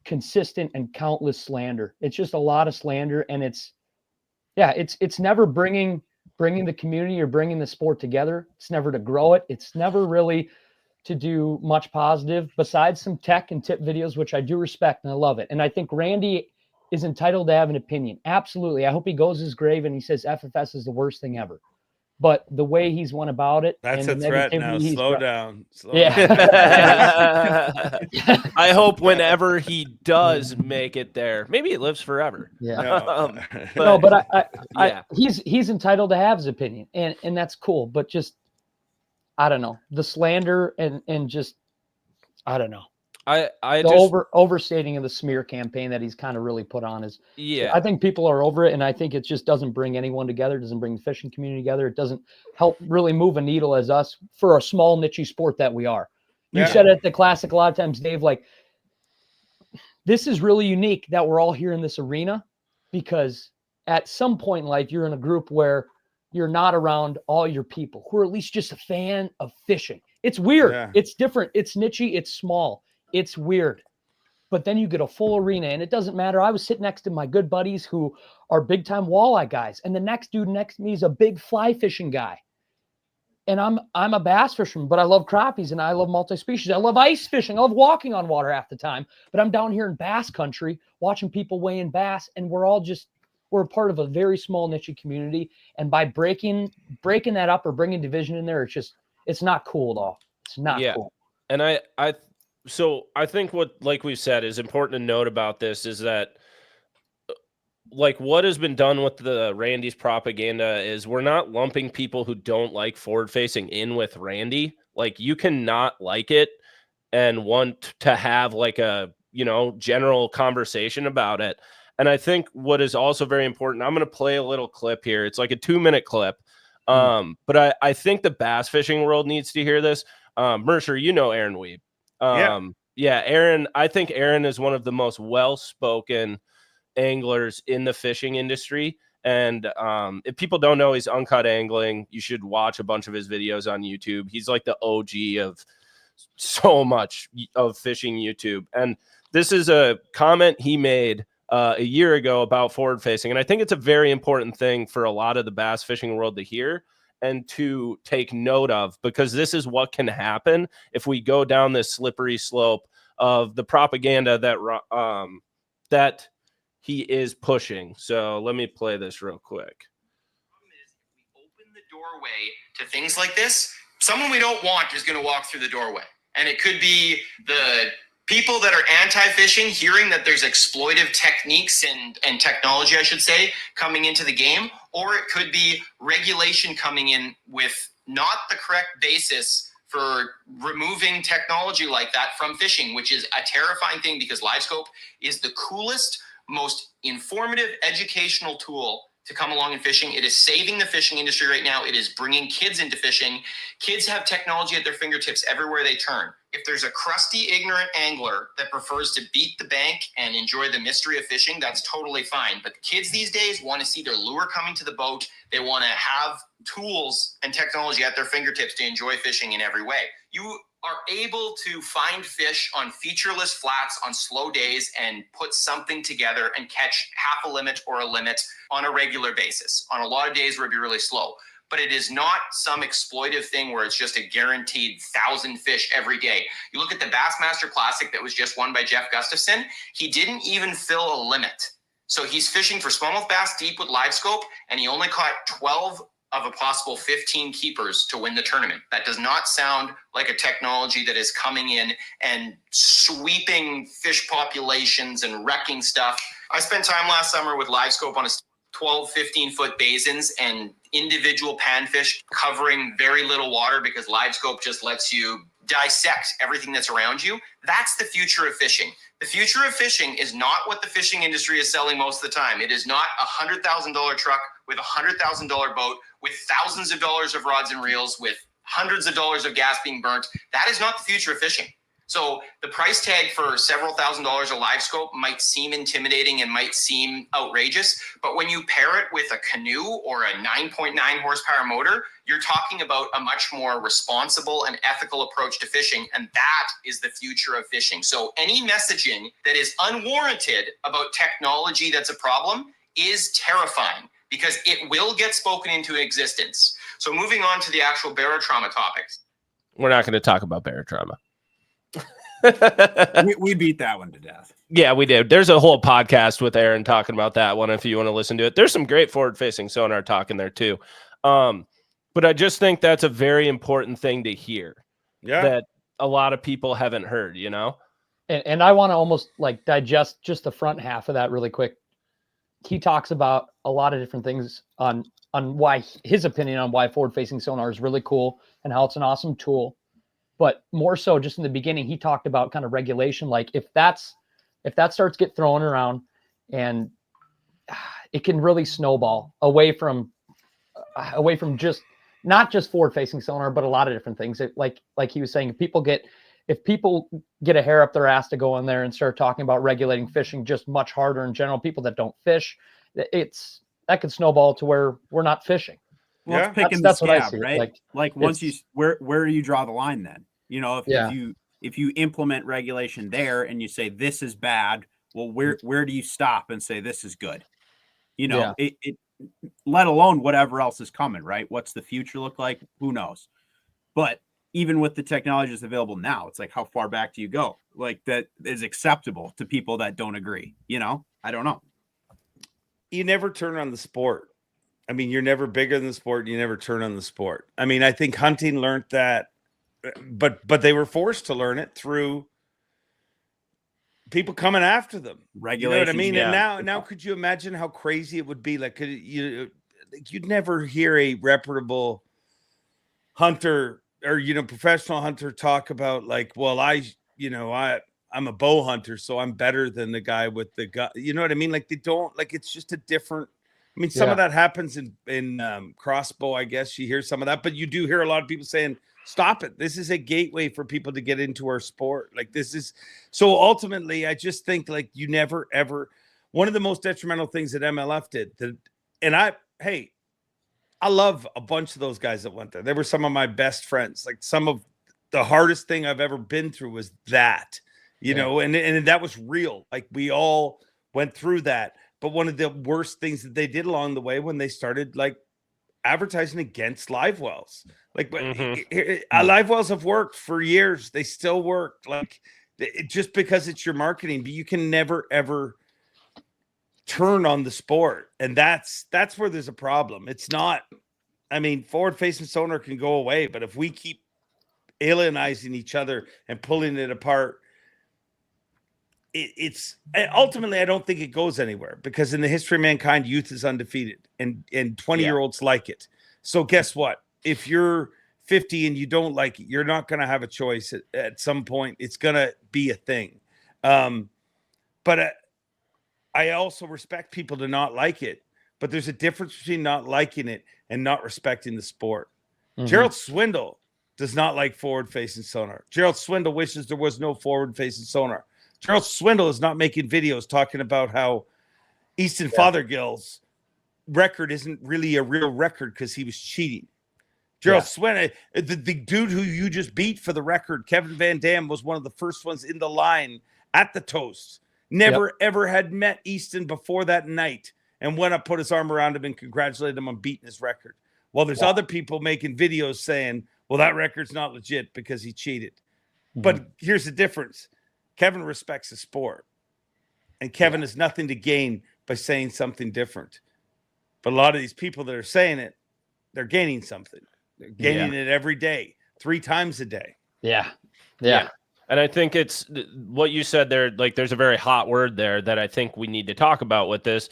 consistent and countless slander. It's just a lot of slander. And it's never bringing the community or bringing the sport together. It's never to grow it. It's never really to do much positive besides some tech and tip videos, which I do respect and I love it. And I think Randy is entitled to have an opinion. Absolutely. I hope he goes his grave and he says FFS is the worst thing ever. But the way he's went about it.
That's a threat now. Slow down.
Down.
I hope whenever he does make it there, maybe he lives forever.
Yeah. But he's entitled to have his opinion, and that's cool. But just, I don't know, the slander and just, I don't know. Overstating of the smear campaign that he's kind of really put on is, I think people are over it, and I think it just doesn't bring anyone together. It doesn't bring the fishing community together. It doesn't help really move a needle as us for a small niche sport that we are. You said it at the Classic a lot of times, Dave, like, this is really unique that we're all here in this arena, because at some point in life, you're in a group where you're not around all your people who are at least just a fan of fishing. It's weird. Yeah. It's different. It's nichey. It's small. It's weird. But then you get a full arena, and it doesn't matter. I was sitting next to my good buddies who are big time walleye guys, and the next dude next to me is a big fly fishing guy. And I'm a bass fisherman, but I love crappies and I love multi-species. I love ice fishing. I love walking on water half the time, but I'm down here in bass country watching people weigh in bass, and we're a part of a very small niche community. And by breaking that up or bringing division in there, it's not cool at all. It's not cool.
And so I think what, like we've said, is important to note about this is that, like, what has been done with the Randy's propaganda is we're not lumping people who don't like forward facing in with Randy. Like, you cannot like it and want to have like a, general conversation about it. And I think what is also very important, I'm going to play a little clip here. It's like a 2-minute clip. But I think the bass fishing world needs to hear this. Mercer, Aaron Weeb. Aaron, I think Aaron is one of the most well-spoken anglers in the fishing industry. And if people don't know, he's Uncut Angling. You should watch a bunch of his videos on YouTube. He's like the OG of so much of fishing YouTube. And this is a comment he made a year ago about forward facing. And I think it's a very important thing for a lot of the bass fishing world to hear and to take note of, because this is what can happen if we go down this slippery slope of the propaganda that he is pushing. So let me play this real quick.
We open the doorway to things like this. Someone we don't want is going to walk through the doorway. And it could be the people that are anti-fishing hearing that there's exploitive techniques and technology, I should say, coming into the game. Or it could be regulation coming in with not the correct basis for removing technology like that from fishing, which is a terrifying thing, because LiveScope is the coolest, most informative educational tool to come along in fishing. It is saving the fishing industry right now. It is bringing kids into fishing. Kids have technology at their fingertips everywhere they turn. If there's a crusty, ignorant angler that prefers to beat the bank and enjoy the mystery of fishing, that's totally fine. But the kids these days want to see their lure coming to the boat. They want to have tools and technology at their fingertips to enjoy fishing in every way. You are able to find fish on featureless flats on slow days and put something together and catch half a limit or a limit on a regular basis. On a lot of days where it'd be really slow. But it is not some exploitive thing where it's just a guaranteed 1,000 fish every day. You look at the Bassmaster Classic that was just won by Jeff Gustafson. He didn't even fill a limit. So he's fishing for smallmouth bass deep with LiveScope, and he only caught 12 of a possible 15 keepers to win the tournament. That does not sound like a technology that is coming in and sweeping fish populations and wrecking stuff. I spent time last summer with LiveScope on a 12, 15-foot basins and individual panfish covering very little water, because LiveScope just lets you dissect everything that's around you. That's the future of fishing. The future of fishing is not what the fishing industry is selling most of the time. It is not a $100,000 truck with a $100,000 boat with thousands of dollars of rods and reels with hundreds of dollars of gas being burnt. That is not the future of fishing. So the price tag for several $1,000s a live scope might seem intimidating and might seem outrageous, but when you pair it with a canoe or a 9.9 horsepower motor, you're talking about a much more responsible and ethical approach to fishing, and that is the future of fishing. So any messaging that is unwarranted about technology that's a problem is terrifying, because it will get spoken into existence. So moving on to the actual barotrauma topics.
We're not going to talk about barotrauma.
we beat that one to death.
Yeah, we did. There's a whole podcast with Aaron talking about that one if you want to listen to it. There's some great forward-facing sonar talk in there too. But I just think that's a very important thing to hear.
Yeah.
That a lot of people haven't heard, you know?
And I want to almost like digest just the front half of that really quick. He talks about a lot of different things on why his opinion on why forward-facing sonar is really cool and how it's an awesome tool. But more so, just in the beginning, he talked about kind of regulation. Like if that starts get thrown around, and it can really snowball away from just not just forward-facing sonar, but a lot of different things. Like he was saying, if people get a hair up their ass to go in there and start talking about regulating fishing just much harder in general, people that don't fish, that could snowball to where we're not fishing.
Well,
Yeah.
it's picking
That's
the
what I
scab,
see.
right? Like once you where do you draw the line then? You know, if you implement regulation there and you say this is bad, well, where do you stop and say this is good? You know, it let alone whatever else is coming, right? What's the future look like? Who knows? But even with the technologies available now, it's like, how far back do you go? Like, that is acceptable to people that don't agree. You know, I don't know.
You never turn on the sport. I mean, you're never bigger than the sport. You never turn on the sport. I mean, I think hunting learned that, but they were forced to learn it through people coming after them. You know what I mean?
Yeah.
And now could you imagine how crazy it would be? Like, you'd never hear a reputable hunter or, professional hunter talk about like, well, I'm a bow hunter, so I'm better than the guy with the gun. You know what I mean? Like, they don't, like, it's just a different, I mean, some of that happens in crossbow, I guess you hear some of that, but you do hear a lot of people saying, stop it. This is a gateway for people to get into our sport. Like, this is, so ultimately, I just think like you never, ever, one of the most detrimental things that MLF did I love a bunch of those guys that went there. They were some of my best friends. Like, some of the hardest thing I've ever been through was that, you know, and that was real. Like, we all went through that. But one of the worst things that they did along the way when they started like advertising against live wells, like live wells have worked for years. They still work, like, just because it's your marketing, but you can never, ever turn on the sport. And that's where there's a problem. It's not, I mean, forward-facing sonar can go away, but if we keep alienizing each other and pulling it apart, it's ultimately, I don't think it goes anywhere, because in the history of mankind, youth is undefeated, and 20-year-olds like it. So guess what? If you're 50 and you don't like it, you're not going to have a choice at some point. It's going to be a thing. But I also respect people to not like it, but there's a difference between not liking it and not respecting the sport. Gerald Swindle does not like forward-facing sonar. Gerald Swindle wishes there was no forward-facing sonar. Gerald Swindle is not making videos talking about how Easton Fothergill's record isn't really a real record because he was cheating. Gerald Swindle, the dude who you just beat for the record, Kevin Van Dam, was one of the first ones in the line at the Toast. Never, ever had met Easton before that night and went up, put his arm around him and congratulated him on beating his record. Well, there's other people making videos saying, well, that record's not legit because he cheated. But here's the difference. Kevin respects the sport, and Kevin has nothing to gain by saying something different. But a lot of these people that are saying it, they're gaining something. They're gaining it every day, 3 times a day.
Yeah.
And I think it's what you said there. Like, there's a very hot word there that I think we need to talk about with this.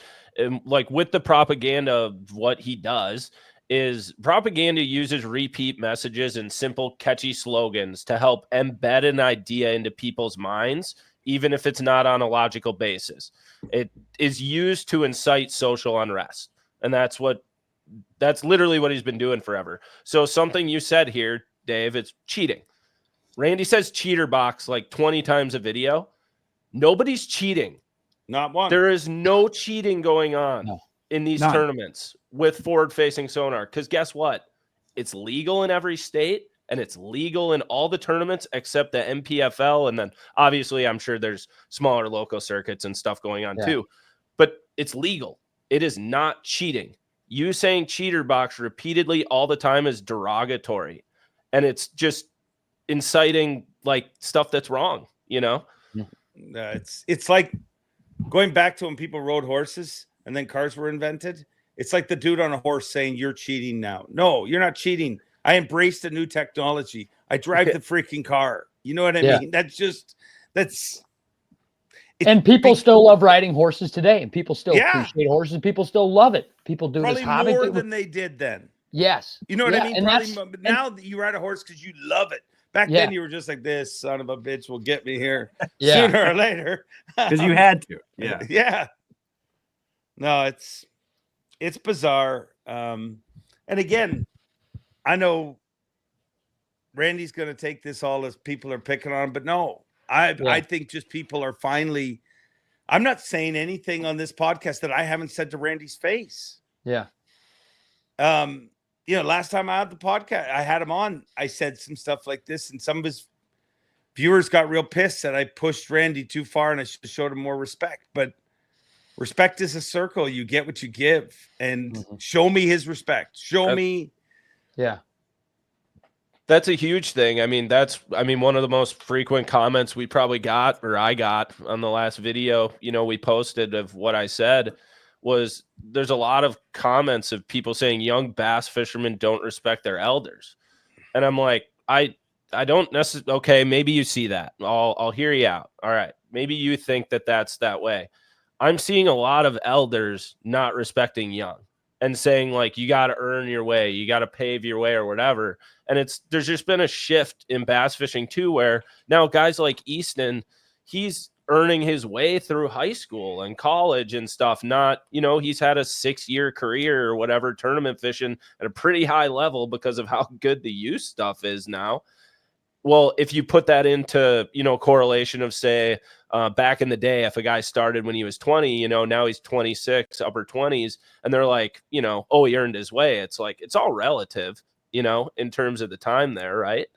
Like, with the propaganda of what he does, is propaganda uses repeat messages and simple, catchy slogans to help embed an idea into people's minds, even if it's not on a logical basis. It is used to incite social unrest. And that's literally what he's been doing forever. So something you said here, Dave, it's cheating. Randy says cheater box like 20 times a video. Nobody's cheating.
Not one.
There is no cheating going on in these tournaments with forward-facing sonar. Because guess what? It's legal in every state, and it's legal in all the tournaments except the MPFL. And then obviously I'm sure there's smaller local circuits and stuff going on too. But it's legal. It is not cheating. You saying cheater box repeatedly all the time is derogatory. And it's just inciting like stuff that's wrong, you know?
It's like going back to when people rode horses and then cars were invented. It's like the dude on a horse saying you're cheating now. No, you're not cheating. I embraced a new technology. I drive the freaking car. You know what I mean?
And people still love riding horses today, and people still appreciate horses. And people still love it. People do
probably
this hobby
more than they did then.
Yes.
You know what I mean? Probably, now that you ride a horse because you love it. Back then you were just like, this son of a bitch will get me here sooner or later.
Because you had to. Yeah.
Yeah. No, it's bizarre. And again, I know Randy's going to take this all as people are picking on him, but no, I think just people are finally, I'm not saying anything on this podcast that I haven't said to Randy's face.
Yeah.
You know, last time I had the podcast, I had him on, I said some stuff like this, and some of his viewers got real pissed that I pushed Randy too far and I should have showed him more respect. But respect is a circle. You get what you give, and show me his respect. Show me.
Yeah.
That's a huge thing. I mean, one of the most frequent comments we probably got, or I got on the last video, you know, we posted of what I said was there's a lot of comments of people saying young bass fishermen don't respect their elders. And I'm like, I don't necessarily, okay, maybe you see that. I'll hear you out. All right. Maybe you think that that's that way. I'm seeing a lot of elders not respecting young and saying like, you got to earn your way, you got to pave your way or whatever. And there's just been a shift in bass fishing too, where now guys like Easton, he's earning his way through high school and college and stuff. Not, you know, he's had a 6-year career or whatever, tournament fishing at a pretty high level because of how good the youth stuff is now. Well, if you put that into, you know, correlation of say back in the day, if a guy started when he was 20, you know, now he's 26, upper 20s, and they're like, you know, oh, he earned his way. It's like, it's all relative, you know, in terms of the time there, right?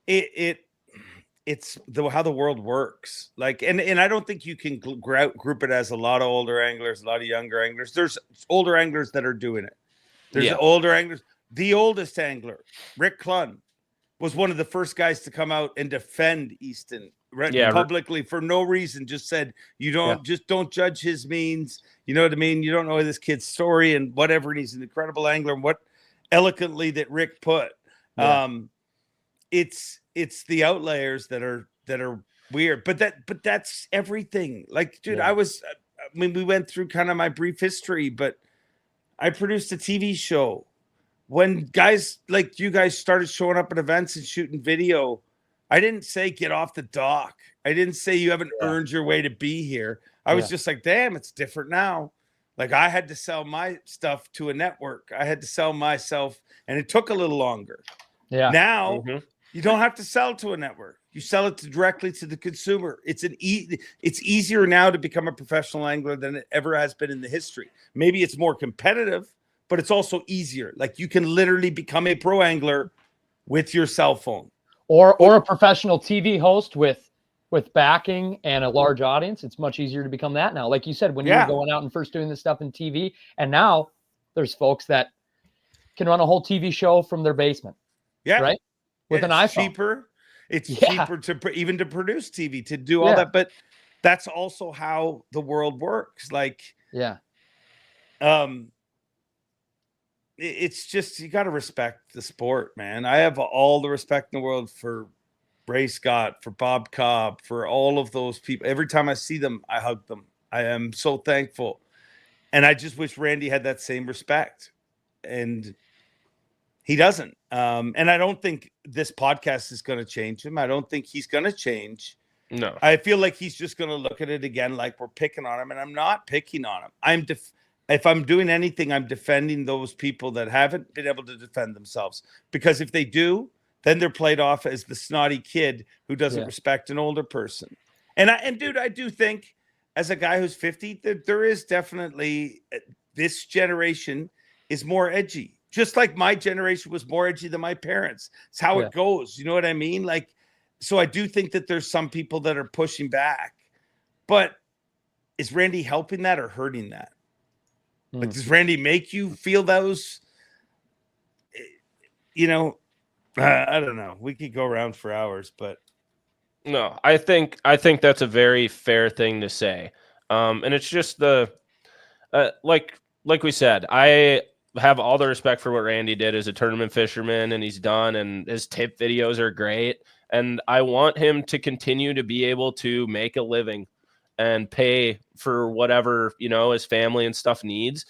It's how the world works. Like, and I don't think you can group it as a lot of older anglers, a lot of younger anglers. There's older anglers that are doing it. There's older anglers. The oldest angler, Rick Clunn, was one of the first guys to come out and defend Easton publicly for no reason. Just said, you don't just don't judge his means. You know what I mean? You don't know this kid's story and whatever. And he's an incredible angler. And what eloquently that Rick put. It's the outliers that are weird, but that's everything. Like, dude, I mean, we went through kind of my brief history, but I produced a TV show. When guys like you guys started showing up at events and shooting video, I didn't say get off the dock. I didn't say you haven't earned your way to be here. I was just like, damn, it's different now. Like, I had to sell my stuff to a network. I had to sell myself, and it took a little longer. Yeah. Now you don't have to sell to a network. You sell it directly to the consumer. It's it's easier now to become a professional angler than it ever has been in the history. Maybe it's more competitive, but it's also easier. Like, you can literally become a pro angler with your cell phone,
or a professional TV host with backing and a large audience. It's much easier to become that now. Like you said, when you were going out and first doing this stuff in TV, and now there's folks that can run a whole TV show from their basement. Yeah. Right. With an iPhone.
Cheaper. It's cheaper to even to produce TV, to do all that. But that's also how the world works. Like, it's just, you got to respect the sport, man. I have all the respect in the world for Ray Scott, for Bob Cobb, for all of those people. Every time I see them, I hug them. I am so thankful. And I just wish Randy had that same respect. And he doesn't. And I don't think this podcast is going to change him. I don't think he's going to change.
No.
I feel like he's just going to look at it again like we're picking on him. And I'm not picking on him. If I'm doing anything, I'm defending those people that haven't been able to defend themselves. Because if they do, then they're played off as the snotty kid who doesn't respect an older person. And dude, I do think as a guy who's 50, there is definitely this generation is more edgy. Just like my generation was more edgy than my parents. It's how it goes. You know what I mean? Like, so I do think that there's some people that are pushing back. But is Randy helping that or hurting that? Like, does Randy make you feel those? You know, I don't know. We could go around for hours, but
no, I think that's a very fair thing to say. And it's just the like we said, I have all the respect for what Randy did as a tournament fisherman, and he's done, and his tip videos are great. And I want him to continue to be able to make a living and pay for whatever, you know, his family and stuff needs.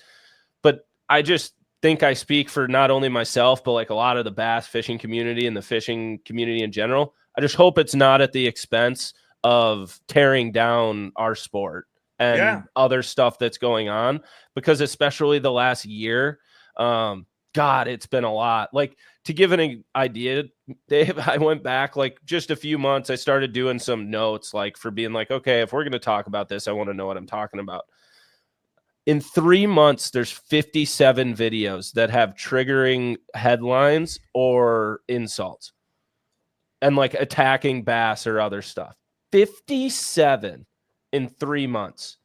But I just think I speak for not only myself, but like a lot of the bass fishing community and the fishing community in general. I just hope it's not at the expense of tearing down our sport and other stuff that's going on, because especially the last year, God, it's been a lot. Like, to give an idea, Dave, I went back like just a few months. I started doing some notes, like for being like, okay, if we're going to talk about this, I want to know what I'm talking about. In 3 months, there's 57 videos that have triggering headlines or insults and like attacking bass or other stuff. 57 in 3 months.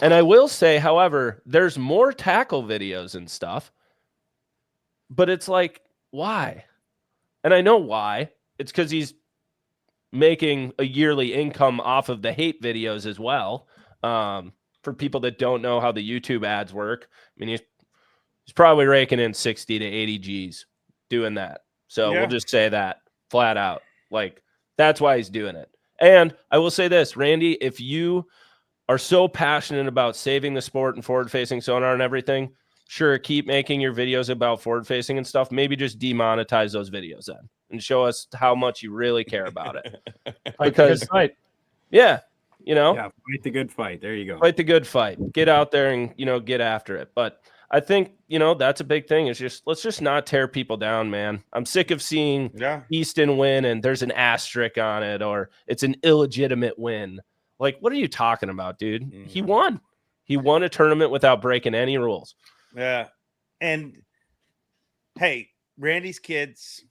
And I will say, however, there's more tackle videos and stuff, but it's like, why? And I know why. It's because he's making a yearly income off of the hate videos as well. For people that don't know how the YouTube ads work, I mean, he's probably raking in 60 to 80 G's doing that. So we'll just say that flat out. Like, that's why he's doing it. And I will say this, Randy, if you are so passionate about saving the sport and forward-facing sonar and everything, sure, keep making your videos about forward-facing and stuff. Maybe just demonetize those videos then and show us how much you really care about it. Because, yeah, you know,
fight the good fight. There you go.
Fight the good fight. Get out there and, you know, get after it. But I think, you know, that's a big thing. Is just, let's just not tear people down, man. I'm sick of seeing Easton win and there's an asterisk on it, or it's an illegitimate win. Like, what are you talking about, dude? He won. He won a tournament without breaking any rules.
Yeah. And hey, Randy's kids,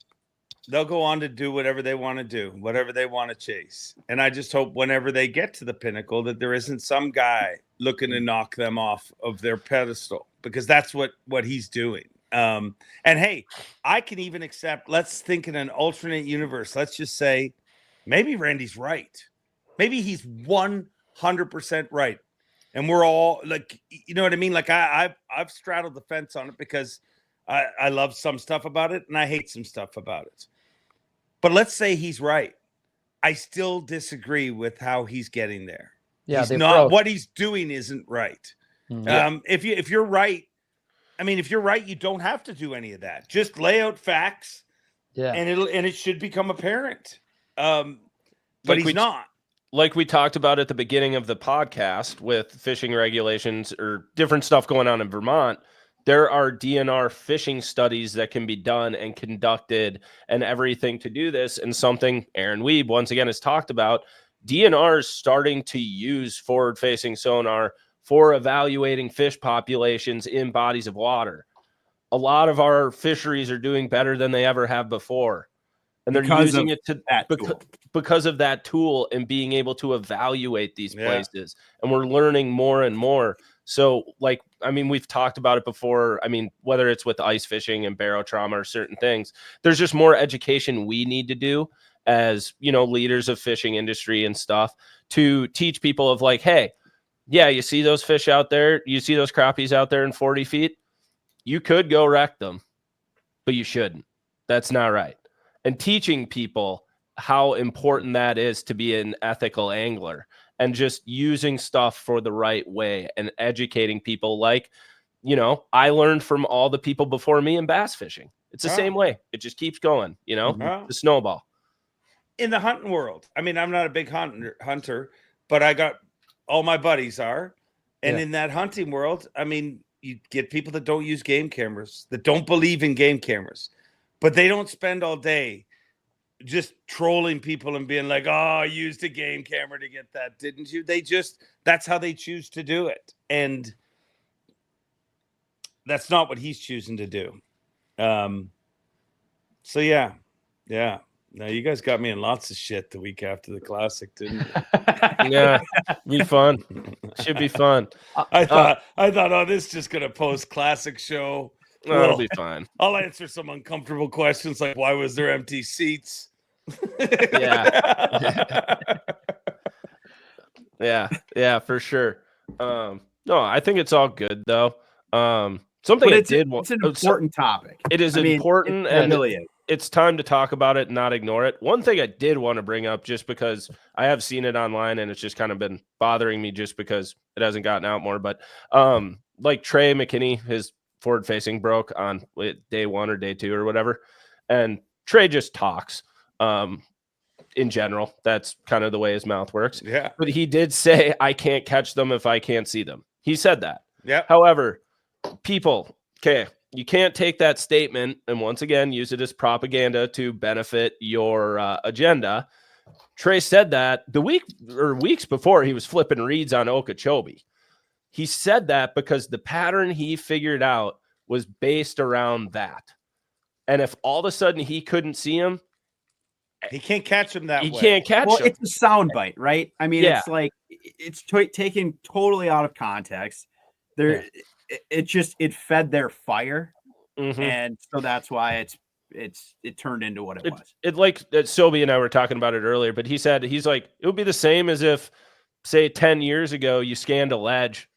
they'll go on to do whatever they want to do, whatever they want to chase. And I just hope whenever they get to the pinnacle that there isn't some guy looking to knock them off of their pedestal, because that's what he's doing. And hey, I can even accept, let's think in an alternate universe. Let's just say maybe Randy's right. Maybe he's 100% right. And we're all like, you know what I mean? Like I've straddled the fence on it because I love some stuff about it and I hate some stuff about it. But let's say he's right. I still disagree with how he's getting there.
Yeah,
he's not, what he's doing isn't right. If you're right, I mean, if you're right, you don't have to do any of that. Just lay out facts, and it should become apparent. But he's not.
Like we talked about at the beginning of the podcast with fishing regulations or different stuff going on in Vermont, there are DNR fishing studies that can be done and conducted and everything to do this. And something Aaron Weeb, once again, has talked about, DNR is starting to use forward-facing sonar for evaluating fish populations in bodies of water. A lot of our fisheries are doing better than they ever have before. And they're using it to because of that tool and being able to evaluate these places. And we're learning more and more. So, like, I mean, we've talked about it before. I mean, whether it's with ice fishing and barotrauma or certain things, there's just more education we need to do as, you know, leaders of fishing industry and stuff to teach people of like, hey, yeah, you see those fish out there, you see those crappies out there in 40 feet, you could go wreck them, but you shouldn't. That's not right. And teaching people how important that is to be an ethical angler and just using stuff for the right way and educating people. Like, you know, I learned from all the people before me in bass fishing. It's the same way. It just keeps going, you know, the snowball.
In the hunting world, I mean, I'm not a big hunter, but I got all my buddies are. And in that hunting world, I mean, you get people that don't use game cameras, that don't believe in game cameras. but they don't spend all day just trolling people and being like, oh, I used a game camera to get that, didn't you? That's how they choose to do it. And that's not what he's choosing to do. So yeah. Now you guys got me in lots of shit the week after the Classic, didn't you?
Yeah, be fun. Should be fun.
I thought, oh, this is just gonna post Classic show.
Well, it'll be fine.
I'll answer some uncomfortable questions like, why was there empty seats?
Yeah, for sure. No, I think it's all good though. Something
it's an important topic.
It is important, and
really is.
It's time to talk about it and not ignore it. One thing I did want to bring up, just because I have seen it online and it's just kind of been bothering me just because it hasn't gotten out more, but like Trey McKinney, his forward facing broke on day 1 or day 2 or whatever. And Trey just talks in general. That's kind of the way his mouth works.
Yeah.
But he did say, I can't catch them if I can't see them. He said that.
Yeah.
However, people, okay, you can't take that statement and once again use it as propaganda to benefit your agenda. Trey said that the weeks before he was flipping reads on Okeechobee. He said that because the pattern he figured out was based around that. And if all of a sudden he couldn't see him,
he can't catch him that way.
He can't catch him.
It's a soundbite, right? I mean, it's like it's taken totally out of context. It fed their fire, and so that's why it turned into what it was.
It like Sobe and I were talking about it earlier, but he's like, it would be the same as if, say, 10 years ago you scanned a ledge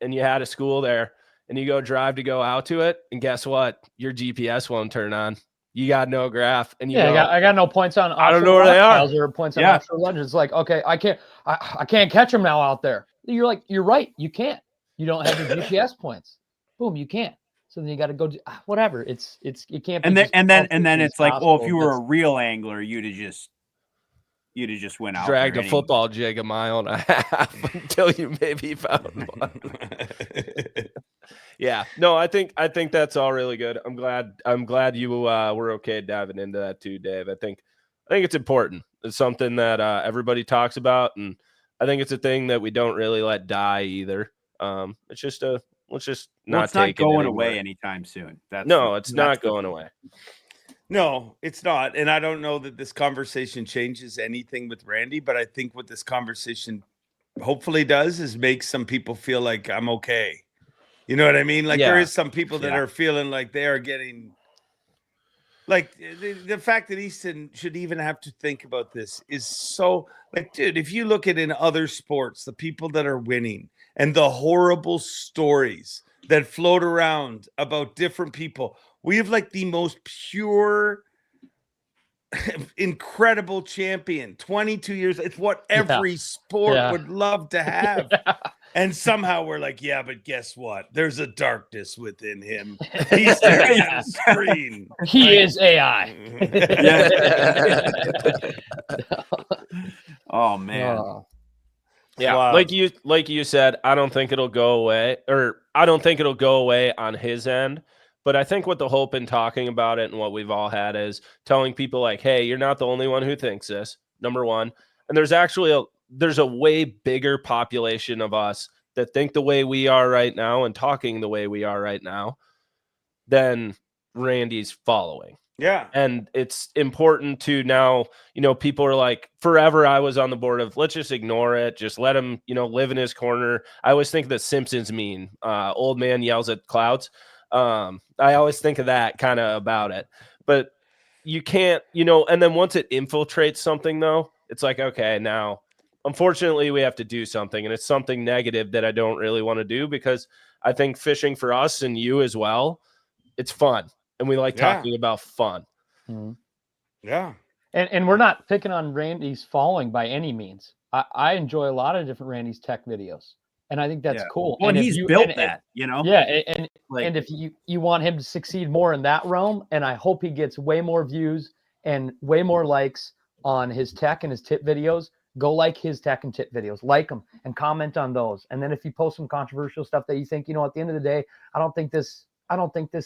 and you had a school there and you drive to go out to it, and guess what? Your GPS won't turn on. You got no graph, and
I got no points on.
I don't know where they are.
Or points on offshore legends. It's like, okay, I can't catch them now out there. You're like, you're right, you can't. You don't have the GPS points. Boom, you can't. So then you got to go do whatever. It can't.
And then it's like, well, if you were a real angler, you'd have just went out,
dragged a football jig 1.5 miles until you maybe found one. Yeah, no, I think that's all really good. I'm glad you were okay diving into that too, Dave. I think it's important. It's something that everybody talks about, and I think it's a thing that we don't really let die either. It's just it's not
going away anytime soon.
It's not going away.
No, it's not. And I don't know that this conversation changes anything with Randy, but I think what this conversation hopefully does is make some people feel like I'm okay. You know what I mean? Like there is some people that are feeling like they are getting, like the fact that Easton should even have to think about this is so, like, dude, if you look at in other sports, the people that are winning and the horrible stories that float around about different people, we have like the most pure, incredible champion, 22 years. It's what every sport would love to have. And somehow we're like, yeah, but guess what? There's a darkness within him. He's staring at the screen.
He is AI.
Oh man.
Yeah, wow. Like you said, I don't think it'll go away, or I don't think it'll go away on his end. But I think what the hope in talking about it and what we've all had is telling people like, hey, you're not the only one who thinks this, number one. And there's actually there's a way bigger population of us that think the way we are right now and talking the way we are right now than Randy's following.
Yeah.
And it's important to now, people are like, forever I was on the board of, let's just ignore it. Just let him, live in his corner. I always think the Simpsons meme, old man yells at clouds. I always think of that kind of about it, but you can't, and then once it infiltrates something though, it's like, okay, now, unfortunately we have to do something, and it's something negative that I don't really want to do, because I think fishing for us and you as well, it's fun. And we like talking about fun.
Mm-hmm.
Yeah.
And we're not picking on Randy's following by any means. I enjoy a lot of different Randy's tech videos. And I think that's cool.
Well, and he's built that.
Yeah. And if you want him to succeed more in that realm, and I hope he gets way more views and way more likes on his tech and his tip videos, go like his tech and tip videos, like them and comment on those. And then if you post some controversial stuff that you think, at the end of the day, I don't think this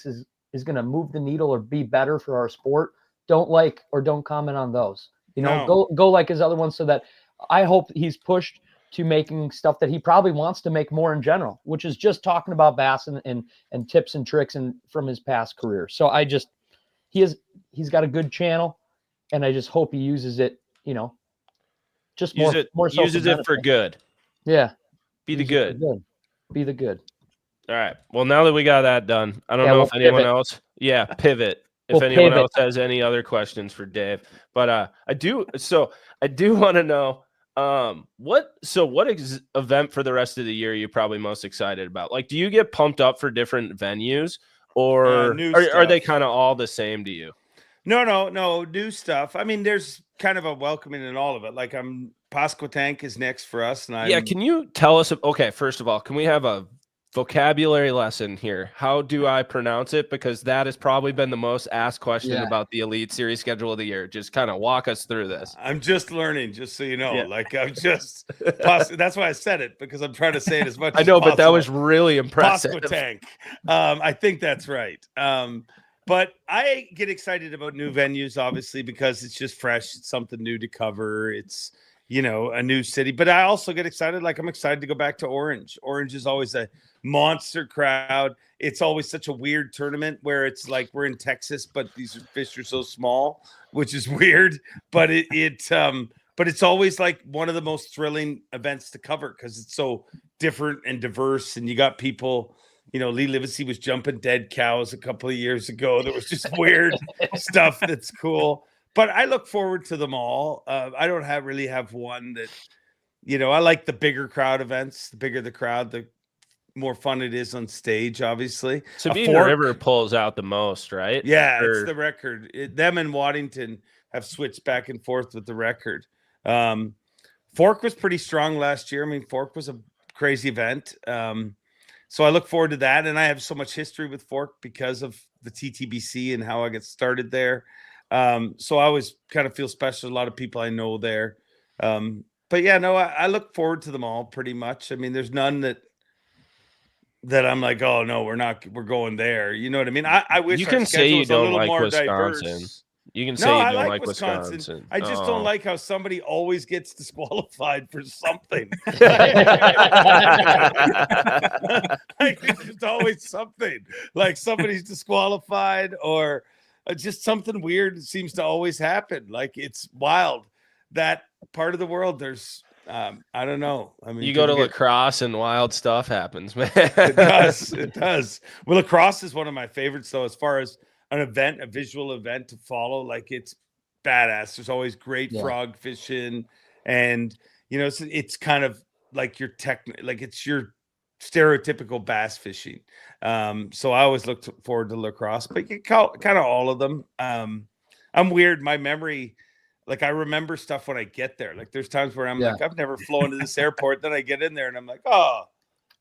is is going to move the needle or be better for our sport, don't like or don't comment on those. You know, go like his other ones, so that I hope he's pushed to making stuff that he probably wants to make more in general, which is just talking about bass and tips and tricks and from his past career. So he's got a good channel, and I just hope he uses it, you know, just more so
uses it for good.
Yeah.
Be the good.
Be the good.
All right. Well, now that we got that done, I don't know if anyone else. Yeah, pivot. If anyone else has any other questions for Dave, but I do want to know what event for the rest of the year are you probably most excited about? Like, do you get pumped up for different venues, or are they kind of all the same to you?
No, new stuff. I mean, there's kind of a welcoming in all of it. Like Pasquotank is next for us. And
can you tell us? Okay, first of all, can we have a vocabulary lesson here? How do I pronounce it? Because that has probably been the most asked question about the Elite Series schedule of the year. Just kind of walk us through this.
I'm just learning, just so you know. Yeah. Like I'm just that's why I said it, because I'm trying to say it as much as possible.
But that was really impressive.
Pasquotank. I think that's right. But I get excited about new venues, obviously, because it's just fresh. It's something new to cover. It's, you know, a new city. But I also get excited. Like, I'm excited to go back to Orange. Orange is always a monster crowd. It's always such a weird tournament where it's like we're in Texas, but these fish are so small, which is weird. But but it's always like one of the most thrilling events to cover because it's so different and diverse. And you got people. You know, Lee Livesey was jumping dead cows a couple of years ago. There was just weird stuff that's cool. But I look forward to them all. I don't really have one that, you know, I like the bigger crowd events. The bigger the crowd, the more fun it is on stage, obviously.
Sabine River pulls out the most, right?
Yeah, it's the record. Them and Waddington have switched back and forth with the record. Fork was pretty strong last year. I mean, Fork was a crazy event. So I look forward to that. And I have so much history with Fork because of the TTBC and how I got started there. So I always kind of feel special. A lot of people I know there. But yeah, no, I look forward to them all pretty much. I mean, there's none that I'm like, oh no, we're going there. You know what I mean? I wish
you can say you don't like Wisconsin.
Diverse.
You can say you don't like Wisconsin.
I just don't like how somebody always gets disqualified for something. Like, it's always something. Like somebody's disqualified or just something weird seems to always happen. Like it's wild. That part of the world, there's I don't know. I mean,
you go to lacrosse and wild stuff happens, man.
It does. It does. Well, lacrosse is one of my favorites, though, as far as an event, a visual event to follow. Like it's badass. There's always great frog fishing, and you know, it's kind of like it's your stereotypical bass fishing. So I always look forward to lacrosse, but you kind of all of them. I'm weird. My memory, like I remember stuff when I get there. Like there's times where I'm like, I've never flown to this airport. Then I get in there and I'm like, oh.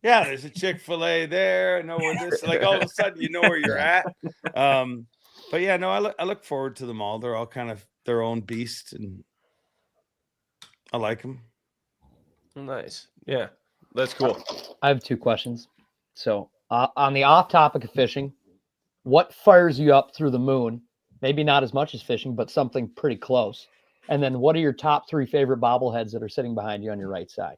Yeah, there's a Chick-fil-A there. I know where this. Like all of a sudden, you know where you're at. But yeah, no, I look forward to them all. They're all kind of their own beast, and I like them.
Nice, yeah, that's cool.
I have two questions. So, on the off topic of fishing, what fires you up through the moon? Maybe not as much as fishing, but something pretty close. And then, what are your top 3 favorite bobbleheads that are sitting behind you on your right side?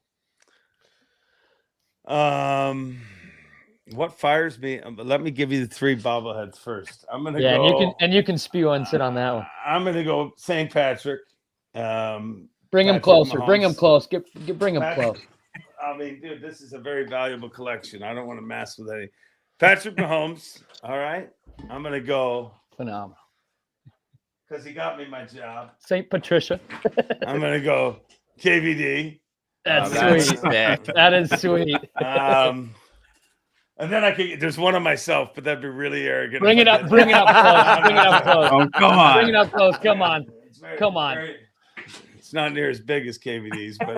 What fires me? Let me give you the 3 bobbleheads first. I'm gonna go.
And you can spew and sit on that one.
I'm gonna go St. Patrick.
Bring him closer. Mahomes. Bring him close. Bring him close.
I mean, dude, this is a very valuable collection. I don't want to mess with any. Patrick Mahomes. All right, I'm gonna go
phenomenal
because he got me my job.
St. Patricia.
I'm gonna go KVD.
That's sweet. That is sweet.
And then there's one of myself, but that'd be really arrogant.
Bring it up close. Bring it up close.
Oh, come on.
Bring it up close. Come on. Come on.
It's not near as big as KVD's, but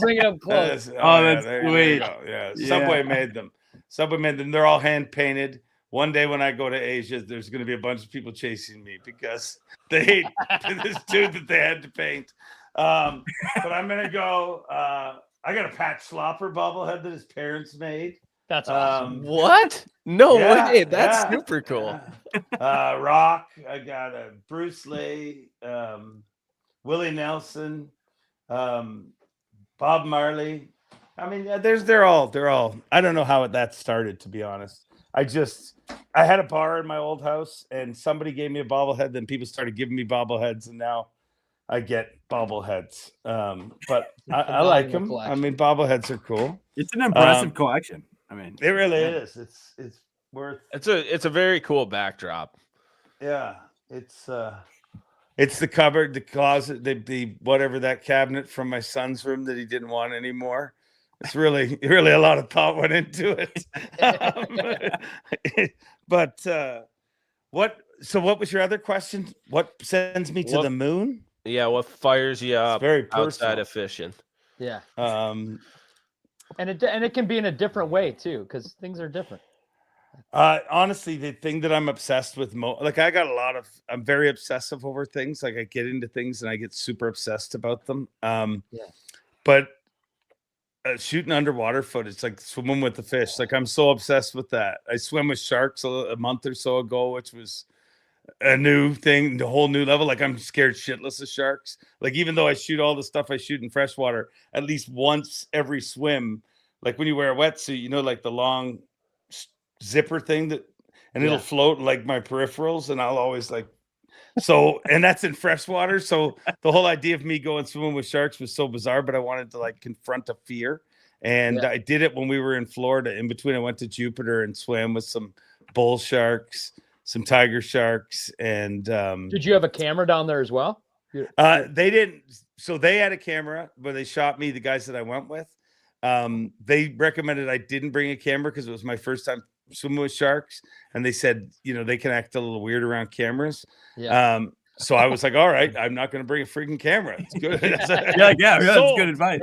bring it up close.
That's sweet.
Yeah. Subway made them. They're all hand painted. One day when I go to Asia, there's going to be a bunch of people chasing me because they hate this dude that they had to paint. But I'm gonna go. I got a Pat Schlopper bobblehead that his parents made.
That's awesome.
What? No way. That's super cool.
Rock. I got a Bruce Lee, Willie Nelson, Bob Marley. I mean, they're all. I don't know how that started, to be honest. I had a bar in my old house, and somebody gave me a bobblehead. Then people started giving me bobbleheads, and now I get bobbleheads. But I like them.
Collection.
I mean, bobbleheads are cool.
It's an impressive collection. I mean,
it really is. It's worth.
It's a very cool backdrop.
Yeah, it's the cupboard, the closet, the whatever, that cabinet from my son's room that he didn't want anymore. It's really a lot of thought went into it. But what was your other question? What sends me to the moon?
Yeah, what fires you up
very personal.
Outside of fishing?
Yeah. And it can be in a different way too, because things are different.
Honestly, the thing that I'm obsessed with, I'm very obsessive over things. Like I get into things and I get super obsessed about them. But shooting underwater footage, like swimming with the fish, like I'm so obsessed with that. I swim with sharks a month or so ago, which was a new thing, a whole new level. Like I'm scared shitless of sharks. Like even though I shoot all the stuff I shoot in freshwater, at least once every swim, like when you wear a wetsuit, you know, like the long zipper thing it'll float like my peripherals, and I'll always like and that's in freshwater. So the whole idea of me going swimming with sharks was so bizarre, but I wanted to like confront a fear, and I did it when we were in Florida. In between, I went to Jupiter and swam with some bull sharks, some tiger sharks, and
did you have a camera down there as well?
They didn't. So they had a camera, but they shot me, the guys that I went with. They recommended I didn't bring a camera because it was my first time swimming with sharks, and they said, you know, they can act a little weird around cameras. So I was like, all right, I'm not going to bring a freaking camera. It's good.
That's good advice.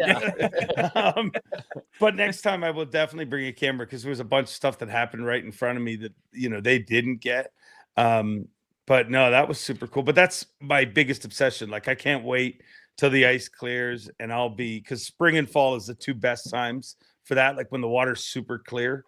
But next time I will definitely bring a camera, because there was a bunch of stuff that happened right in front of me that, you know, they didn't get. But no, that was super cool. But that's my biggest obsession. Like I can't wait till the ice clears, and because spring and fall is the two best times for that, like when the water's super clear.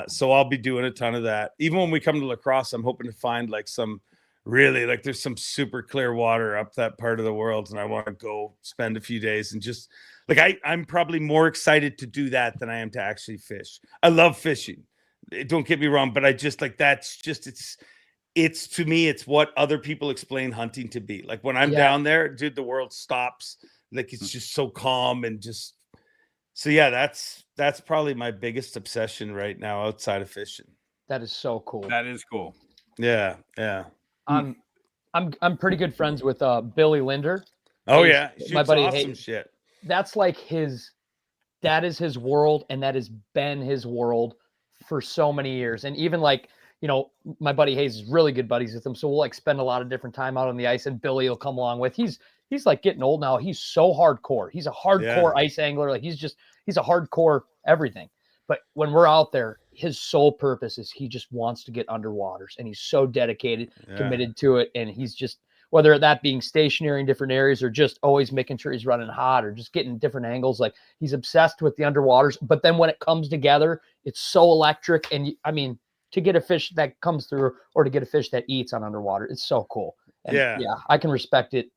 So I'll be doing a ton of that. Even when we come to La Crosse, I'm hoping to find like some really, like there's some super clear water up that part of the world, and I want to go spend a few days and just like I'm probably more excited to do that than I am to actually fish. I love fishing, don't get me wrong, but I just like it's to me, it's what other people explain hunting to be. Like when I'm down there, dude, the world stops. Like it's just so calm and just. So yeah, that's probably my biggest obsession right now outside of fishing.
That is so cool.
That is cool.
Yeah.
I'm pretty good friends with Billy Linder.
Oh yeah,
my buddy.
Awesome shit.
That's like that is his world, and that has been his world for so many years. And even like, you know, my buddy Hayes is really good buddies with him, so we'll like spend a lot of different time out on the ice, and Billy will come along with. He's like getting old now. He's so hardcore. He's a hardcore ice angler. Like he's a hardcore everything. But when we're out there, his sole purpose is he just wants to get underwaters, and he's so dedicated, committed to it. And he's just, whether that being stationary in different areas or just always making sure he's running hot or just getting different angles, like he's obsessed with the underwaters. But then when it comes together, it's so electric. And I mean, to get a fish that comes through or to get a fish that eats on underwater, it's so cool. And yeah, I can respect it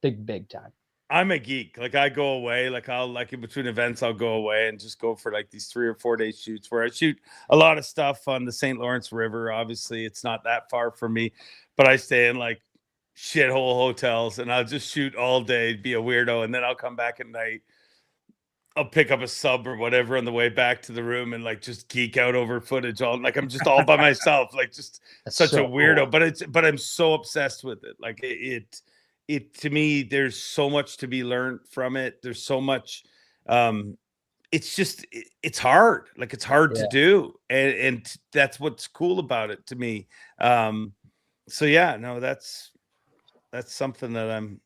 big time.
I'm a geek. Like I go away, like I'll like in between events, I'll go away and just go for like these 3 or 4 day shoots where I shoot a lot of stuff on the St. Lawrence River. Obviously it's not that far from me, but I stay in like shithole hotels and I'll just shoot all day, be a weirdo. And then I'll come back at night. I'll pick up a sub or whatever on the way back to the room and like just geek out over footage. All like I'm just all by myself, like just such a weirdo. Cool. But I'm so obsessed with it. Like it to me, there's so much to be learned from it. There's so much. It's just it's hard. Like it's hard to do, and that's what's cool about it to me. So yeah, no, that's something that I'm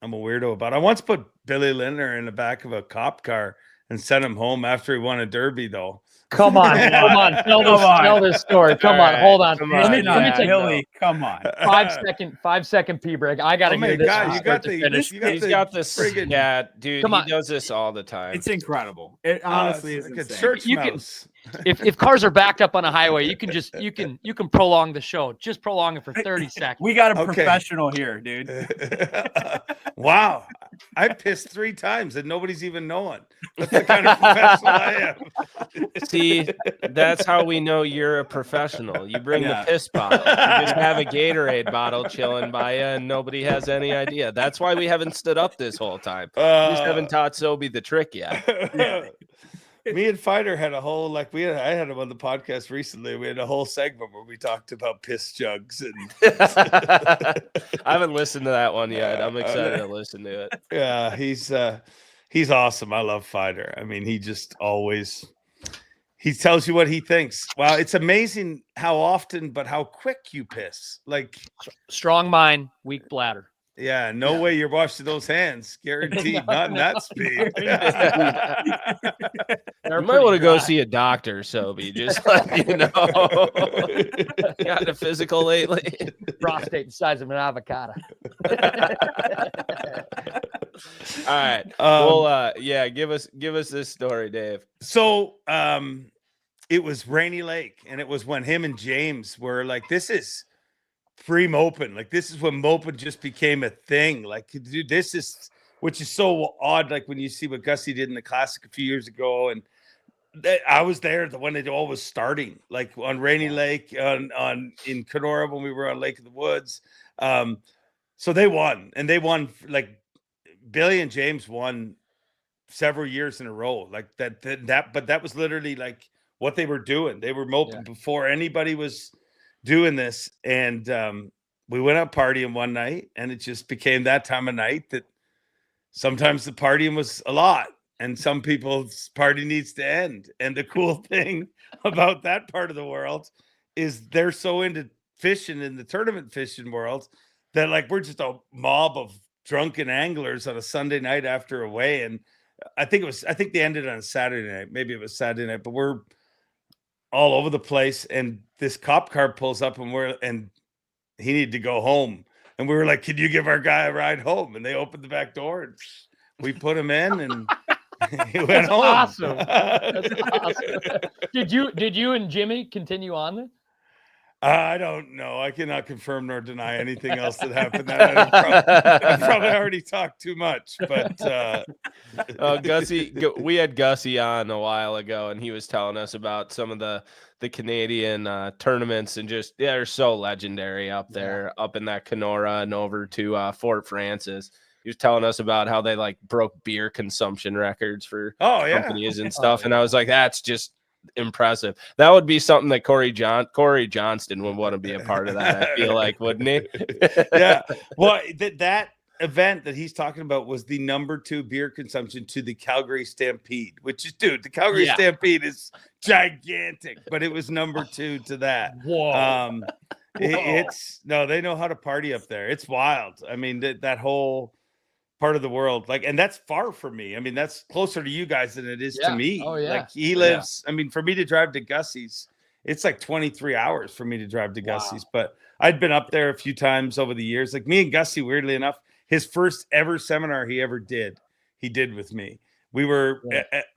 a weirdo about. I once put Billy Linder in the back of a cop car and sent him home after he won a derby, though.
Come on. Tell this story. Come on, hold on. Let me take
Billy. Come on.
5 second pee break. I gotta hear this.
God,
he's got this. Yeah, dude. He does this all the time.
It's incredible. It honestly is
like
insane.
a church mouse.
if cars are backed up on a highway, you can prolong the show. Just prolong it for 30 seconds.
We got a
Okay.
professional here, dude.
Wow. I pissed 3 times and nobody's even knowing. That's the kind of professional I am.
See, that's how we know you're a professional. You bring
Yeah.
the piss bottle. You just have a Gatorade bottle chilling by you, and nobody has any idea. That's why we haven't stood up this whole time. We just haven't taught Sobe the trick yet.
Yeah.
Me and Fighter had a whole I had him on the podcast recently. We had a whole segment where we talked about piss jugs and
I haven't listened to that one yet. I'm excited to listen to it.
yeah, he's awesome. I love Fighter. I mean, he tells you what he thinks. Wow, it's amazing how often, but how quick you piss. Like
Strong mind, weak bladder.
yeah, no way you're washing those hands. Guaranteed, not in that speed.
You might want to go see a doctor, Sobe. Just let you know. Got a physical lately.
Prostate the size of an avocado.
All right. Well, yeah, give us this story, Dave.
So it was Rainy Lake, and it was when him and James were like, this is pre-Mopin. Like, this is when Mopin just became a thing. Like, dude, this is, which is so odd, like when you see what Gussie did in the Classic a few years ago, and I was there when it all was starting, like on Rainy Lake, in Kenora when we were on Lake of the Woods. So they won, and they won, like Billy and James won several years in a row, like that. But that was literally like what they were doing. They were moping before anybody was doing this, and we went out partying one night, and it just became that time of night that sometimes the partying was a lot. And some people's party needs to end. And the cool thing about that part of the world is they're so into fishing in the tournament fishing world that like we're just a mob of drunken anglers on a Sunday night after a weigh. And I think they ended on a Saturday night. Maybe it was Saturday night, but we're all over the place. And this cop car pulls up, and he needed to go home. And we were like, "Can you give our guy a ride home?" And they opened the back door, and we put him in, and he went home.
Awesome. That's awesome. Did you and Jimmy continue on then?
I don't know. I cannot confirm nor deny anything else that happened that night. I probably already talked too much, but
Gussie, we had Gussie on a while ago, and he was telling us about some of the Canadian tournaments, and just they're so legendary up there, up in that Kenora and over to Fort Francis. He was telling us about how they like broke beer consumption records for companies and stuff. And I was like, that's just impressive. That would be something that Corey Johnston would want to be a part of that, I feel like, wouldn't he?
Yeah. Well, that event that he's talking about was the #2 beer consumption to the Calgary Stampede, which is, dude, the Calgary Stampede is gigantic, but it was #2 to that.
Whoa.
They know how to party up there. It's wild. I mean, that whole part of the world, like, and that's far from me. I mean, that's closer to you guys than it is to me.
Oh, yeah.
Like, he lives, I mean, for me to drive to Gussie's, it's like 23 hours for me to drive to Gussie's, but I'd been up there a few times over the years. Like, me and Gussie, weirdly enough, his first ever seminar he ever did, he did with me. We were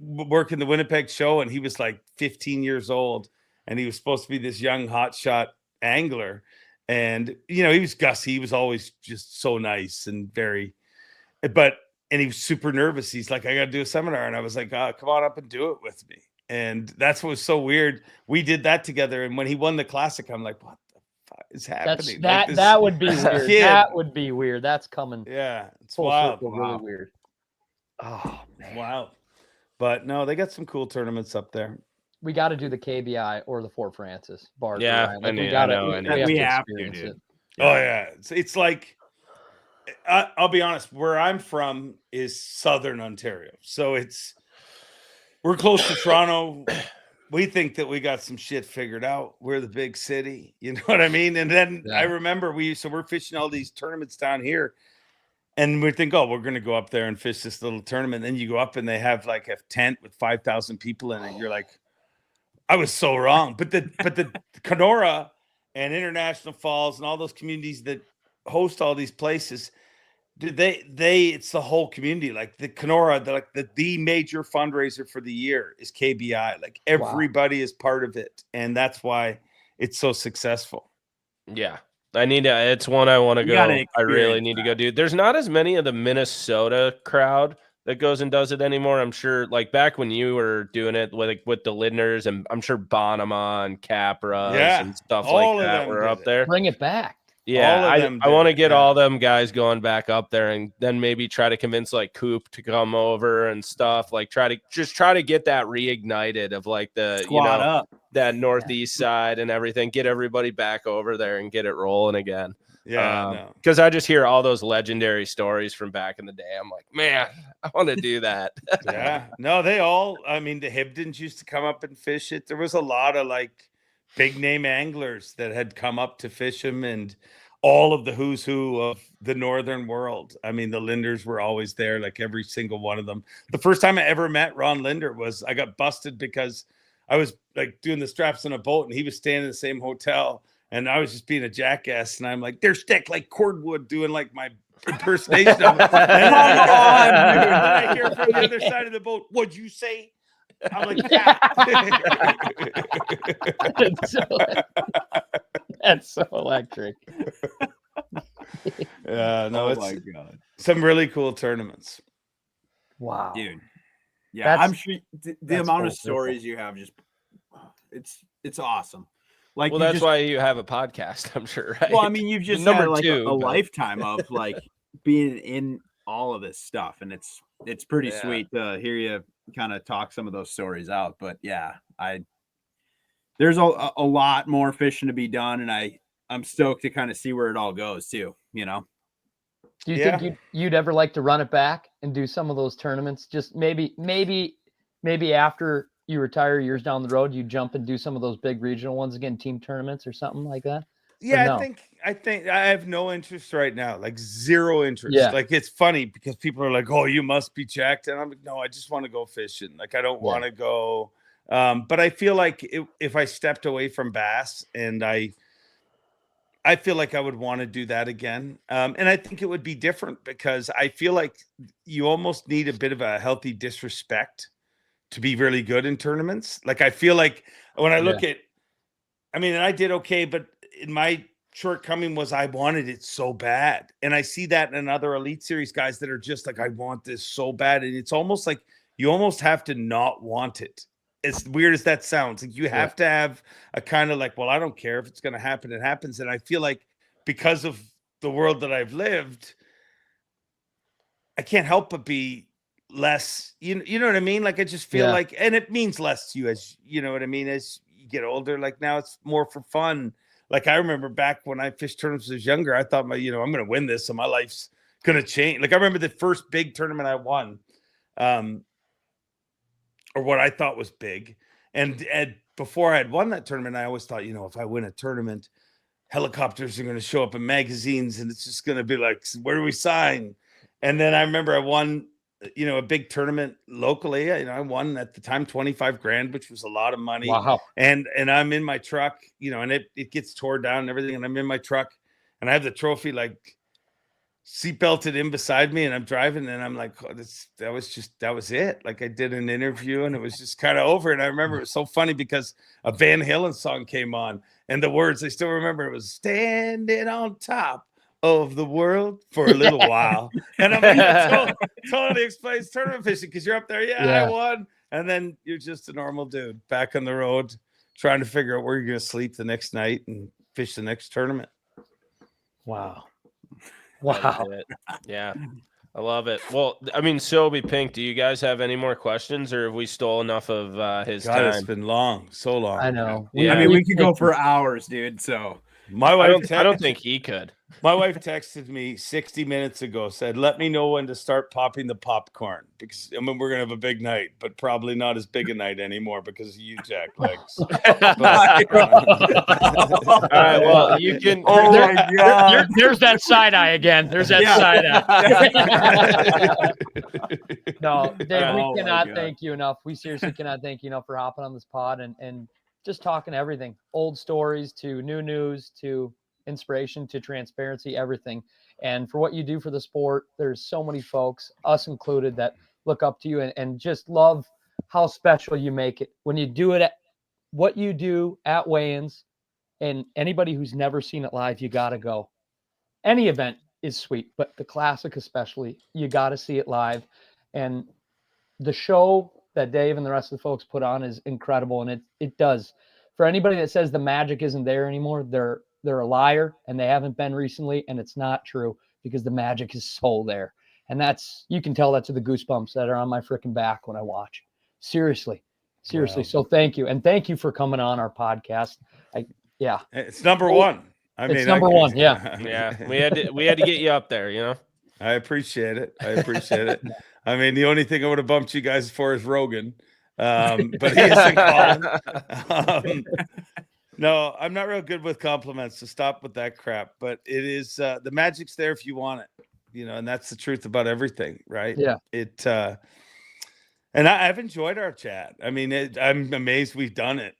working the Winnipeg show, and he was like 15 years old, and he was supposed to be this young hotshot angler. And, you know, he was Gussie. He was always just so nice and and he was super nervous. He's like, "I got to do a seminar." And I was like, "Come on up and do it with me." And that's what was so weird. We did that together. And when he won the Classic, I'm like, "What the fuck is happening?"
That would be weird.
Kid.
That would be weird. That's coming.
Yeah. It's
Full
wild.
circle, really weird. Oh, man.
Wow. But no, they got some cool tournaments up there.
We got to do the KBI or the Fort Francis. Barb.
Yeah,
Like,
we
have to,
experience
dude.
it.
Oh, yeah. It's like, I'll be honest, where I'm from is Southern Ontario. So we're close to Toronto. We think that we got some shit figured out. We're the big city. You know what I mean? And then I remember we're fishing all these tournaments down here. And we think, we're going to go up there and fish this little tournament. And then you go up and they have like a tent with 5,000 people in it. You're like, I was so wrong. But the Kenora and International Falls and all those communities that host all these places, Dude, it's the whole community. Like the Kenora, the major fundraiser for the year is KBI. Like everybody is part of it, and that's why it's so successful.
Yeah, it's one I want to go. I really need to go do. There's not as many of the Minnesota crowd that goes and does it anymore. I'm sure, like back when you were doing it with the Lindners, and I'm sure Bonema and Capras and stuff like that were up there.
Bring it back.
Yeah, I want to get all them guys going back up there, and then maybe try to convince like Coop to come over and stuff. Like try to get that reignited of like the
Squad up.
that northeast side and everything. Get everybody back over there and get it rolling again.
Yeah,
because I just hear all those legendary stories from back in the day. I'm like, man, I want to do that.
Yeah, no, they all. I mean, the Hibdens used to come up and fish it. There was a lot of like big name anglers that had come up to fish them, and all of the who's who of the northern world. I mean, the Linders were always there, like every single one of them. The first time I ever met Ron Linder was I got busted because I was like doing the straps on a boat, and he was staying in the same hotel, and I was just being a jackass, and I'm like, they're stick like cordwood, doing like my impersonation of it. And then I hear from the other side of the boat, what'd you say? I'm like, yeah.
That's so electric.
Yeah, no,
Oh my God.
Some really cool tournaments.
Wow.
Dude. Yeah, I'm sure the amount of stories you have it's awesome. Like,
well, that's why you have a podcast, I'm sure, right?
Well, I mean, you've just had like a lifetime of like being in all of this stuff, and it's pretty sweet to hear you kind of talk some of those stories out. But yeah, there's a lot more fishing to be done, and I'm stoked to kind of see where it all goes too, you know.
Do you think you'd ever like to run it back and do some of those tournaments? Just maybe after you retire years down the road, you jump and do some of those big regional ones again, team tournaments or something like that?
Yeah, no? I think I have no interest right now, like zero interest. Yeah. Like it's funny because people are like, "Oh, you must be jacked," and I'm like, "No, I just want to go fishing. Like I don't want to go." But I feel like if I stepped away from bass, and I feel like I would want to do that again. And I think it would be different because I feel like you almost need a bit of a healthy disrespect to be really good in tournaments. Like I feel like when I look at, I mean, and I did okay, but in my shortcoming was I wanted it so bad. And I see that in other Elite Series guys that are just like, I want this so bad. And it's almost like you almost have to not want it. As weird as that sounds, like you have to have a kind of like, well, I don't care if it's going to happen. It happens. And I feel like because of the world that I've lived, I can't help but be less, you know what I mean? Like, I just feel like, and it means less to you as, you know what I mean? As you get older, like now it's more for fun. Like I remember back when I fished tournaments as I was younger, I thought I'm going to win this. So my life's going to change. Like I remember the first big tournament I won, or what I thought was big. And before I had won that tournament, I always thought, if I win a tournament, helicopters are going to show up in magazines and it's just going to be like, where do we sign? And then I remember I won, a big tournament locally. I won at the time $25,000, which was a lot of money.
Wow.
And I'm in my truck, and it gets tore down and everything. And I'm in my truck and I have the trophy like seatbelted in beside me, and I'm driving, and I'm like, oh, that was it. Like I did an interview and it was just kind of over. And I remember it was so funny because a Van Halen song came on, and the words I still remember, it was standing on top of the world for a little while. And I'm like, totally explains tournament fishing because you're up there, I won, and then you're just a normal dude back on the road trying to figure out where you're going to sleep the next night and fish the next tournament.
Wow.
Yeah, I love it. Well, I mean, Sobe Pink, do you guys have any more questions, or have we stole enough of his time?
It's been long, so long.
I know.
Yeah. I mean, we could go for hours, dude. So
my wife,
I don't think he could.
My wife texted me 60 minutes ago, said, let me know when to start popping the popcorn, because we're going to have a big night, but probably not as big a night anymore because of you, Jack Legs.
All right, well, you can.
Oh my God. There's that side eye again. There's that side eye. No, Dave, we cannot thank you enough. We seriously cannot thank you enough for hopping on this pod and just talking everything, old stories to new news to inspiration to transparency, everything. And for what you do for the sport, there's so many folks, us included, that look up to you and just love how special you make it when you do it at what you do at weigh-ins. And anybody who's never seen it live, you got to go. Any event is sweet, but the Classic especially, you got to see it live. And the show that Dave and the rest of the folks put on is incredible. And it does. For anybody that says the magic isn't there anymore, they're a liar, and they haven't been recently, and it's not true, because the magic is so there. And you can tell that to the goosebumps that are on my freaking back when I watch. Seriously. Wow. So thank you. And thank you for coming on our podcast. Yeah.
It's number one.
It's number one. Yeah.
Yeah. We had to get you up there, you know?
I appreciate it. I mean, the only thing I would have bumped you guys for is Rogan. But he isn't calling. No, I'm not real good with compliments, so stop with that crap. But it is the magic's there if you want it, you know, and that's the truth about everything, right?
Yeah.
And I've enjoyed our chat. I mean, I'm amazed we've done it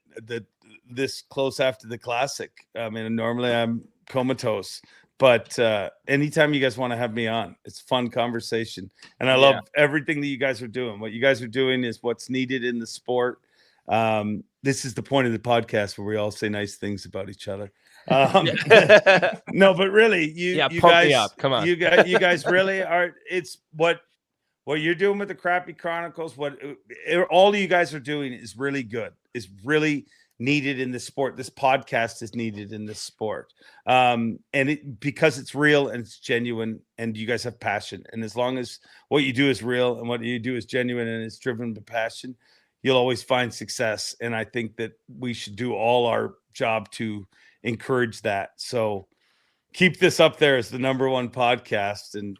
this close after the Classic. I mean, normally I'm comatose, but anytime you guys want to have me on, it's fun conversation. And I love everything that you guys are doing. What you guys are doing is what's needed in the sport. This is the point of the podcast where we all say nice things about each other. No, but really, you guys, me up. Come on, you guys really are. It's what you're doing with the Crappy Chronicles. What all you guys are doing is really good. Is really needed in the sport. This podcast is needed in the sport, and because it's real and it's genuine, and you guys have passion. And as long as what you do is real and what you do is genuine and it's driven by passion, you'll always find success. And I think that we should do all our job to encourage that. So keep this up there as the number one podcast. And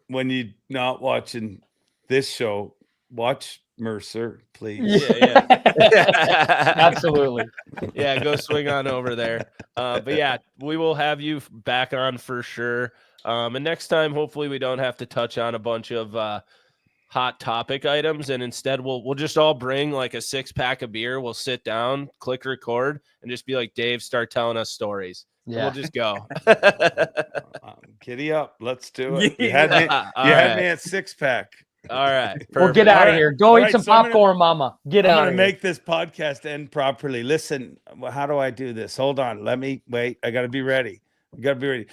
when you're not watching this show, watch Mercer, please.
Yeah. Absolutely.
Yeah, go swing on over there. But yeah, we will have you back on for sure. And next time, hopefully we don't have to touch on a bunch of hot topic items, and instead we'll just all bring like a 6-pack of beer. We'll sit down, click record, and just be like, Dave, start telling us stories. Yeah, we'll just go.
Giddy up, let's do it. You had me at 6-pack.
All right, perfect.
Well, get out of here. Go eat some popcorn, mama. Get out. I'm
gonna make this podcast end properly. Listen, how do I do this? Hold on, let me wait. I gotta be ready.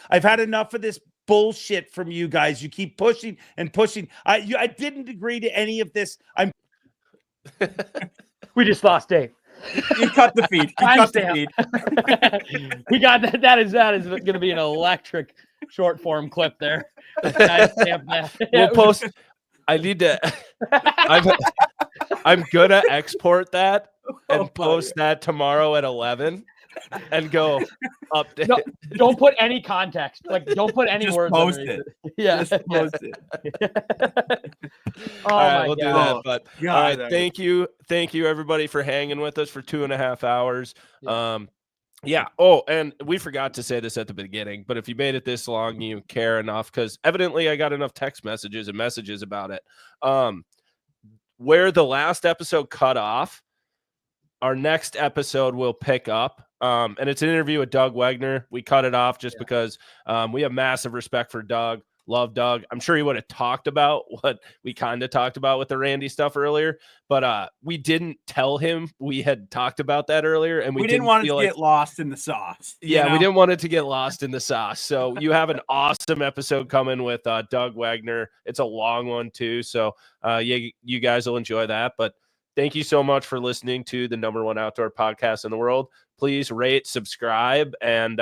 I've had enough of this bullshit from you guys. You keep pushing and pushing. I didn't agree to any of this.
We just lost Dave.
You cut the feed.
We got that. That is going to be an electric short form clip there.
We'll post. I need to. I'm gonna export that and post that tomorrow at 11. And go update.
No, don't put any context. Like, don't put any
just
words.
Post it.
Yeah.
Just post it.
All right, we'll do that. But all right, thank you, everybody, for hanging with us for 2.5 hours. Yeah. Oh, and we forgot to say this at the beginning, but if you made it this long, you care enough, because evidently I got enough text messages and messages about it. Where the last episode cut off, our next episode will pick up. And it's an interview with Doug Wegner. We cut it off just because we have massive respect for Doug. Love Doug. I'm sure he would have talked about what we kind of talked about with the Randy stuff earlier, but we didn't tell him we had talked about that earlier, and we
didn't want it to get lost in the sauce.
Yeah, we didn't want it to get lost in the sauce. So you have an awesome episode coming with Doug Wegner. It's a long one too, so you guys will enjoy that. But thank you so much for listening to the #1 outdoor podcast in the world. Please rate, subscribe, and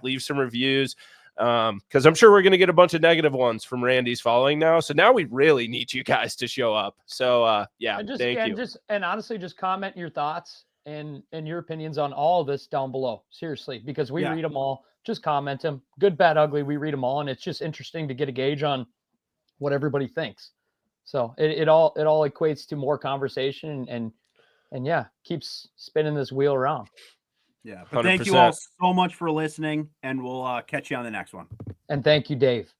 leave some reviews, because I'm sure we're going to get a bunch of negative ones from Randy's following now. So now we really need you guys to show up. So thank you.
And honestly, just comment your thoughts and your opinions on all of this down below. Seriously, because we read them all. Just comment them. Good, bad, ugly. We read them all, and it's just interesting to get a gauge on what everybody thinks. So it all equates to more conversation and keeps spinning this wheel around.
Yeah. But 100%. Thank you all so much for listening, and we'll catch you on the next one.
And thank you, Dave.